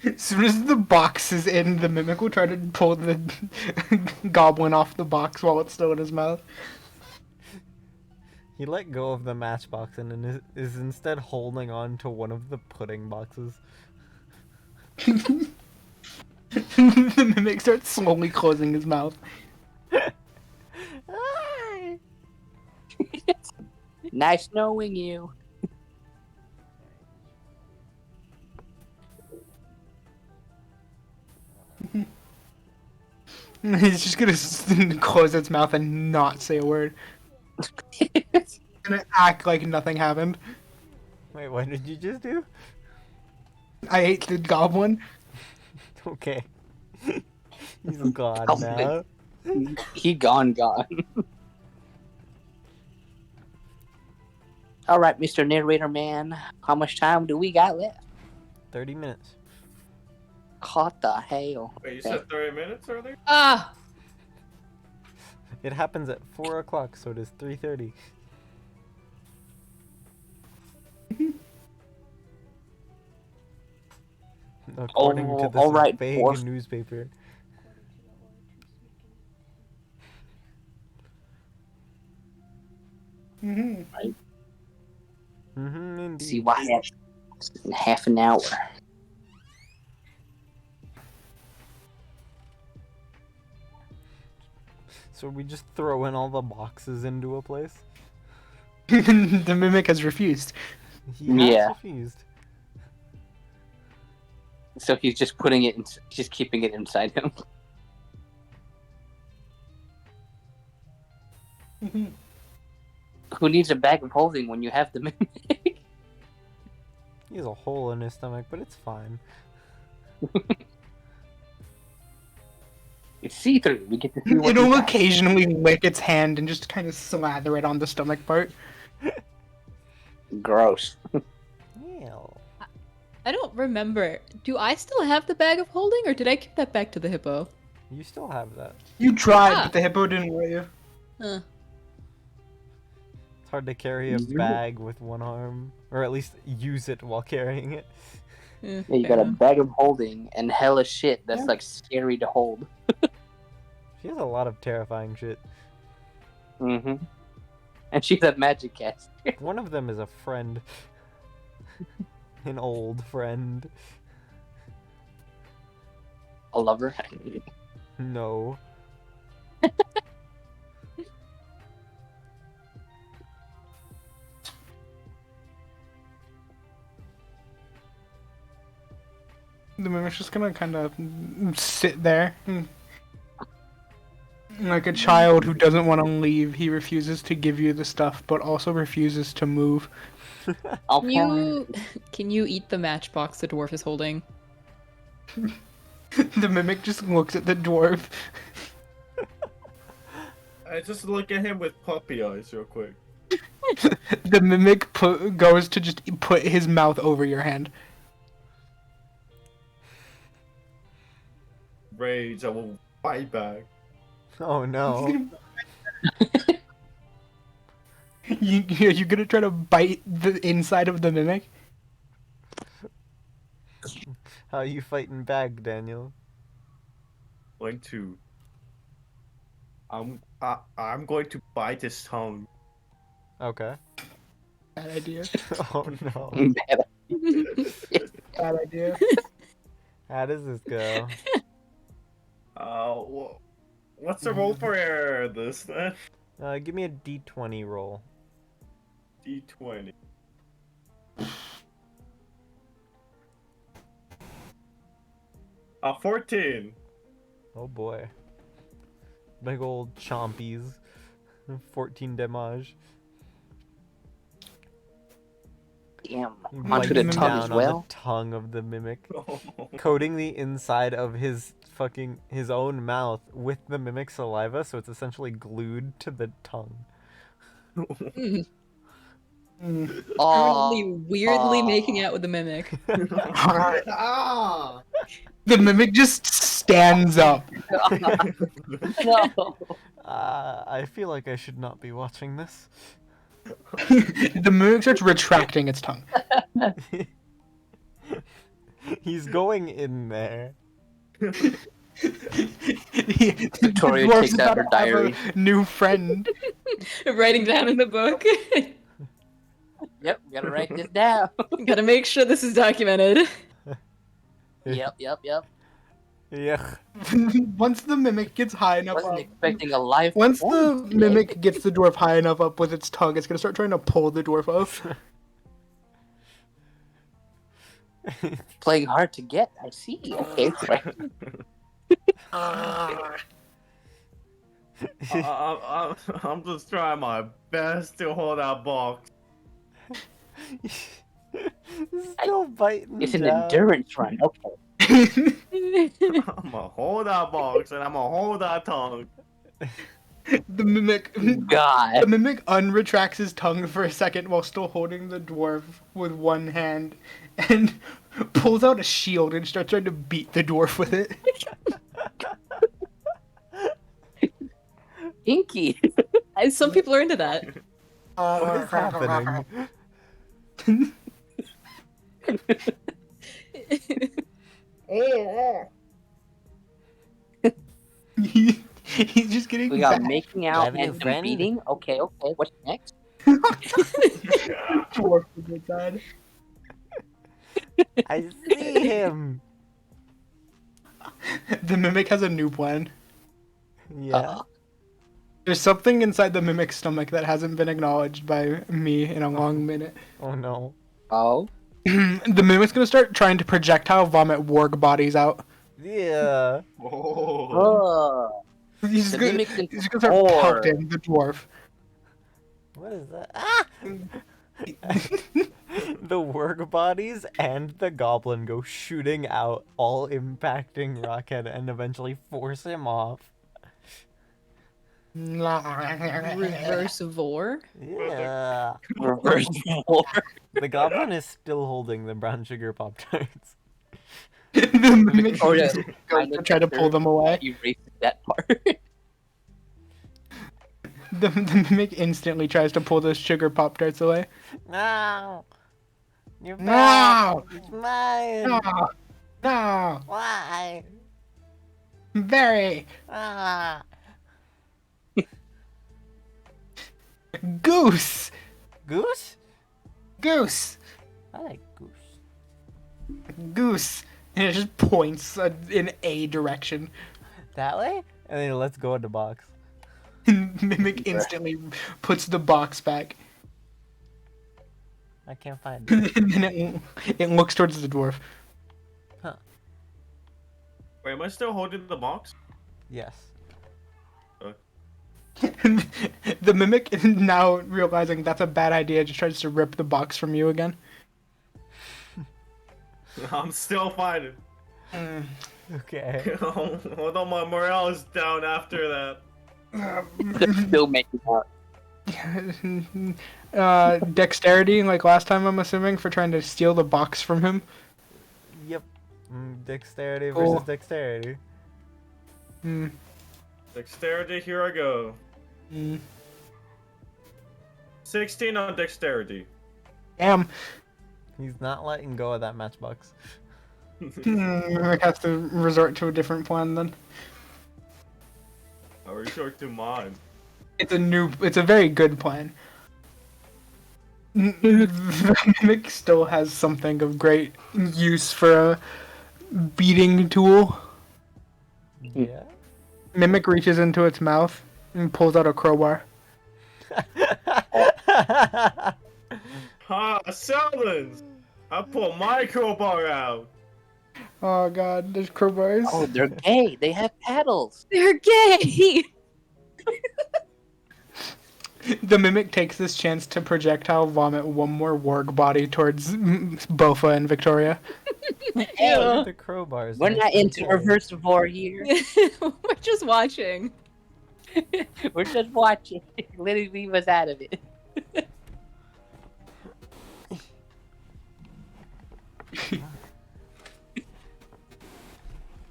As soon as the box is in, the mimic will try to pull the goblin off the box while it's still in his mouth. He let go of the matchbox and then is instead holding on to one of the pudding boxes. The mimic starts slowly closing his mouth. Nice knowing you. He's just gonna close its mouth and not say a word. Gonna act like nothing happened. Wait, what did you just do? I ate the goblin. Okay. He's gone Oh, now. He gone. All right, Mr. Narrator Man. How much time do we got left? 30 minutes. What the hell? Wait, you said 30 minutes earlier? Ah, It happens at 4 o'clock, so it is 3:30. According to this alright, vague dwarf. newspaper. Mm-hmm. Mm-hmm, indeed. See what happens in half an hour. So we just throw in all the boxes into a place? The mimic has refused. He has Yeah. refused. So he's just putting it, just keeping it inside him. Who needs a bag of holding when you have the mimic? He has a hole in his stomach, but it's fine. It's see-through. We get to see what It'll inside. occasionally lick its hand and just kind of slather it on the stomach part. Gross. Ew. I don't remember. Do I still have the bag of holding, or did I give that back to the hippo? You still have that. You tried, Ah. but the hippo didn't let you. Huh. It's hard to carry a Yeah. bag with one arm. Or at least use it while carrying it. Yeah, you got a bag of holding and hella shit that's like scary to hold. She has a lot of terrifying shit. Mm-hmm. And she's a magic caster. One of them is a friend. An old friend. A lover. No. The mimic's just gonna kind of sit there. Like a child who doesn't want to leave, he refuses to give you the stuff, but also refuses to move. I'll Can you eat the matchbox the dwarf is holding? The mimic just looks at the dwarf. I just look at him with puppy eyes real quick. The mimic goes to just put his mouth over your hand. Rage, I will fight back. Oh no. You're gonna try to bite the inside of the mimic? How you fighting back, Daniel? Going to. I'm going to bite his tongue. Okay. Bad idea. Oh no. Bad idea. How does this go? What's the roll for this then? Give me a d20 roll. D20. 14. Oh boy. Big old chompies. 14 damage. Damn. He Onto bites the him tongue down as on well. the tongue of the mimic, coating the inside of his own mouth with the mimic saliva, so it's essentially glued to the tongue. Currently weirdly making out with the mimic. Ah! The mimic just stands up. No. I feel like I should not be watching this. The mimic starts retracting its tongue. He's going in there. Victoria takes out her diary. New friend. Writing down in the book. Yep, gotta write this down. Gotta make sure this is documented. Yep. Yuck. Once the mimic gets high enough Wasn't up, expecting a live once the performance today. mimic gets the dwarf high enough up with its tongue, it's gonna start trying to pull the dwarf off. Playing hard to get. I see. Okay, right. I'm just trying my best to hold that box. Still biting It's an down. endurance run. Okay. I'm gonna hold that box and I'm gonna hold that tongue. The mimic God. The mimic unretracts his tongue for a second while still holding the dwarf with one hand and pulls out a shield and starts trying to beat the dwarf with it. Inky. Some people are into that. What is happening? He's just getting We got fat. making out Have you and friend? beating. Okay. What's next? Dwarf is inside. I see him. The mimic has a new plan. Yeah. There's something inside the mimic's stomach that hasn't been acknowledged by me in a long minute. Oh no. Oh. The mimic's gonna start trying to projectile vomit warg bodies out. Yeah. Oh. Oh. He's The gonna, mimic can he's gonna start roar. pelting the dwarf. What is that? Ah! The work bodies and the goblin go shooting out, all impacting Rockhead and eventually force him off. Reverse vor. Yeah. Reverse war. The goblin is still holding the brown sugar Pop Tarts. The mimic Victoria goes to try to pull them away. Erase that part. The mimic instantly tries to pull those sugar pop tarts away. No! You're No! back! It's mine! No! No! Why? Very! Ah! Goose! Goose? Goose! I like goose. Goose! And it just points in a direction. That way? And then let's go in the box. Mimic instantly puts the box back. I can't find it. And then it looks towards the dwarf. Wait, am I still holding the box? Yes. The mimic, now realizing that's a bad idea, just tries to rip the box from you again. I'm still fighting. Okay. Hold on, my morale is down after that. Still making out. Dexterity, like last time, I'm assuming, for trying to steal the box from him. Yep. Dexterity Cool. versus dexterity. Hmm. Dexterity, here I go. 16 on dexterity. Damn. He's not letting go of that matchbox. Mimic has to resort to a different plan then. I resort to mine. It's a very good plan. The mimic still has something of great use for a beating tool. Yeah. Mimic reaches into its mouth and pulls out a crowbar. Ha! Sellins! I pull my crowbar out! Oh god, there's crowbars. Oh, they're gay. They have paddles. They're gay. The mimic takes this chance to projectile vomit one more warg body towards Bofa and Victoria. Ew. The crowbars. We're make not them into gay. reverse war here. We're just watching. We're just watching. Literally leave us out of it.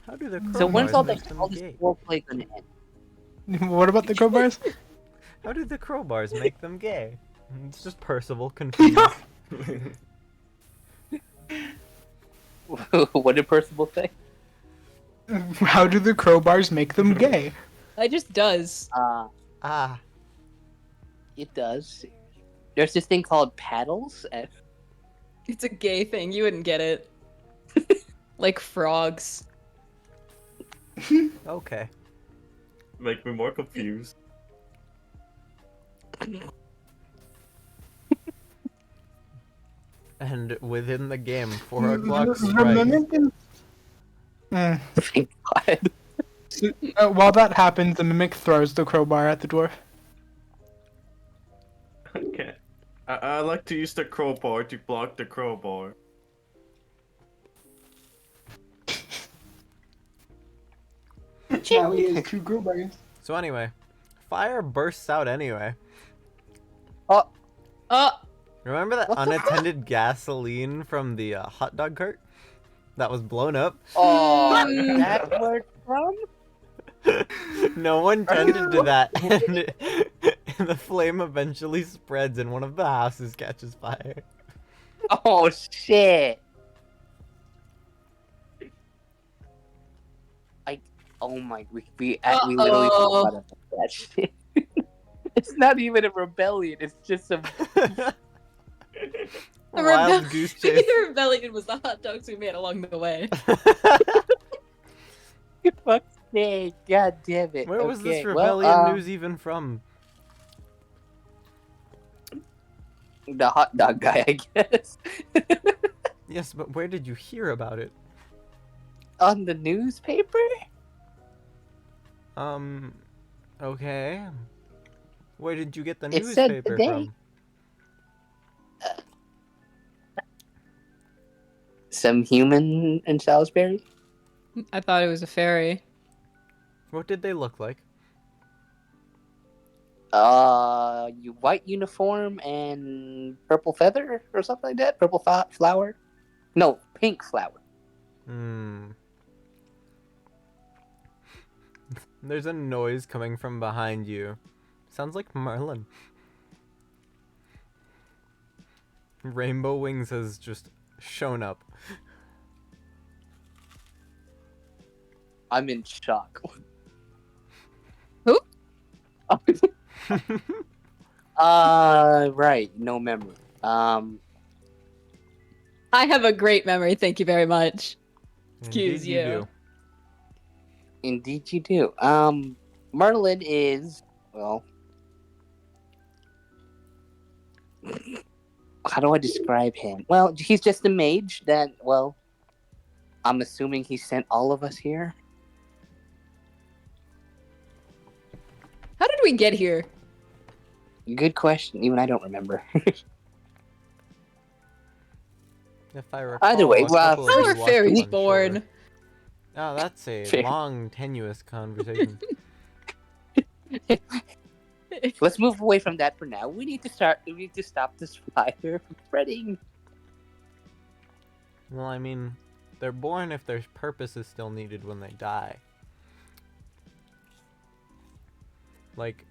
How do the crowbars So when's all make this them gay? roleplay gonna end? What about the crowbars? How do the crowbars make them gay? It's just Percival confused. What did Percival say? How do the crowbars make them gay? It just does. Ah. It does. There's this thing called paddles. It's a gay thing. You wouldn't get it. Like frogs. Okay. Make me more confused. And within the game, 4 o'clock The strikes. mimic is- Mm. Thank God. While that happens, the mimic throws the crowbar at the dwarf. Okay. I like to use the crowbar to block the crowbar. Now he has 2 crowbars. So anyway, fire bursts out anyway. Remember that What the fuck? unattended gasoline from the hot dog cart that was blown up? Oh, that's where it's from? No one tended to that, and the flame eventually spreads, and one of the houses catches fire. Oh shit. Oh my, we literally forgot about that shit. It's not even a rebellion. It's just a Wild goose chase. The rebellion was the hot dogs we made along the way. fuck's sake. God damn it. Where was this Okay, rebellion news even from? The hot dog guy, I guess. Yes, but where did you hear about it? On the newspaper? Okay. Where did you get the It said newspaper today. from? Some human in Salisbury? I thought it was a fairy. What did they look like? White uniform and purple feather or something like that? Purple flower? No, pink flower. There's a noise coming from behind you. Sounds like Merlin. Rainbow Wings has just shown up. I'm in shock. Who? Right. No memory. I have a great memory, thank you very much. Excuse Indeed you. do. Indeed you do. Merlin is, well, how do I describe him? Well, he's just a mage that, well, I'm assuming he sent all of us here. How did we get here? Good question. Even I don't remember. If I recall, Either way, a couple of How you are walked fairies on born? shore. Oh, that's a Fair. long, tenuous conversation. Let's move away from that for now. We need to stop this fire from spreading. Well, I mean, they're born if their purpose is still needed when they die. Like,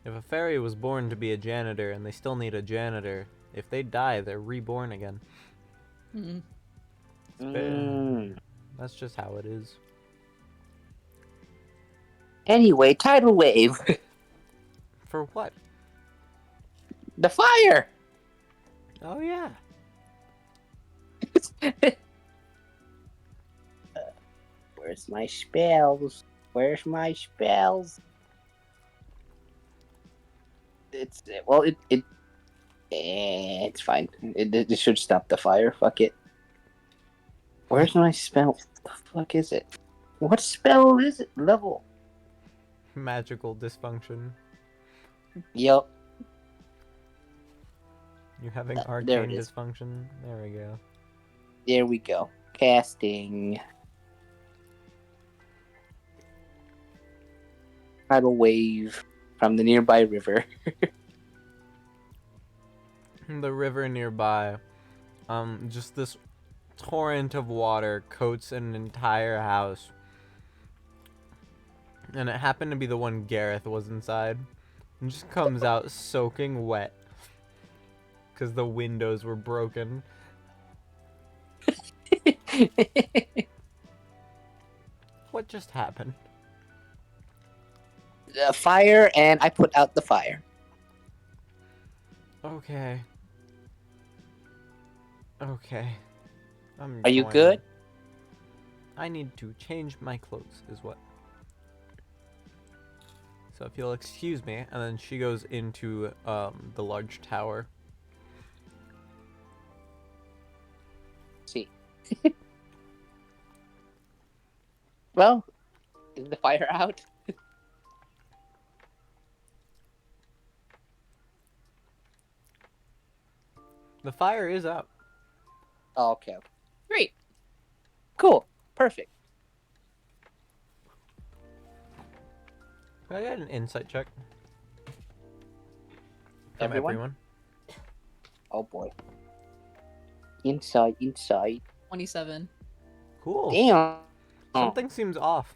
if a fairy was born to be a janitor and they still need a janitor, if they die, they're reborn again. Mm. That's just how it is. Anyway, tidal wave. For what? The fire. Oh, yeah. Where's my spells? Where's my spells? It's well, it's fine. It should stop the fire. Fuck it. Where's my spell? What the fuck is it? What spell is it? Level. Magical dysfunction. Yup. You're having There arcane it is. dysfunction. There we go. There we go. Casting. Tidal wave from the nearby river. The river nearby, just this torrent of water coats an entire house. And it happened to be the one Gareth was inside. And just comes out soaking wet. Because the windows were broken. What just happened? Fire, and I put out the fire. Okay. Okay. Are you good? I need to change my clothes, is what. So if you'll excuse me, and then she goes into the large tower. See. Well, is the fire out? The fire is out. Oh, okay. Great. Cool. Perfect. Can I get an insight check? From Everyone? Oh boy. Inside. 27. Cool. Damn. Something seems off.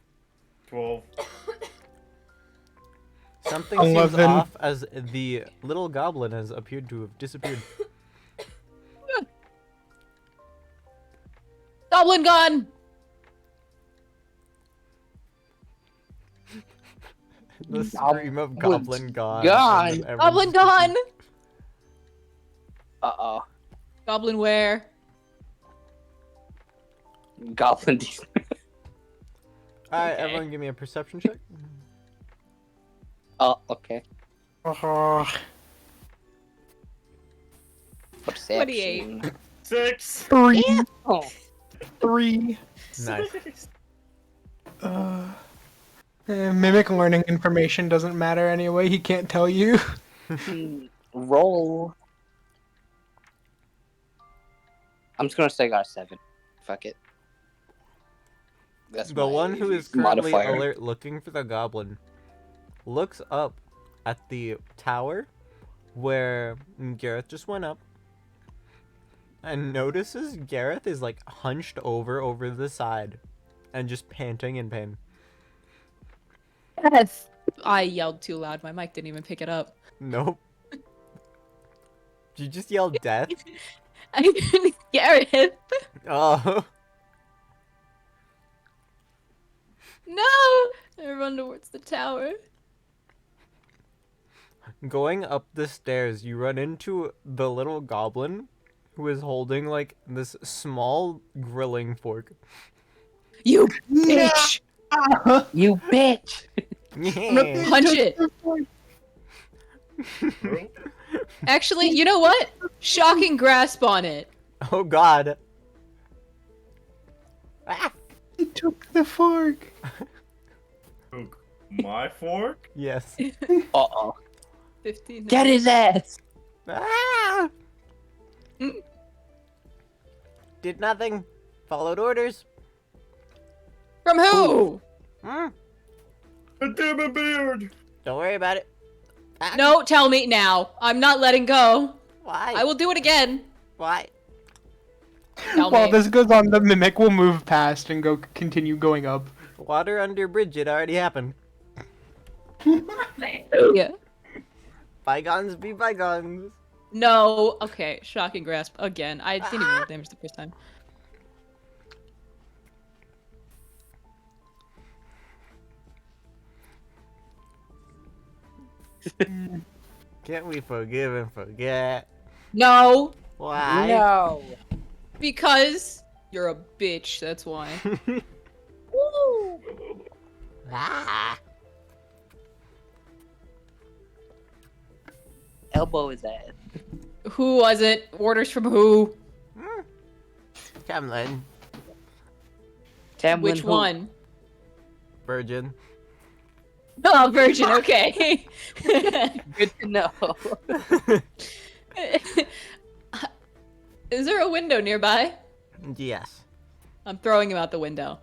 12. Something seems 11. off as the little goblin has appeared to have disappeared. Goblin gun! The scream of Goblin gone. Gone. and then everyone's Goblin just gone! Uh-oh. Goblin where? Goblin. Alright, Okay. everyone give me a perception check. Oh, okay. Oh, Perception. 6. 3, Oh. 3. Nice. Mimic learning information doesn't matter anyway. He can't tell you. Roll. I'm just gonna say I got a 7. Fuck it. That's The my one who is currently modifier. alert looking for the goblin looks up at the tower where Gareth just went up and notices Gareth is like hunched over the side and just panting in pain. Yes. I yelled too loud. My mic didn't even pick it up. Nope. Did you just yell death? I didn't scare him. Oh. No! I run towards the tower. Going up the stairs, you run into the little goblin who is holding like this small grilling fork. You bitch! You bitch! Yeah. Punch it! Actually, you know what? Shocking grasp on it. Oh god. Ah. He took the fork. Took my fork? Yes. Uh-oh. 15. Get his ass! Ah! Mm. Did nothing. Followed orders. From who? Hmm. A demon beard! Don't worry about it. Ah, No, tell me now. I'm not letting go. Why? I will do it again. Why? Tell While me. this goes on, the mimic will move past and continue going up. Water under bridge. It already happened. Yeah. Bygones be bygones. No. Okay. Shocking grasp again. I didn't even roll damage the first time. Can't we forgive and forget? No, Why? No! because you're a bitch. That's why. Ah. Elbow his ass. Who was it? Orders from who? Camlin. Tamlin Which who? one? Virgin. Oh, virgin. Okay. Good to know. Is there a window nearby? Yes. I'm throwing him out the window.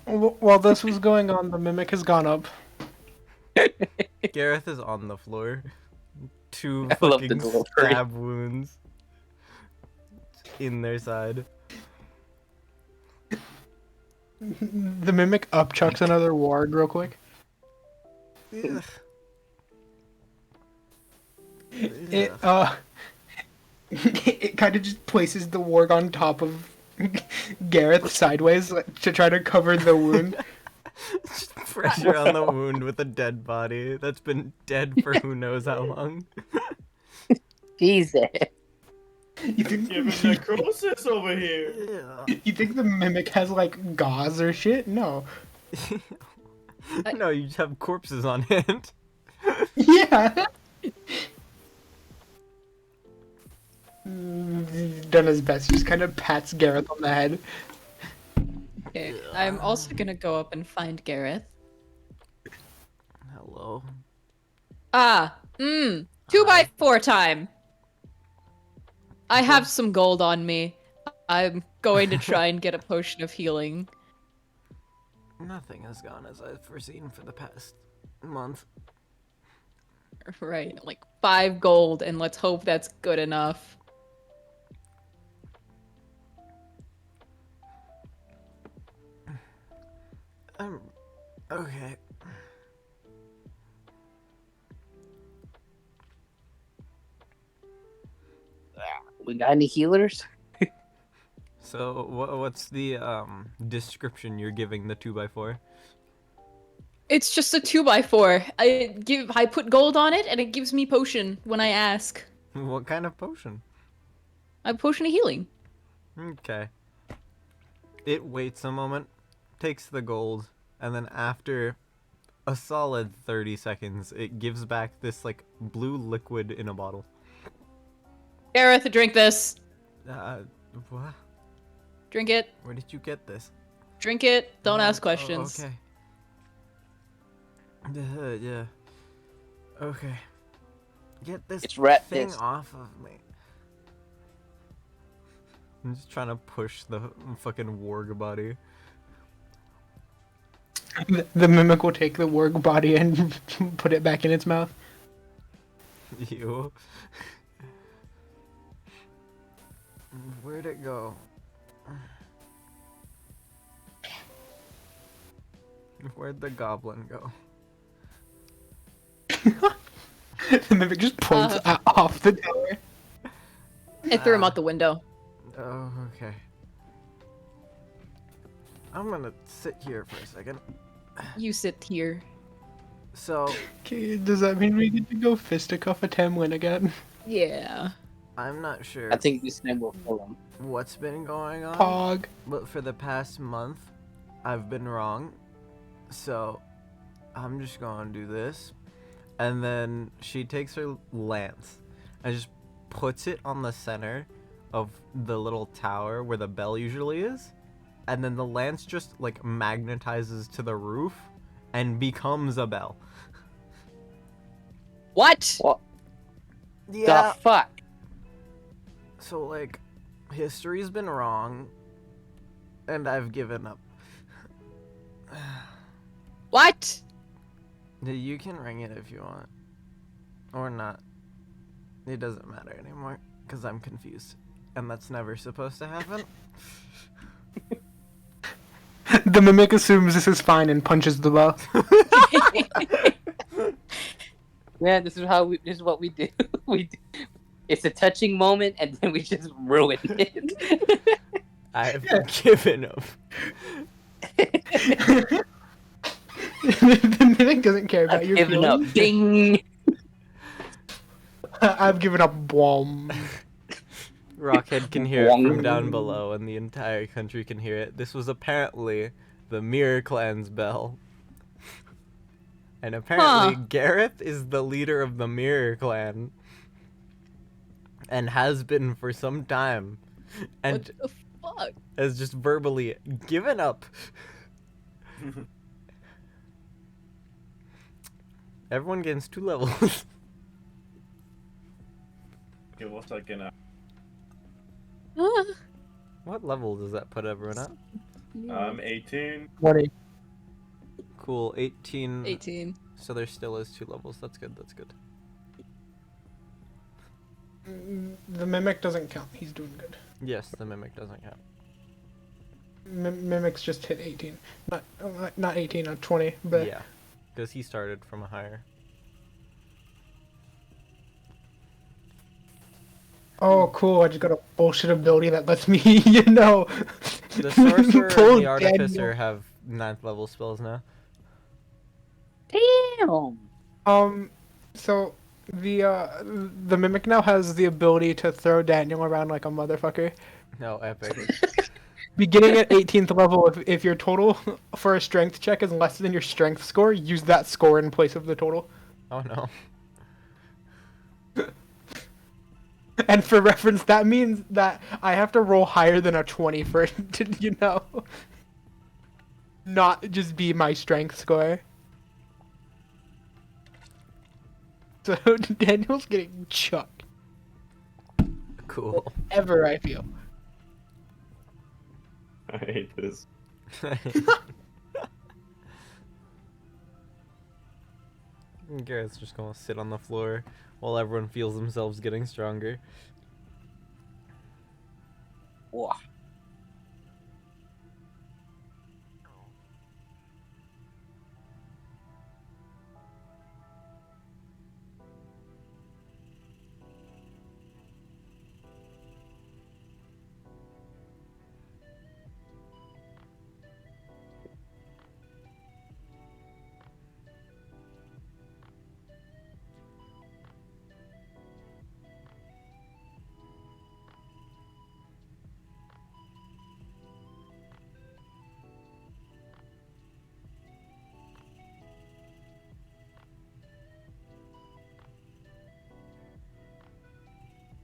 While this was going on, the mimic has gone up. Gareth is on the floor. 2 I love the fucking delivery. stab wounds in their side. The mimic upchucks another ward real quick. Ugh. It Ugh. it kind of just places the warg on top of Gareth sideways to try to cover the wound. Just pressure on the wound with a dead body that's been dead for who knows how long. Jesus. You think, Giving necrosis over here. you think the mimic has like gauze or shit? No. No, you just have corpses on hand. Yeah. He's done his best. He just kind of pats Gareth on the head. Okay. I'm also gonna go up and find Gareth. Hello. Ah. 2x4 time. I have some gold on me. I'm going to try and get a potion of healing. Nothing has gone as I've foreseen for the past month. Right, like 5 gold, and let's hope that's good enough. Okay. We got any healers? So what's the description you're giving the 2x4? It's just a 2x4. I put gold on it and it gives me potion when I ask. What kind of potion? A potion of healing. Okay. It waits a moment, takes the gold, and then after a solid 30 seconds, it gives back this like blue liquid in a bottle. Gareth, drink this. What? Drink it. Where did you get this? Drink it. Don't Oh, ask questions. okay. Yeah. Okay. Get this It's rat thing piss. off of me. I'm just trying to push the fucking warg body. The mimic will take the warg body and put it back in its mouth. Ew. Where'd it go? Where'd the goblin go? The mimic just points off the tower. I threw him out the window. Oh, okay. I'm gonna sit here for a second. You sit here. So, Okay, does that mean we get to go fisticuff a Tamlin again? Yeah. I'm not sure I think this time we'll kill him. what's been going on, Pog. but for the past month, I've been wrong. So, I'm just gonna do this. And then she takes her lance and just puts it on the center of the little tower where the bell usually is. And then the lance just like magnetizes to the roof and becomes a bell. What? What the fuck? So like, history's been wrong, and I've given up. What? You can ring it if you want, or not. It doesn't matter anymore, because I'm confused, and that's never supposed to happen. The mimic assumes this is fine and punches the bell. Yeah, this is what we do. It's a touching moment, and then we just ruin it. I've given up. The mimic doesn't care about your Giving up. feelings. Ding. I've given up. Blom. Rockhead can hear it from down below, and the entire country can hear it. This was apparently the Mirror Clan's bell. And apparently Gareth is the leader of the Mirror Clan. And has been for some time. And What the fuck? has just verbally given up. Everyone gains 2 levels. Okay, what's that gonna? What level does that put everyone at? 18. 20. Cool, 18. 18. So there still is 2 levels. That's good, that's good. The mimic doesn't count. He's doing good. Yes, the mimic doesn't count. Mimics just hit 18. Not 18, 20. But Yeah, because he started from a higher. oh, cool! I just got a bullshit ability that lets me, The sorcerer pull and the artificer Daniel. have 9th level spells now. Damn. So the mimic now has the ability to throw Daniel around like a motherfucker. No, epic. Beginning at 18th level, if your total for a strength check is less than your strength score, use that score in place of the total. Oh no. And for reference, that means that I have to roll higher than a 20 for it to, not just be my strength score. So Daniel's getting chucked. Cool. Ever, I feel. I hate this. Garrett's just gonna sit on the floor while everyone feels themselves getting stronger. Whoa.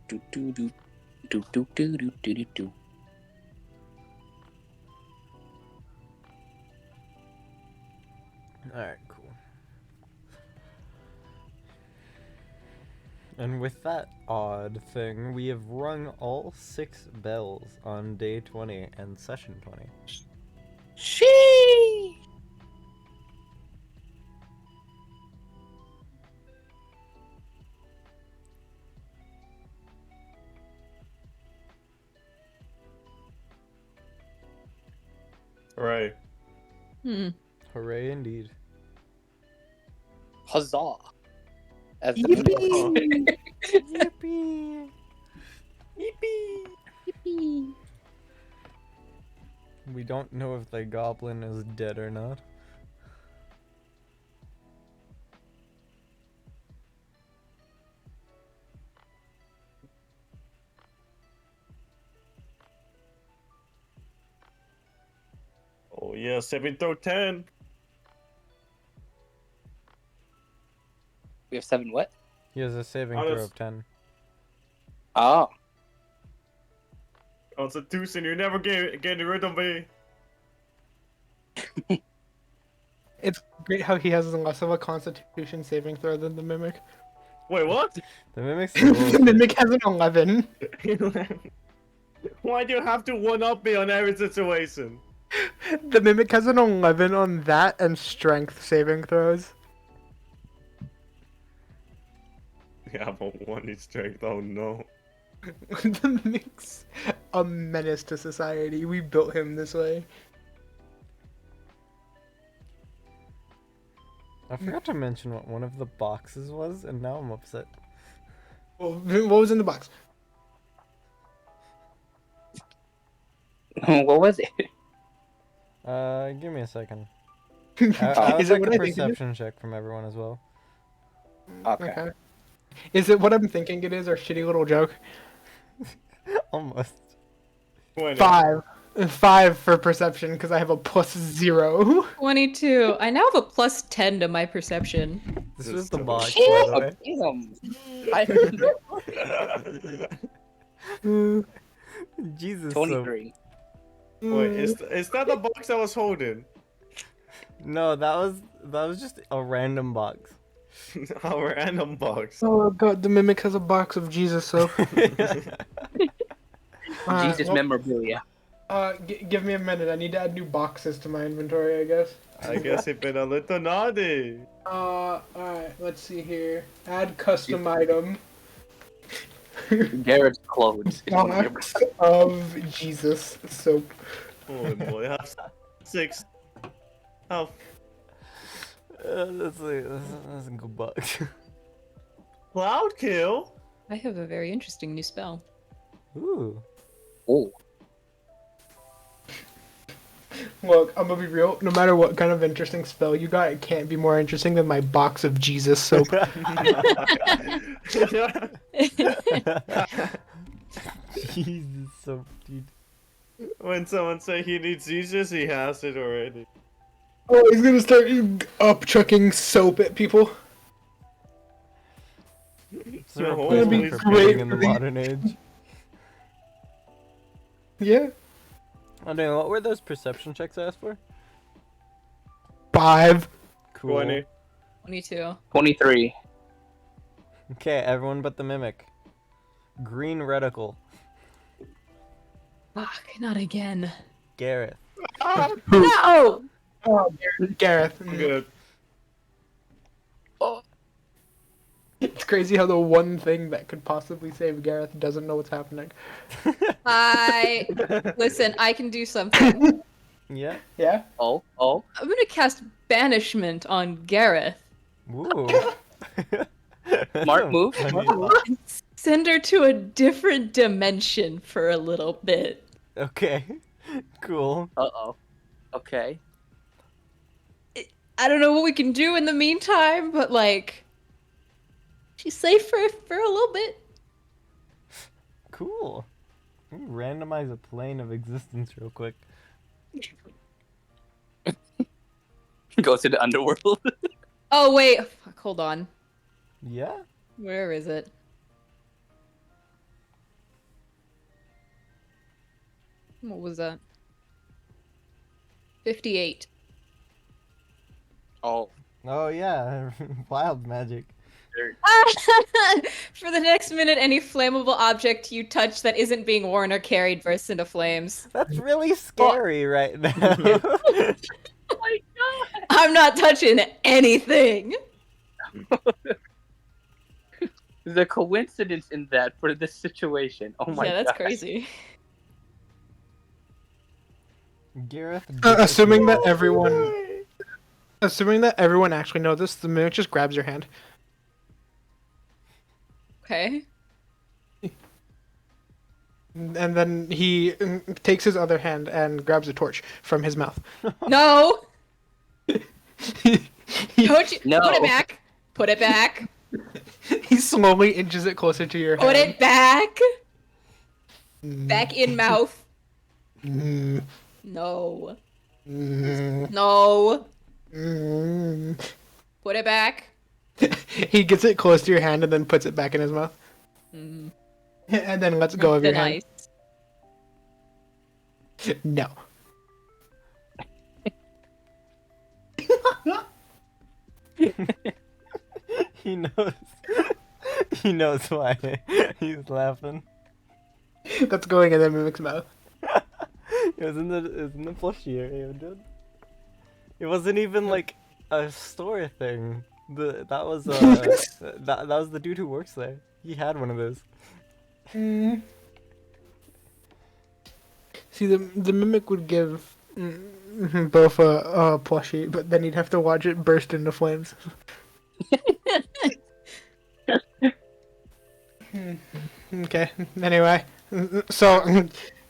do do do do do do do do do do. Alright, cool. And with that odd thing, we have rung all 6 bells on day 20 and session 20. Sheesh. Right. Hooray indeed. Huzzah! As the Yippee! Yippee! Yippee! We don't know if the goblin is dead or not. Oh yeah, 7 through 10. We have 7 what? He has a saving Oh, throw that's- of 10. Oh. Constitution, you're never getting rid of me. It's great how he has less of a Constitution saving throw than the Mimic. Wait, what? The mimic's The still Mimic has an 11. Why do you have to one-up me on every situation? The Mimic has an 11 on that and Strength saving throws. Yeah, but 1 is strength. Oh no. The Mimic's a menace to society. We built him this way. I forgot to mention what one of the boxes was, and now I'm upset. Well, what was in the box? What was it? Give me a second. Is I would it like what a I think it is? perception check from everyone as well. Okay. Is it what I'm thinking it is, or shitty little joke? Almost. 20. 5. 5 for perception because I have a +0. 22. I now have a plus 10 to my perception. This This was the is box, so- by the way. Damn. Jesus. So... 23. Wait, is that the box I was holding? No, that was just a random box. Our random box. Oh god, the Mimic has a box of Jesus soap. Jesus memorabilia. Give me a minute. I need to add new boxes to my inventory, I guess. I guess it's been a little naughty. Alright, let's see here. Add custom item. Garrett's clothes. Box of Jesus soap. Oh boy, I have 6. Oh, That's a good box. cloud kill? I have a very interesting new spell. Ooh. Oh. Look, I'm gonna be real. No matter what kind of interesting spell you got, it can't be more interesting than my box of Jesus soap. Jesus, so dude. When someone say he needs Jesus, he has it already. Oh, he's gonna start upchucking soap at people. It's a No, replacement it'd be for great peeing in the for the- modern age. Yeah. I don't know, what were those perception checks I asked for? 5. Cool. 20. 22. 23. Okay, everyone but the mimic. Green reticle. Fuck, not again. Gareth. No! Oh, Gareth. I'm good. It's crazy how the one thing that could possibly save Gareth doesn't know what's happening. Listen, I can do something. Yeah. Yeah? Oh. I'm gonna cast Banishment on Gareth. Woo. Smart move. And send her to a different dimension for a little bit. Okay. Cool. Uh-oh. Okay. I don't know what we can do in the meantime, but like, she's safe for a little bit. Cool. Let me randomize a plane of existence real quick. Go to the underworld. Oh wait, fuck, hold on. Yeah? Where is it? What was that? 58. Oh, Oh yeah, wild magic. For the next minute, any flammable object you touch that isn't being worn or carried bursts into flames. That's really scary right now. oh my god! I'm not touching anything. The coincidence in that for this situation. Oh my Yeah, that's gosh. crazy. Gareth. Assuming that everyone actually knows this, the mimic just grabs your hand. Okay. And then he takes his other hand and grabs a torch from his mouth. No! he, Don't you No. put it back. Put it back. he slowly inches it closer to your Put hand. it back. Back in mouth. Mm, No. mm, No. mm. Put it back. He gets it close to your hand and then puts it back in his mouth. Mm. And then lets go of your hand. Nice. No. He knows. He knows why he's laughing. That's going in the mimic's mouth. It was in the plushie area, dude. It wasn't even like a store thing. That was that was the dude who works there. He had one of those. Mm. See, the mimic would give both a plushie, but then he'd have to watch it burst into flames. Okay. Anyway, so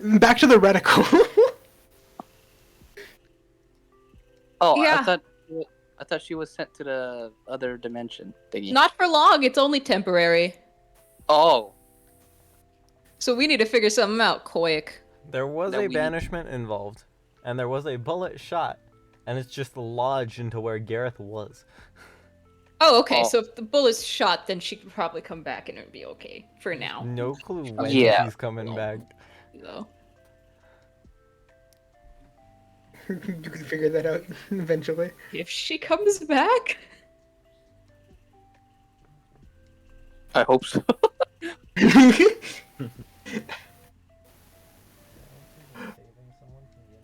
back to the reticle. Oh, Yeah. I thought she was sent to the other dimension thingy. Not for long. It's only temporary. Oh, So we need to figure something out quick. There was That a we- banishment involved, and there was a bullet shot, and it's just lodged into where Gareth was. Oh, okay. Oh. So if the bullet's shot, then she could probably come back and it would be okay for now. No clue when Yeah. he's coming back. Though. You can figure that out eventually. If she comes back. I hope so.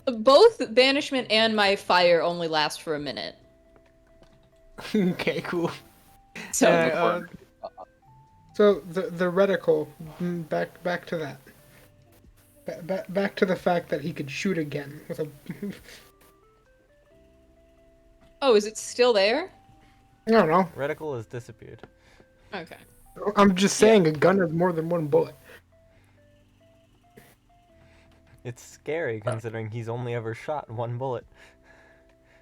Both banishment and my fire only last for a minute. Okay, cool. So So the reticle, back to that. Back to the fact that he could shoot again with a. oh, is it still there? I don't know. Reticle has disappeared. Okay. I'm just saying a gun has more than one bullet. It's scary considering he's only ever shot one bullet.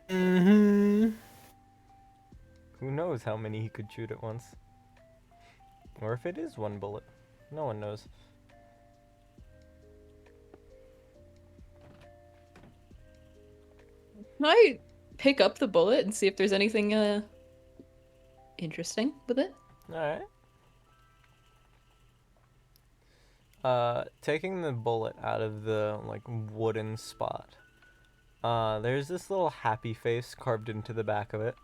Mm-hmm. Who knows how many he could shoot at once? Or if it is one bullet. No one knows. Can I pick up the bullet and see if there's anything interesting with it? Alright. Taking the bullet out of the, like, wooden spot. There's this little happy face carved into the back of it.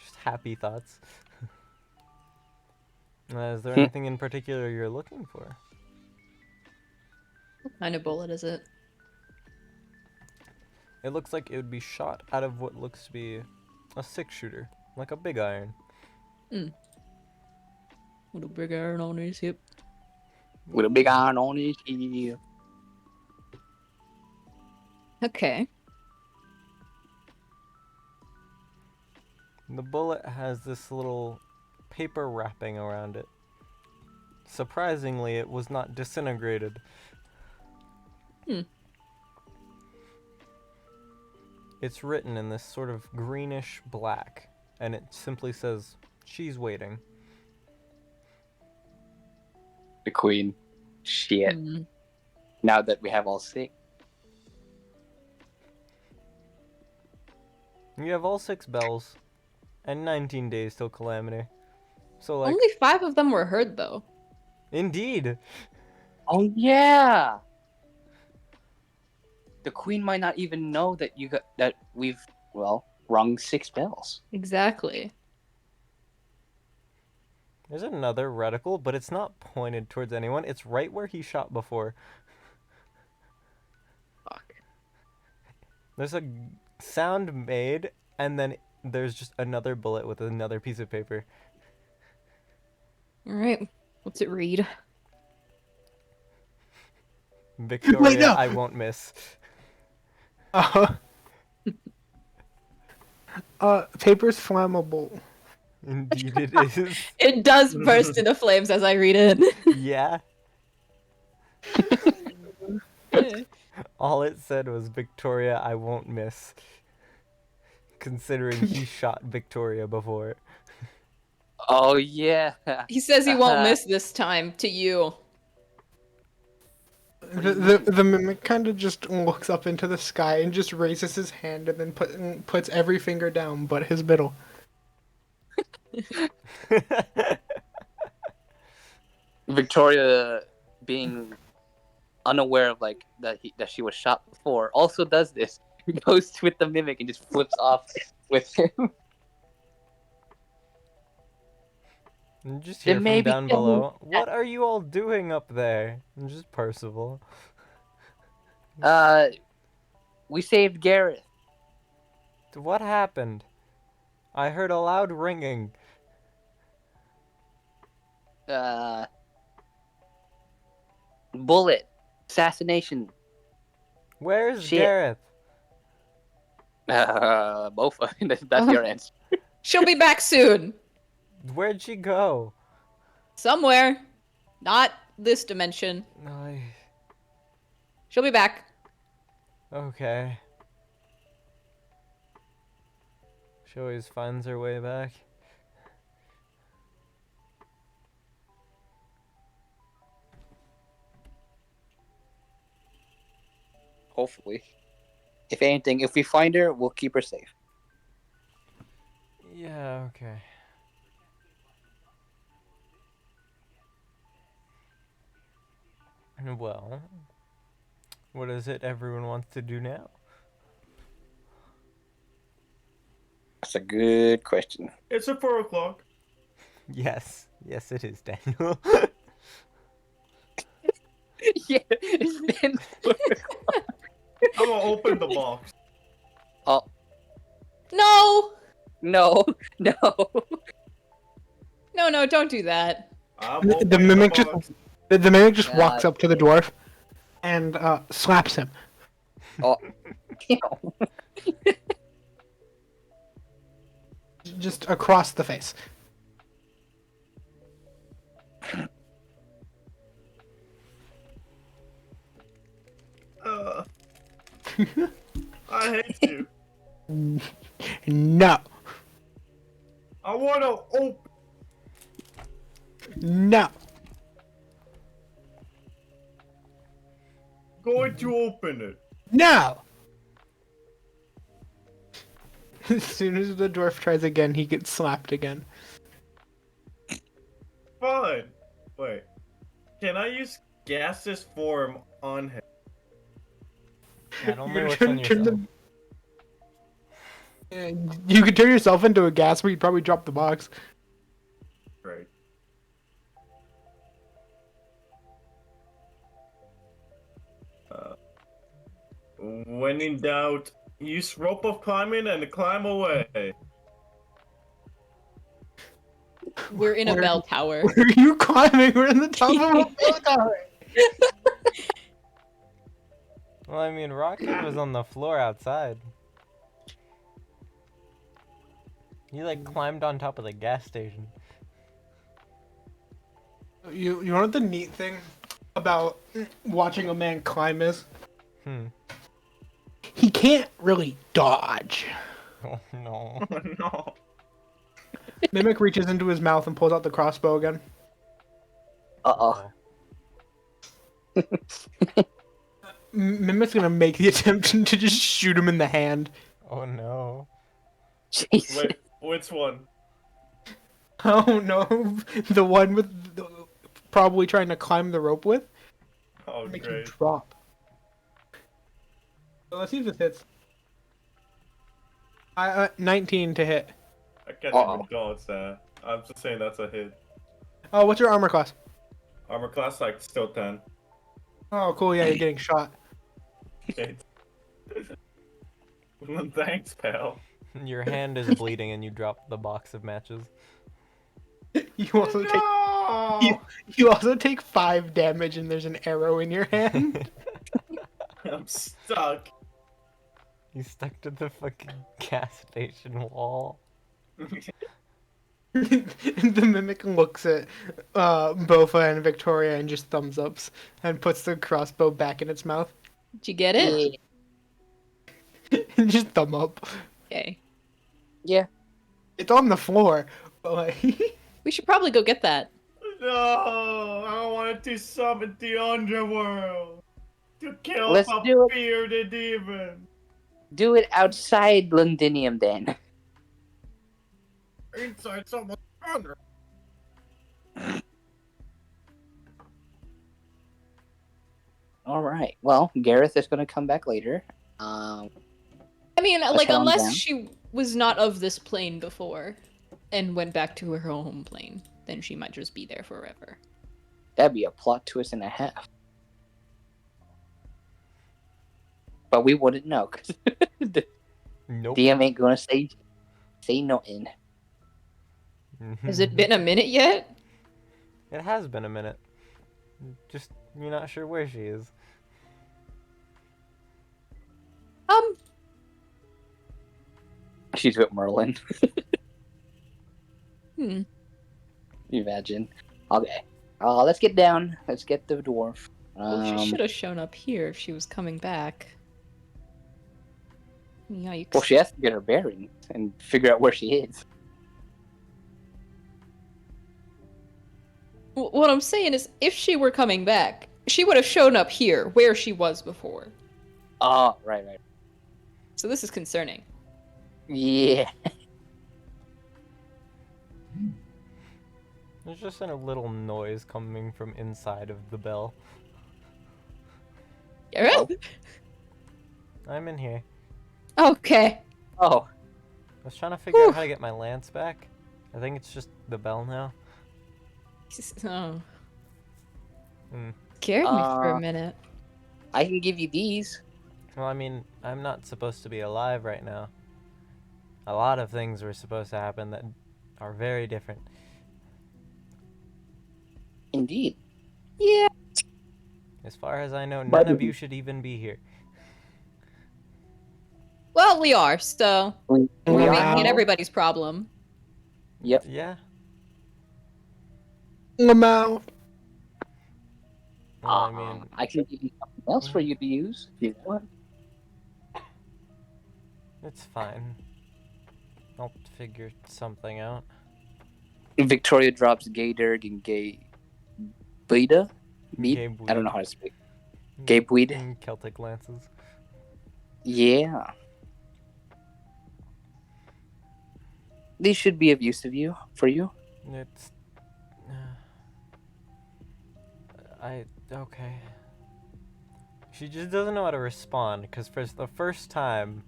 Just happy thoughts. Is there anything in particular you're looking for? What kind of bullet is it? It looks like it would be shot out of what looks to be a 6-shooter, like a big iron. With a big iron on his hip. With a big iron on his heel. Okay. The bullet has this little paper wrapping around it. Surprisingly, it was not disintegrated. It's written in this sort of greenish black, and it simply says, "She's waiting." The queen. Shit. Hmm. Now that we have all 6. You have all 6 bells, and 19 days till Calamity. So, like, Only 5 of them were heard, though. indeed! Oh yeah. The queen might not even know that we've rung 6 bells. Exactly. There's another reticle, but it's not pointed towards anyone. It's right where he shot before. Fuck. There's a sound made, and then there's just another bullet with another piece of paper. All right. What's it read? Victoria, no! I won't miss. Paper's flammable. Indeed it is. It does burst into flames as I read it. Yeah. All it said was Victoria, I won't miss. Considering he shot Victoria before. Oh yeah. He says he won't miss this time to you. The mimic kind of just looks up into the sky and just raises his hand and then puts every finger down but his middle. Victoria, being unaware of that she was shot before, also does this. Goes with the mimic and just flips off with him. And just hear It from may be down below. What are you all doing up there? And just Percival. We saved Gareth. What happened? I heard a loud ringing. Bullet. Assassination. Where's Shit. Gareth? Both. That's your answer. She'll be back soon. Where'd she go? Somewhere. Not this dimension. I... She'll be back. Okay. She always finds her way back. Hopefully. If anything, if we find her, we'll keep her safe. Yeah, okay. Well, what is it everyone wants to do now? That's a good question. It's at 4 o'clock. Yes, yes it is, Daniel. Yeah, it's been I'm gonna open the box. Oh, No! no, no. No, don't do that. I'm The opening mimic the just box. the mimic just God. walks up to the dwarf and slaps him. Oh, Just across the face. I hate you. No. I wanna open. No. Going to open it. No. As soon as the dwarf tries again, he gets slapped again. Fine. Wait. Can I use gaseous form on him? That only You're works gonna on turn yourself. You could turn yourself into a gas, but you'd probably drop the box. Great. When in doubt, use rope of climbing and climb away. We're in a Where- bell tower. Where are you climbing? We're in the top of a bell tower. Well, I mean, Rocket was on the floor outside. He, like, climbed on top of the gas station. You know what the neat thing about watching a man climb is? He can't really dodge. Oh, no. Oh no. Mimic reaches into his mouth and pulls out the crossbow again. uh-oh. Mimic's gonna make the attempt to just shoot him in the hand. Oh, no. Jesus. Wait, which one? Oh no, the one with probably trying to climb the rope with. Oh, Make you great. drop. So let's see if this hits. 19 to hit. I can't Uh-oh. even dodge that. I'm just saying that's a hit. Oh, what's your armor class? Armor class, like, still 10. Oh, cool. Yeah, you're getting shot. Okay. Thanks, pal. Your hand is bleeding and you drop the box of matches. You also take No! you also take 5 damage, and there's an arrow in your hand. I'm stuck. You stuck to the fucking gas station wall. The mimic looks at Bofa and Victoria and just thumbs ups and puts the crossbow back in its mouth. Did you get it? And just thumb up. Okay. Yeah. It's on the floor, but like We should probably go get that. No! I wanted to summon the underworld! To kill Let's the do it. bearded demon! Do it outside Londinium then. Inside someone's under. All right. Well, Gareth is going to come back later. I mean, Let's like, head on unless down. she was not of this plane before and went back to her home plane, then she might just be there forever. That'd be a plot twist and a half. But we wouldn't know because the Nope. DM ain't going to say nothing. Has it been a minute yet? It has been a minute. Just, you're not sure where she is. She's with Merlin. Hmm. Imagine. Okay. Let's get down. Let's get the dwarf. Well, she should have shown up here if she was coming back. Yikes. Well, she has to get her bearings and figure out where she is. What I'm saying is, if she were coming back, she would have shown up here, where she was before. Oh, right. So this is concerning. Yeah. There's just a little noise coming from inside of the bell. Gareth? I'm in here. Okay. Oh. I was trying to figure out how to get my lance back. I think it's just the bell now. Oh. Hmm. Scared me for a minute. I can give you these. Well, I mean, I'm not supposed to be alive right now. A lot of things were supposed to happen that are very different. Indeed. Yeah. As far as I know, none of you should even be here. Well, we are, so We we're are. making it everybody's problem. Yep. Yeah. Lamau. Well, I mean, I can give you something else for you to use if you want. it's fine. I'll figure something out. Victoria drops Gayderg and Gay Beta. Gay I don't know how to speak. Gay Bweed. And Celtic lances. Yeah. These should be of use for you. It's. Okay. She just doesn't know how to respond because for the first time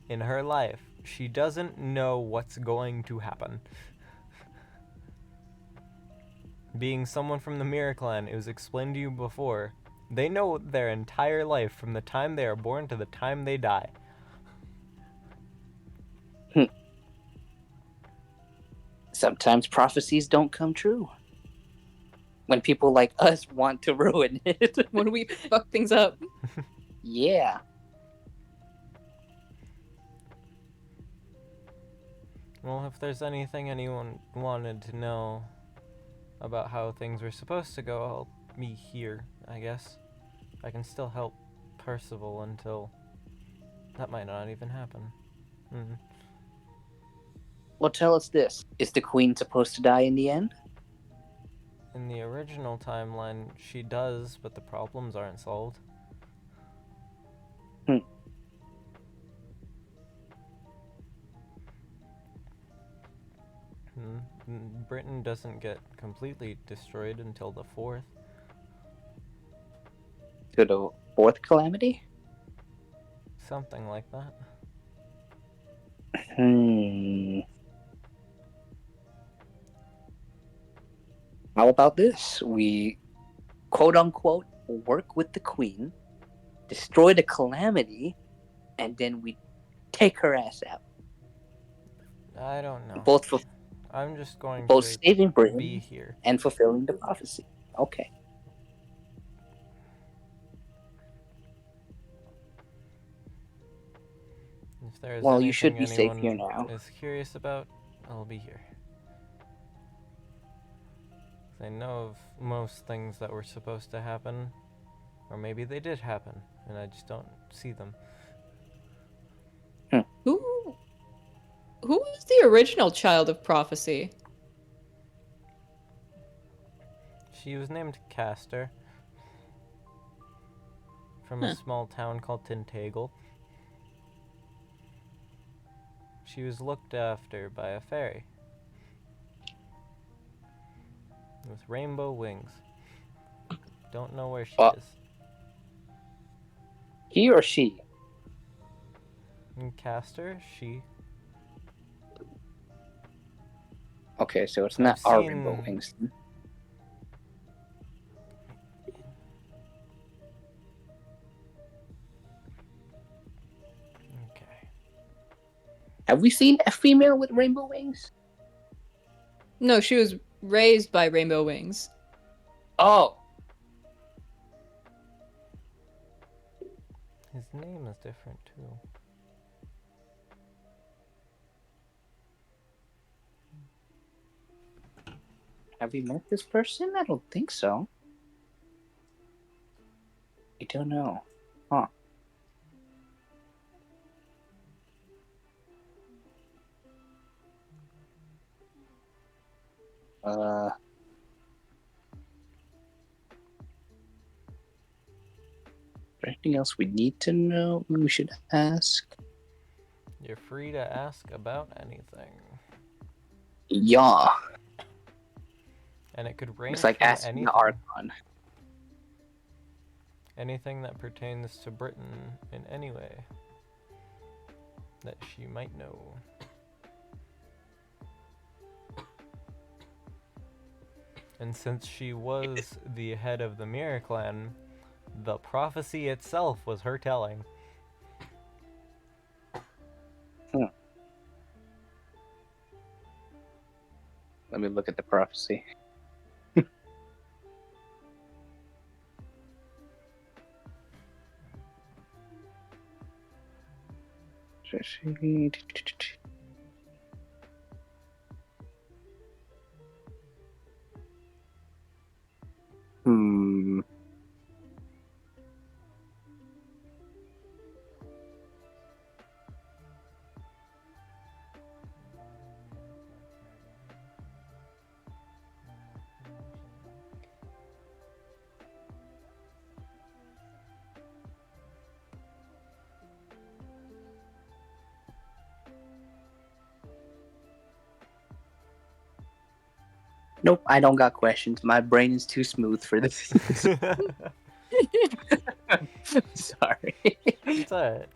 in her life, she doesn't know what's going to happen. Being someone from the Mirror Clan, it was explained to you before, they know their entire life from the time they are born to the time they die. Sometimes prophecies don't come true. When people like us want to ruin it. When we fuck things up. Yeah. Well, if there's anything anyone wanted to know about how things were supposed to go, I'll be here, I guess. I can still help Percival until... That might not even happen. Well, tell us this. Is the queen supposed to die in the end? In the original timeline, she does, but the problems aren't solved. Britain doesn't get completely destroyed until the 4th. To the fourth calamity? Something like that. How about this? We, quote unquote, work with the queen, destroy the calamity, and then we take her ass out. I don't know. Both for I'm just going both to saving be Britain here. and fulfilling the prophecy. Okay. If there is Well, anything you should be safe anyone here now. is curious about, I'll be here. I know of most things that were supposed to happen, or maybe they did happen, and I just don't see them. Who was the original child of prophecy? She was named Castor, from a small town called Tintagel. She was looked after by a fairy with rainbow wings. Don't know where she is. He or she? And Castor, she. Okay, so it's not I've our seen- rainbow wings. Okay. Have we seen a female with rainbow wings? No, she was raised by rainbow wings. Oh, His name is different too. have we met this person? I don't think so. I don't know. Huh. Anything else we need to know? We should ask. You're free to ask about anything. Yeah. And it could range It's like from asking anything. the Archon. Anything that pertains to Britain in any way that she might know. And since she was the head of the Mirror Clan, the prophecy itself was her telling. Let me look at the prophecy. Hmm. Nope, I don't got questions. My brain is too smooth for this. Sorry. It's alright.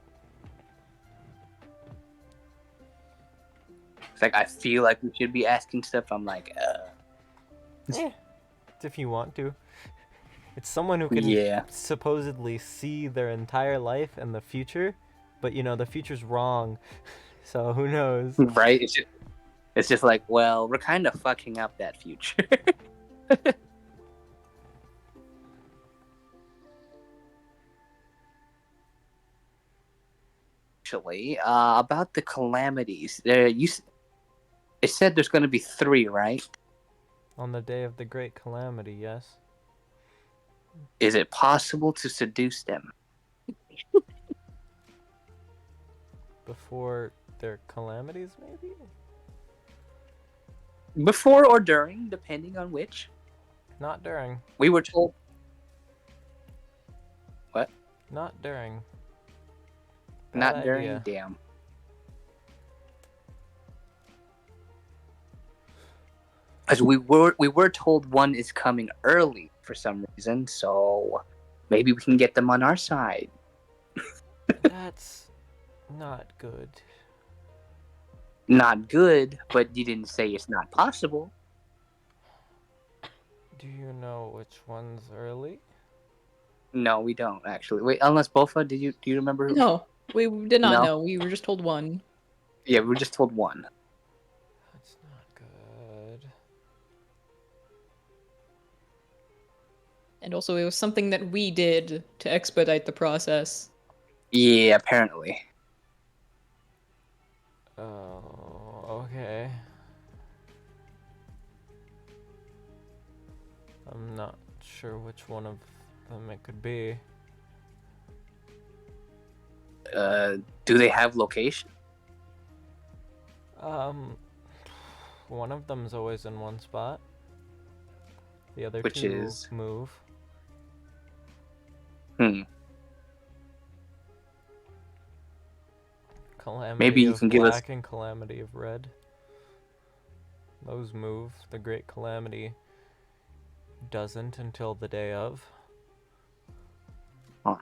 It's like I feel like we should be asking stuff. I'm like, If you want to. It's someone who can yeah. supposedly see their entire life and the future, but you know, the future's wrong. So who knows? Right? It's just like, well, we're kind of fucking up that future. Actually, about the calamities, it said there's going to be 3, right? On the day of the great calamity, yes. Is it possible to seduce them? Before their calamities, maybe? Before or during, depending on which. Not during. We were told. What? Not during. Not Bad during. idea. Damn. Because we were told one is coming early for some reason, so Maybe we can get them on our side. That's not good. Not good, but you didn't say it's not possible. Do you know which one's early? No, we don't actually. Wait, unless Bofa, do you remember? Who? No, we did not No? know. We were just told one. Yeah, we were just told one. That's not good. And also, it was something that we did to expedite the process. Yeah, apparently. Oh, okay. I'm not sure which one of them it could be. Do they have location? One of them's always in one spot. The other Which two is? move. Calamity Maybe you of can give us. Black and Calamity of Red. Those move. The Great Calamity doesn't until the day of. Huh.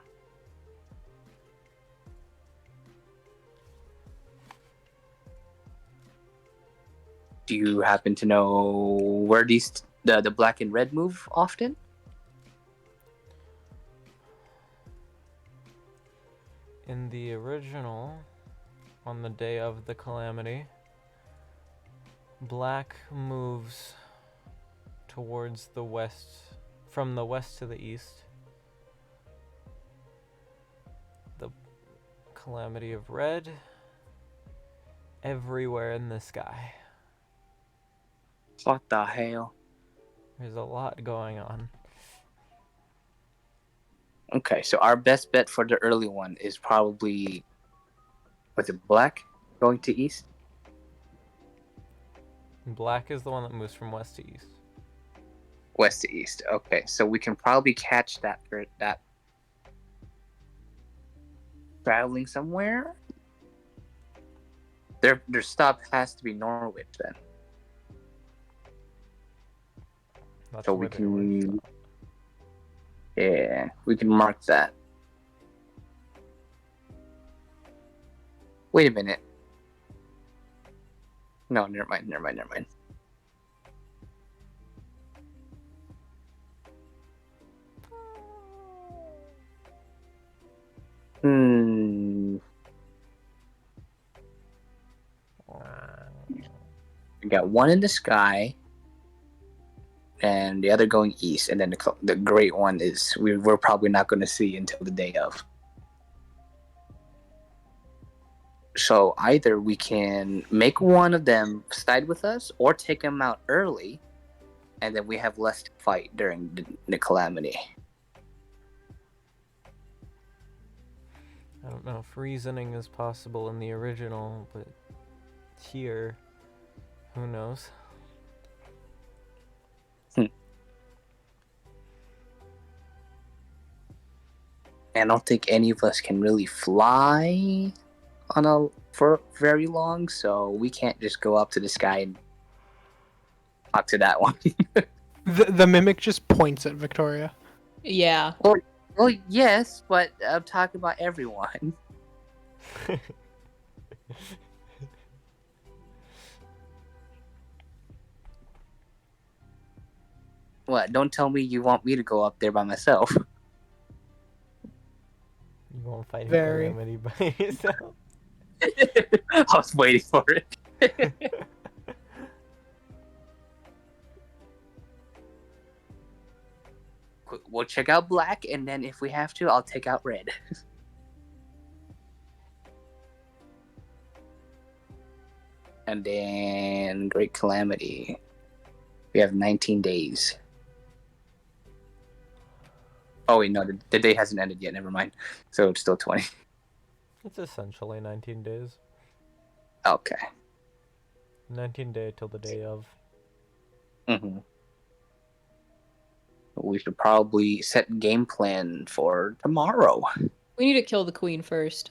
Do you happen to know where the black and red move often? In the original, on the day of the Calamity, Black moves towards the west, from the west to the east. The Calamity of Red, everywhere in the sky. What the hell? There's a lot going on. Okay, so our best bet for the early one is probably, was it black going to east? Black is the one that moves from west to east. West to east. Okay, so we can probably catch that traveling somewhere. Their stop has to be Norwich then. That's So where we they always can, stop. yeah, we can mark that. Wait a minute. No, never mind. We got one in the sky, and the other going east, and then the great one is we're probably not going to see until the day of. So either we can make one of them side with us, or take them out early, and then we have less to fight during the calamity. I don't know if reasoning is possible in the original, but here, who knows? I don't think any of us can really fly for very long, so we can't just go up to the sky and talk to that one. The mimic just points at Victoria. Yeah. Well, yes, but I'm talking about everyone. What? Don't tell me you want me to go up there by myself. You won't fight a Very. Calamity by yourself. I was waiting for it. We'll check out black, and then if we have to, I'll take out red. And then Great Calamity. We have 19 days. Oh wait, no, the day hasn't ended yet. Never mind. So it's still 20. It's essentially 19 days. Okay. 19 day till the day of. Mm-hmm. We should probably set game plan for tomorrow. We need to kill the queen first.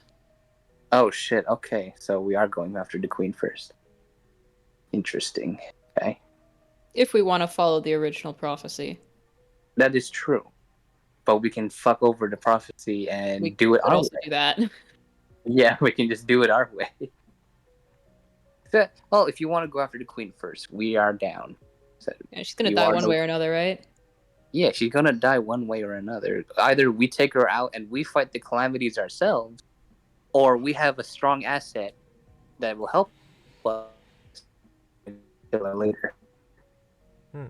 Oh shit. Okay, so we are going after the queen first. Interesting. Okay. If we want to follow the original prophecy. That is true. but we can fuck over the prophecy and We do it could our also way. do that. Yeah, we can just do it our way. So, well, if you want to go after the queen first, we are down. So, Yeah, she's gonna you die are one the- way or another, right? Yeah, she's gonna die one way or another. Either we take her out and we fight the calamities ourselves, or we have a strong asset that will help us kill her later. Hmm.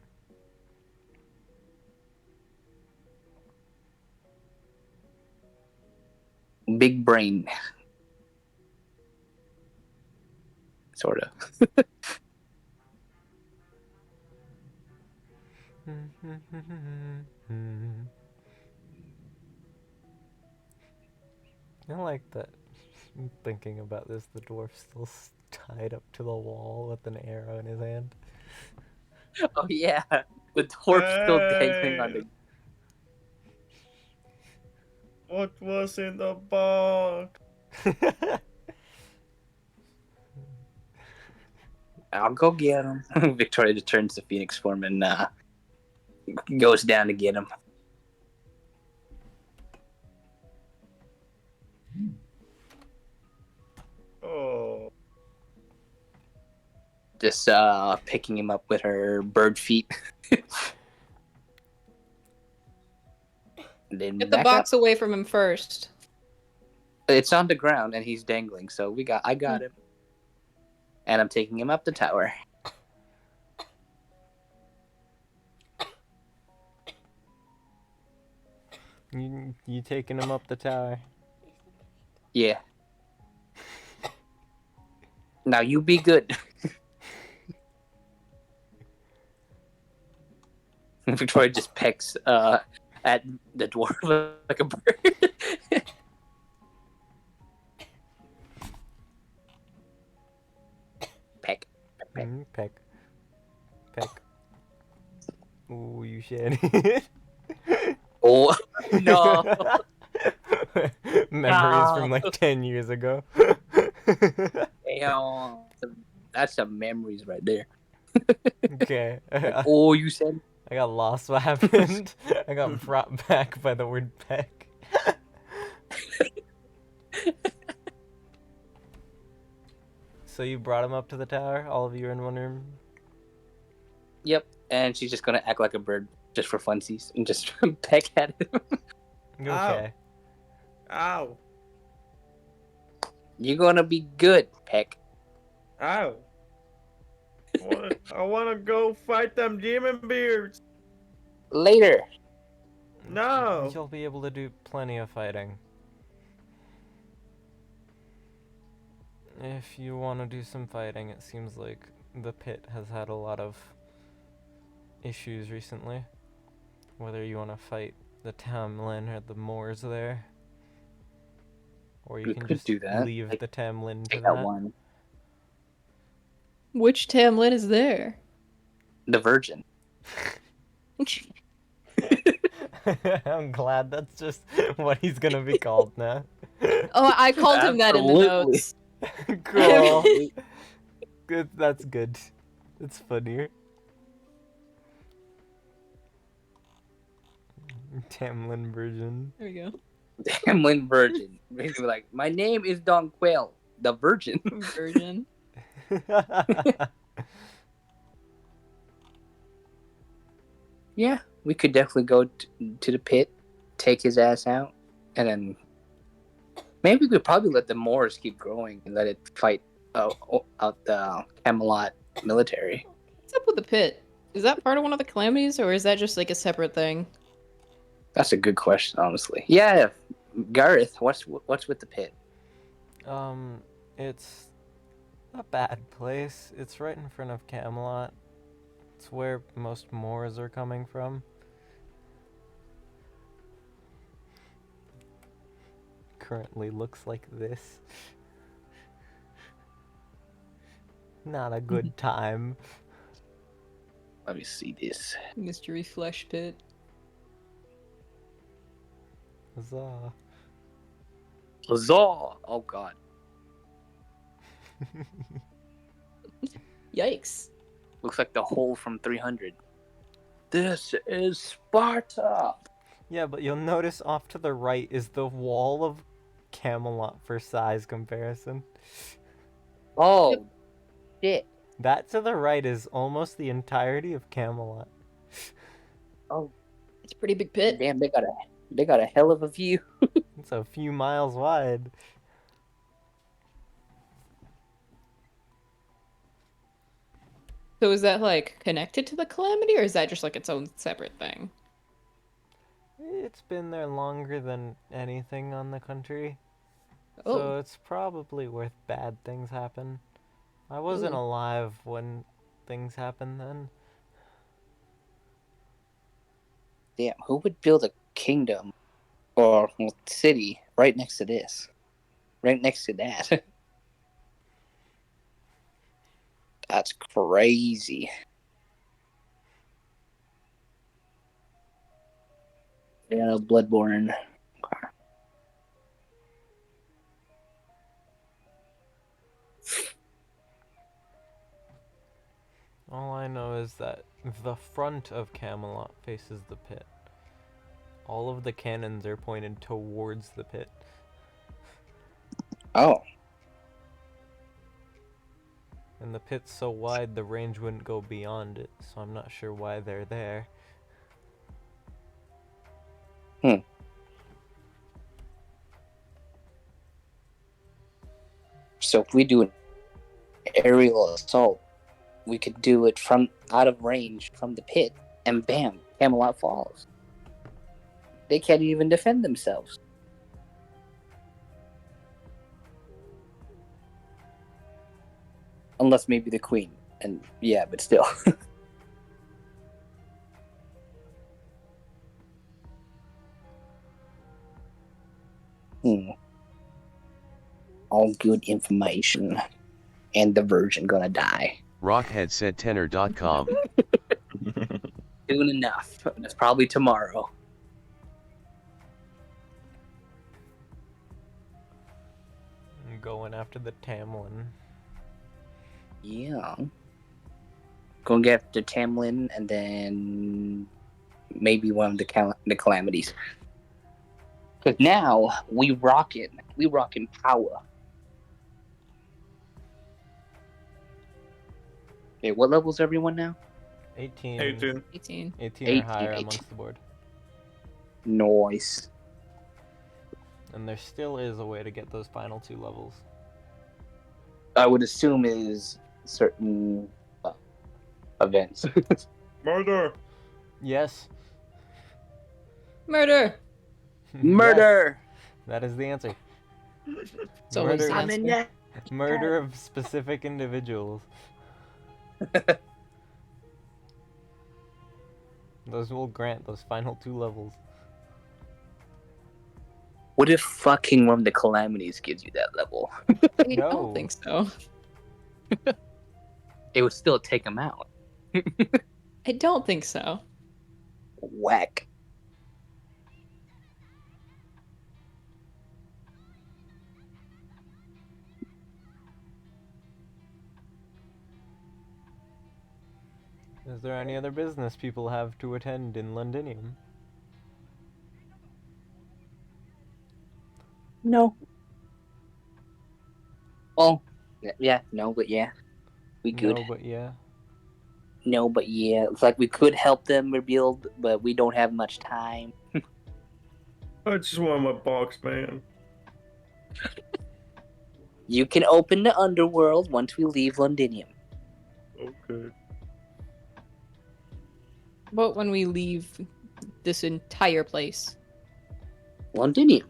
Big brain, sort of. I like that. Thinking about this, the dwarf's still tied up to the wall with an arrow in his hand. Oh yeah, the dwarf's still dangling on Hey, the. what was in the box? I'll go get him. Victoria just turns to Phoenix form and goes down to get him. Oh, Just picking him up with her bird feet. Then Get the back box away from him first. up. It's on the ground and he's dangling, so I got him. And I'm taking him up the tower. You taking him up the tower? Yeah. Now you be good. Victoria just pecks at the dwarf like a bird. Peck. Peck. Peck. Peck. Ooh, you shit. Oh no. Memories from like 10 years ago. Damn. That's some memories right there. Okay. Oh, you said? I got lost. What happened? I got brought back by the word peck. So you brought him up to the tower? All of you are in one room? Yep. And she's just gonna act like a bird just for funsies and just peck at him. Okay. ow, You're gonna be good, Peck. ow. I wanna go fight them demon beards. Later. No. You'll be able to do plenty of fighting. If you want to do some fighting, it seems like the pit has had a lot of issues recently. Whether you want to fight the Tamlin or the Moors there. Or you We can could just do that. leave Like, the Tamlin to Take out that. one. Which Tamlin is there? The Virgin. I'm glad that's just what he's gonna be called now. Oh, I called him that in the Absolutely. notes. Cool. Good. That's good. It's funnier. Tamlin version. There we go. Tamlin Virgin. Basically, like, my name is Don Quail, the Virgin. Version. Yeah, we could definitely go to the pit, take his ass out, and then maybe we could probably let the Moors keep growing and let it fight out the Camelot military. What's up with the pit? Is that part of one of the calamities, or is that just like a separate thing? That's a good question, honestly. Yeah, Gareth, what's with the pit? It's a bad place. It's right in front of Camelot. It's where most Moors are coming from. Currently looks like this. Not a good time. Let me see this. Mystery flesh pit. Huzzah. Huzzah! Oh god. Yikes. Looks like the hole from 300. This is Sparta! Yeah, but you'll notice off to the right is the wall of Camelot for size comparison. Oh, shit. That to the right is almost the entirety of Camelot. Oh, It's a pretty big pit. damn, they got a hell of a view. It's a few miles wide. So is that like connected to the Calamity, or is that just like its own separate thing? It's been there longer than anything on the country. Oh, So it's probably where bad things happen. I wasn't Ooh. alive when things happened then. Damn, who would build a kingdom or city right next to this? Right next to that? That's crazy. Yeah, Bloodborne. All I know is that the front of Camelot faces the pit. All of the cannons are pointed towards the pit. Oh, And the pit's so wide the range wouldn't go beyond it, so I'm not sure why they're there. so if we do an aerial assault, we could do it from out of range from the pit, and bam, Camelot falls. They can't even defend themselves. Unless maybe the queen. And yeah, but still. All good information. And the virgin gonna die. Rockhead said tenor.com. Soon enough. That's probably tomorrow. I'm going after the Tamlin. Yeah. Go get the Tamlin and then maybe one of the calamities. Because now we rockin' power. Okay, what level's everyone now? 18. 18. 18. 18 or higher 18. amongst the board. Nice. And there still is a way to get those final 2 levels. I would assume is certain events. Murder! Yes. Murder! Murder! Yes, that is the answer. It's always the answer. Murder of specific individuals. Those will grant those final 2 levels. What if fucking one of the calamities gives you that level? I No. don't think so. It would still take him out. I don't think so. Whack. Is there any other business people have to attend in Londinium? No. Well, yeah, no, but yeah. We could. No, but yeah. No, but yeah. It's like we could help them rebuild, but we don't have much time. I just want my box, man. You can open the underworld once we leave Londinium. Okay. But when we leave this entire place. Londinium.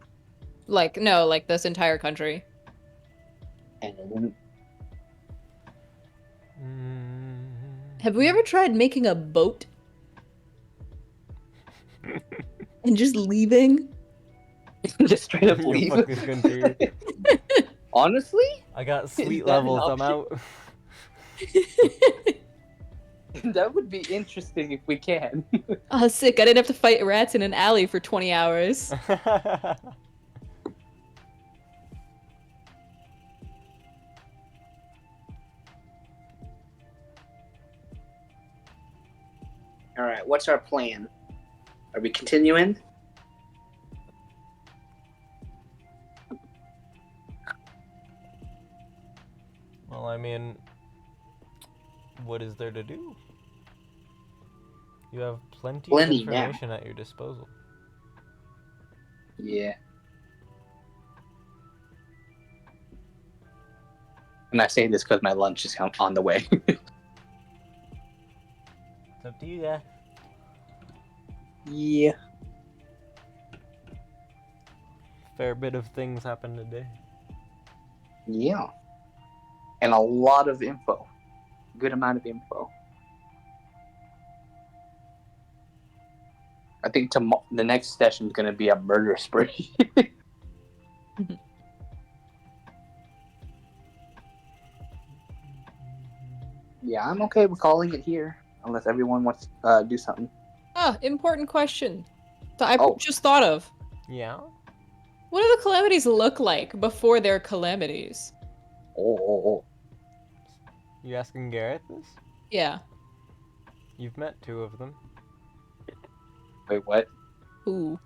Like, no, like this entire country. And Have we ever tried making a boat? And just leaving? just straight up You leave. fuck this country. Honestly? I got sweet that an levels, I'm out. That would be interesting if we can. Oh, sick. I didn't have to fight rats in an alley for 20 hours. Alright, what's our plan? Are we continuing? Well, I mean, what is there to do? You have plenty of Plenty now. information at your disposal. Yeah. And I say this because my lunch is on the way. It's up to you guys. Yeah. Fair bit of things happened today. Yeah. And a lot of info. Good amount of info. I think the next session is going to be a murder spree. Yeah, I'm okay with calling it here. Unless everyone wants to do something. Ah, important question. That I Oh. just thought of. Yeah? What do the calamities look like before they're calamities? Oh. You asking Garrett this? Yeah. You've met 2 of them. Wait, what? Ooh.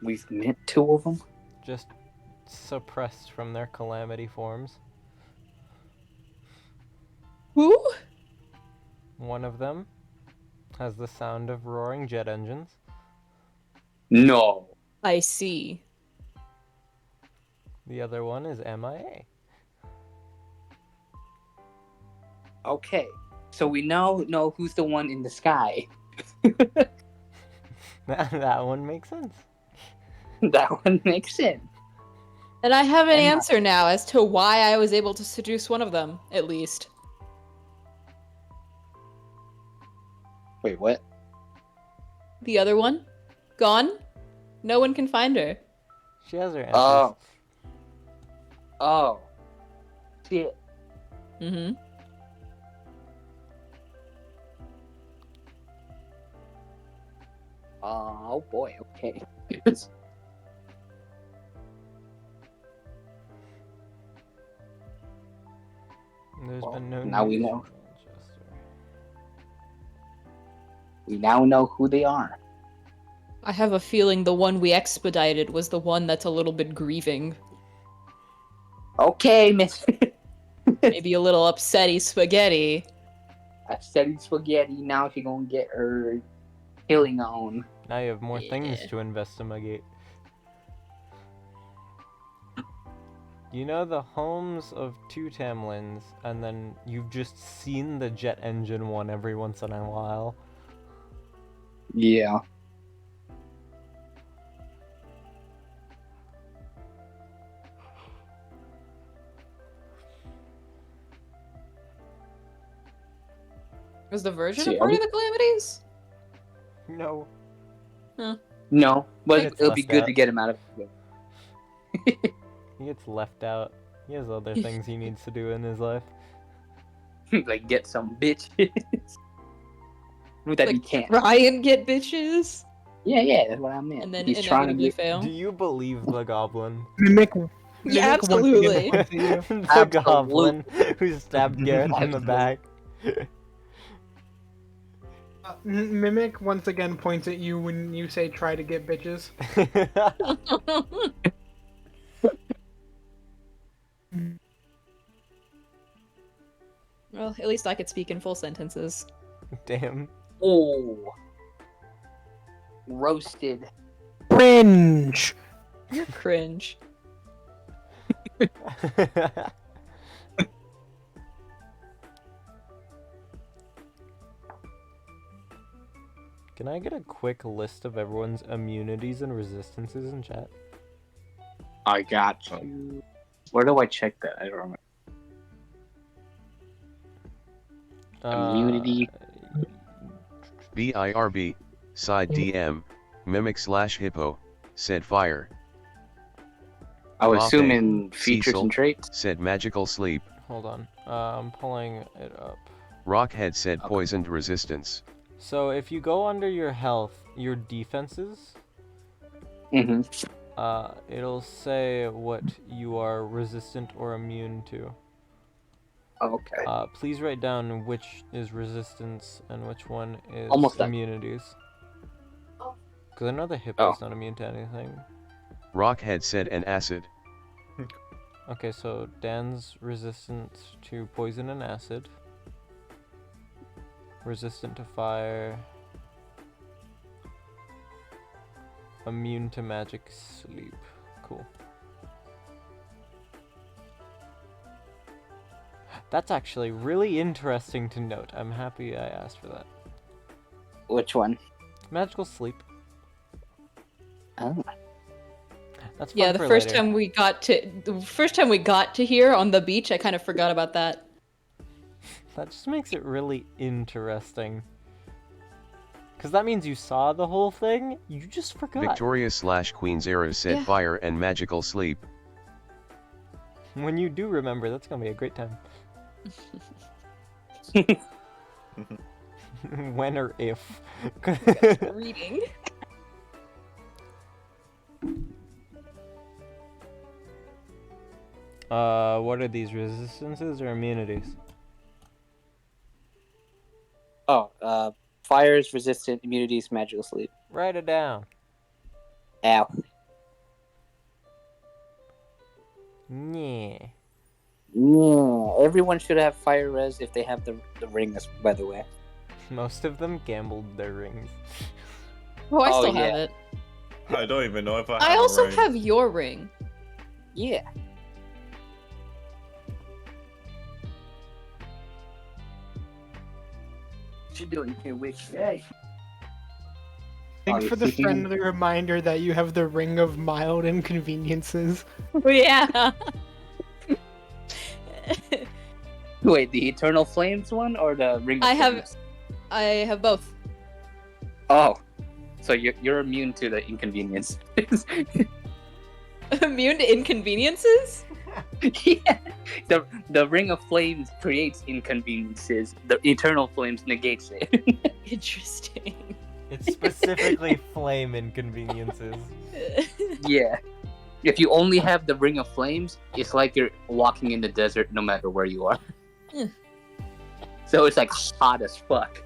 We've met 2 of them? Just suppressed from their calamity forms. Who? One of them has the sound of roaring jet engines. No. I see. The other one is MIA. Okay. So we now know who's the one in the sky. That one makes sense. That one makes sense. And I have an And- answer now as to why I was able to seduce one of them, at least. Wait, what? The other one? Gone? No one can find her. She has her Oh. answers. Oh. Shit. Mm-hmm. Oh boy, okay. There's Well, been no now we news know. from Manchester. We now know who they are. I have a feeling the one we expedited was the one that's a little bit grieving. Okay, Miss. Maybe a little upsetty spaghetti. I said spaghetti, now she gonna get her killing on. Now you have more things Yeah. to investigate. You know the homes of 2 Tamlins, and then you've just seen the jet engine one every once in a while. Yeah. Was the Virgin See, a part of the calamities? No. No, but It's it'll be left good out. to get him out of the He gets left out. He has other things he needs to do in his life. like get some bitches. That he Like, can't. try and get bitches, Yeah, that's what I meant. and then He's trying to inevitably get. fail. Do you believe the goblin? Mimic. Yeah, Mimic once again absolutely. points at you. The Absolute. goblin who stabbed Garrett in the Absolute. back. Mimic once again points at you when you say try to get bitches. Well, at least I could speak in full sentences. Damn. Oh. Roasted. Cringe. You're cringe. Can I get a quick list of everyone's immunities and resistances in chat? I got you. Where do I check that? I don't remember. Immunity. BIRB, side DM, mimic/hippo, said fire, I was Fae, assuming features Cecil. and traits. said magical sleep, Hold on. I'm pulling it up. Rockhead said Okay. poisoned resistance, So if you go under your health, your defenses, Mm-hmm. it'll say what you are resistant or immune to. Okay. Please write down which is resistance and which one is Almost done. immunities. Because I know the hippo's Oh. not immune to anything. Rockhead said an acid, Okay, so Dan's resistant to poison and acid. Resistant to fire. Immune to magic sleep. Cool. That's actually really interesting to note. I'm happy I asked for that. Which one? Magical sleep. Oh. That's fun Yeah, the for first later. time we got to here on the beach, I kind of forgot about that. That just makes it really interesting. Because that means you saw the whole thing, you just forgot. Victoria/Queen's Era said Yeah. fire and magical sleep. When you do remember, that's gonna be a great time. When or if. Reading. What are these, resistances or immunities? Oh, fires, resistant, immunities, magical sleep. Write it down. Ow. Yeah. Yeah, everyone should have fire res if they have the ring, by the way. Most of them gambled their rings. Oh, I Oh, still yeah. have it. I don't even know if I have I a also ring. have your ring. Yeah. What you doing here, Witch? Hey. Thanks Oh, for the you're keeping- friendly reminder that you have the ring of mild inconveniences. Yeah. Wait, the Eternal Flames one or the Ring of I have- Flames? I have both. Oh. So you're immune to the inconvenience. Immune to inconveniences? Yeah. The Ring of Flames creates inconveniences. The Eternal Flames negates it. Interesting. It's specifically flame inconveniences. Yeah. If you only have the Ring of Flames, it's like you're walking in the desert no matter where you are. Hmm. So it's like hot as fuck.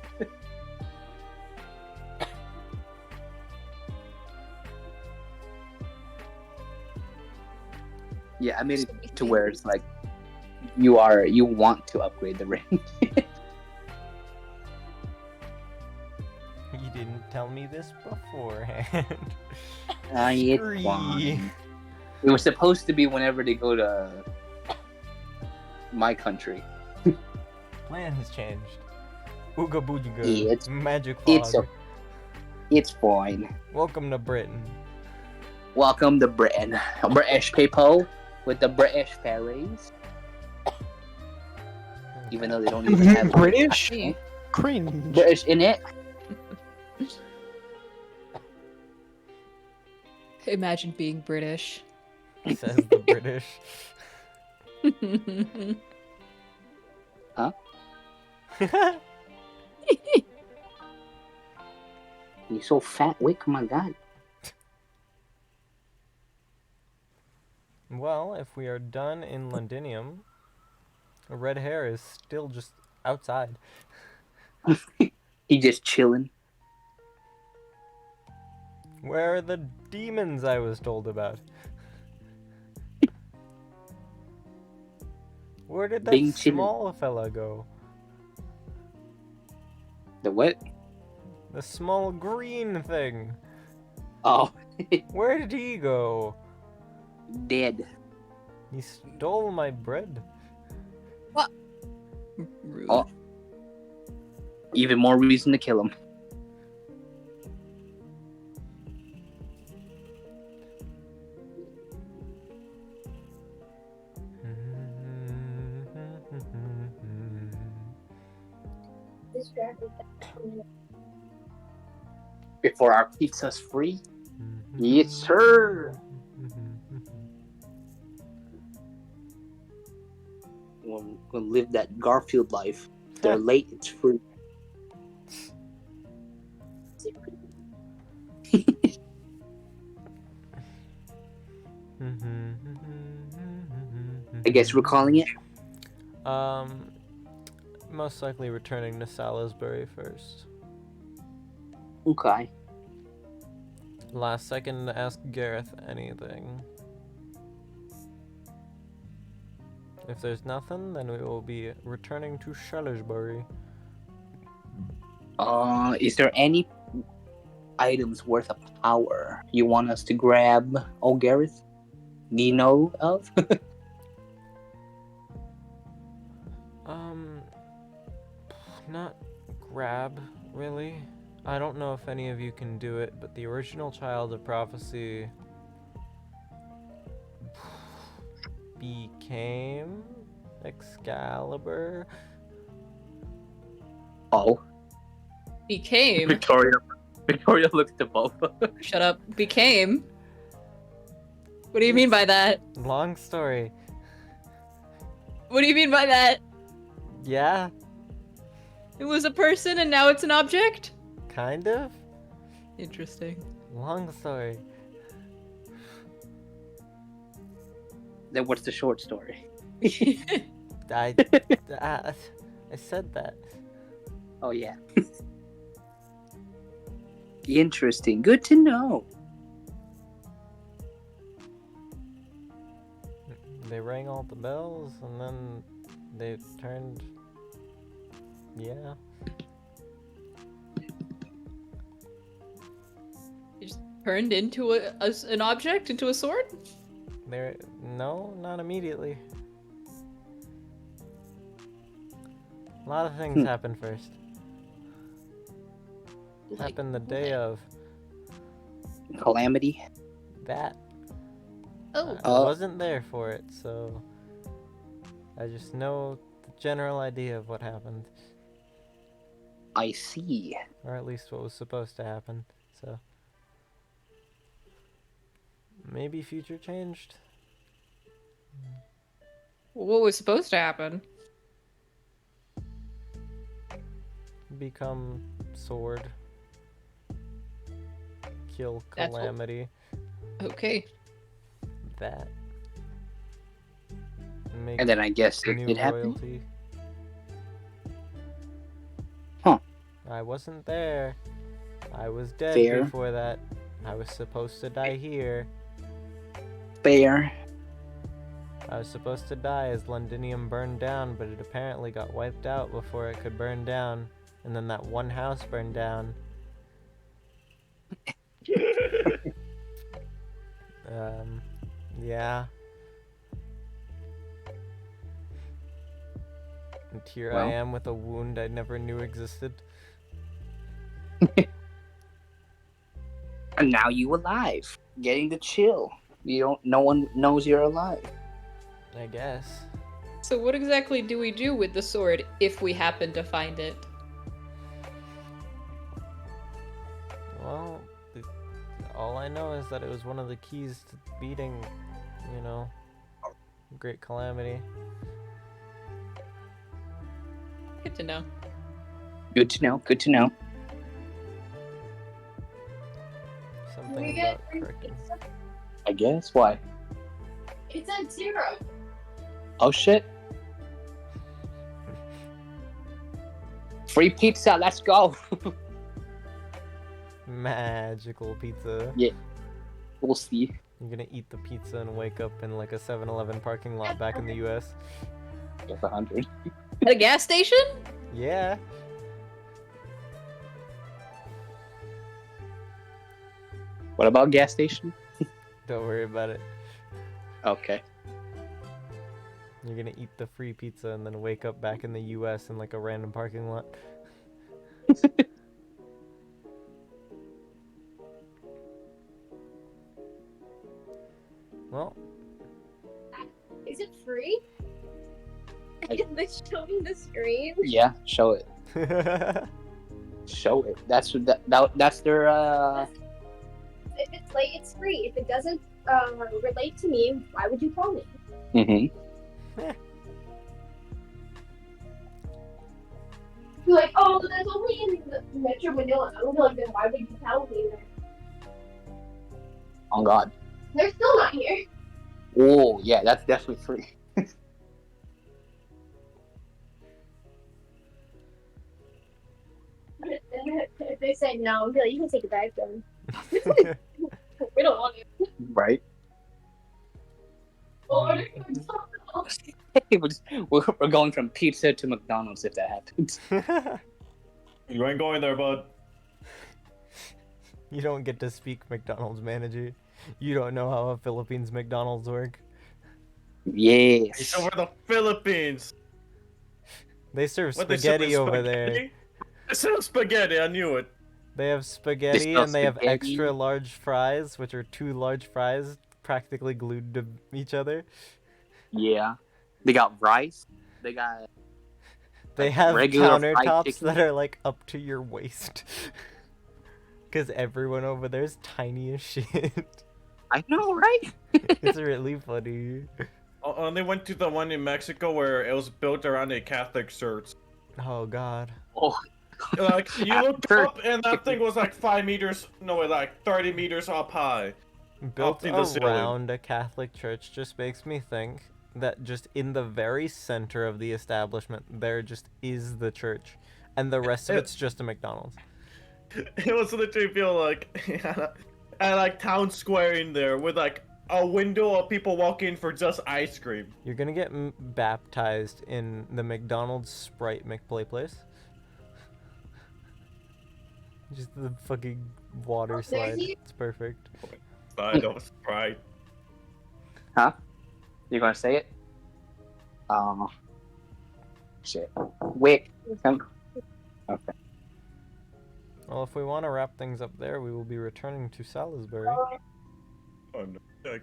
Yeah, I made it to where it's like you want to upgrade the ring. You didn't tell me this beforehand. It's Scree. fine. It was supposed to be whenever they go to my country. Plan has changed. Ooga booga. Yeah, it's- Magic fog. it's a- It's fine. Welcome to Britain. Welcome to Britain. British people with the British fairies. Even though they don't even have British? Eh? Cringe. British in it. Imagine being British. Says the British. Huh? You're so fat, Wick. Oh my god. Well, if we are done in Londinium, red hair is still just outside. He just chilling. Where are the demons I was told about? Where did that Being chilling. small fella go? The what? The small green thing. Oh, Where did he go? dead. He stole my bread. Rude. Oh. Even more reason to kill him. Before our pizza's free? Yes, sir. We'll live that Garfield life. They're late, it's free. I guess we're calling it. Most likely returning to Salisbury first. Okay. Last second to ask Gareth anything. If there's nothing, then we will be returning to Shellersbury. Is there any items worth of power you want us to grab, oh Gareth? Do you know of? Not grab, really. I don't know if any of you can do it, but the original Child of Prophecy became Excalibur. Oh, Became. Victoria looks to both of us. Shut up. Became. What do you mean by that? Long story. What do you mean by that? Yeah, It was a person and now it's an object? kind of. Interesting. Long story. Then what's the short story? I said that. Oh yeah. Interesting. Good to know. They rang all the bells and then they turned. Yeah. You just turned into an object, into a sword? No, not immediately. A lot of things happened first. Happened the day of Calamity. that. Oh. I wasn't there for it, so I just know the general idea of what happened, I see. or at least what was supposed to happen. So maybe future changed. What was supposed to happen? Become sword. Kill That's what- Calamity. Okay. That. Make And then I guess it new did happen. royalty. Huh. I wasn't there. I was dead Fair. before that. I was supposed to die here. Fair. I was supposed to die as Londinium burned down, but it apparently got wiped out before it could burn down. And then that one house burned down. Yeah. And here I Well. am with a wound I never knew existed. And now you alive. Getting the chill. No one knows you're alive. I guess. So what exactly do we do with the sword if we happen to find it? Well, all I know is that it was one of the keys to beating, Great Calamity. Good to know. Good to know. Good to know. Something about correcting. I guess. Why? It's at 0. Oh shit. Free pizza. Let's go. Magical pizza. We'll see. You're gonna eat the pizza and wake up in like a 7-Eleven parking lot back in the US. Guess 100. At a gas station? Yeah. What about gas station? Don't worry about it. Okay. You're gonna eat the free pizza and then wake up back in the US in like a random parking lot. Well, Is it free? Can they show me the screen? Yeah. Show it. Show it. That's their. If it's late, it's free. If it doesn't relate to me, why would you call me? Mm-hmm. You're like, oh, that's only in the Metro Manila. I would be like, then why would you tell me that? On God. They're still not here. Oh yeah, that's definitely free. And if they say no, I'd be like, you can take it back then. We don't want it. Right. Or something else. we're going from pizza to McDonald's if that happens. You ain't going there, bud. You don't get to speak McDonald's, manager. You don't know how a Philippines McDonald's work. Yes. It's over the Philippines. They serve What, they serve spaghetti over there. spaghetti? They serve spaghetti, I knew it. They have spaghetti sell and they have spaghetti. extra large fries, which are 2 large fries practically glued to each other. Yeah. They got rice. They got. They Like have regular fried countertops chicken? that are like up to your waist. Because everyone over there is tiny as shit. I know, right? It's really funny. And they went to the one in Mexico where it was built around a Catholic church. Oh god. Oh, Like, you looked Sure. up and that thing was like 5 meters, no, like 30 meters up high. Built in the ceiling. around a Catholic church just makes me think that just in the very center of the establishment there just is the church. And the rest of it's just a McDonald's. It was literally feel like at like town square in there with like a window of people walking for just ice cream. You're gonna get baptized in the McDonald's Sprite McPlay place. Just the fucking water slide. It's perfect. Side of Sprite. huh? You gonna say it? Shit. Wick. Come. Okay. Well, if we want to wrap things up there, we will be returning to Salisbury. Oh no. Like,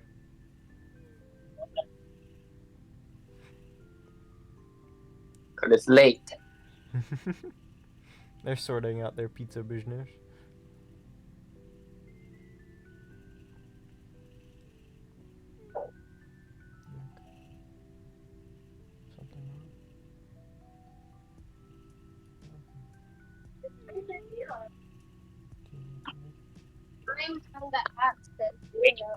Cause it's late. They're sorting out their pizza business. Something wrong? I'm telling that accent. You know.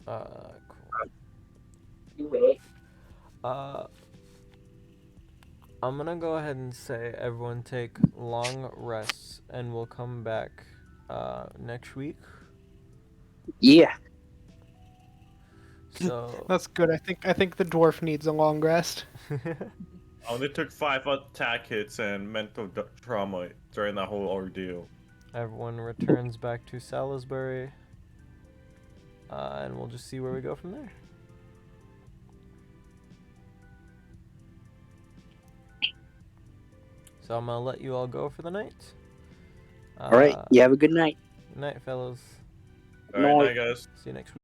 Cool. You wait. I'm gonna go ahead and say everyone take long rests, and we'll come back next week. Yeah. So That's good. I think the dwarf needs a long rest. I only took 5 attack hits and mental trauma during that whole ordeal. everyone returns back to Salisbury, and we'll just see where we go from there. So I'm gonna let you all go for the night. All right. You have a good night. Night, fellas. Alright, night guys. See you next week.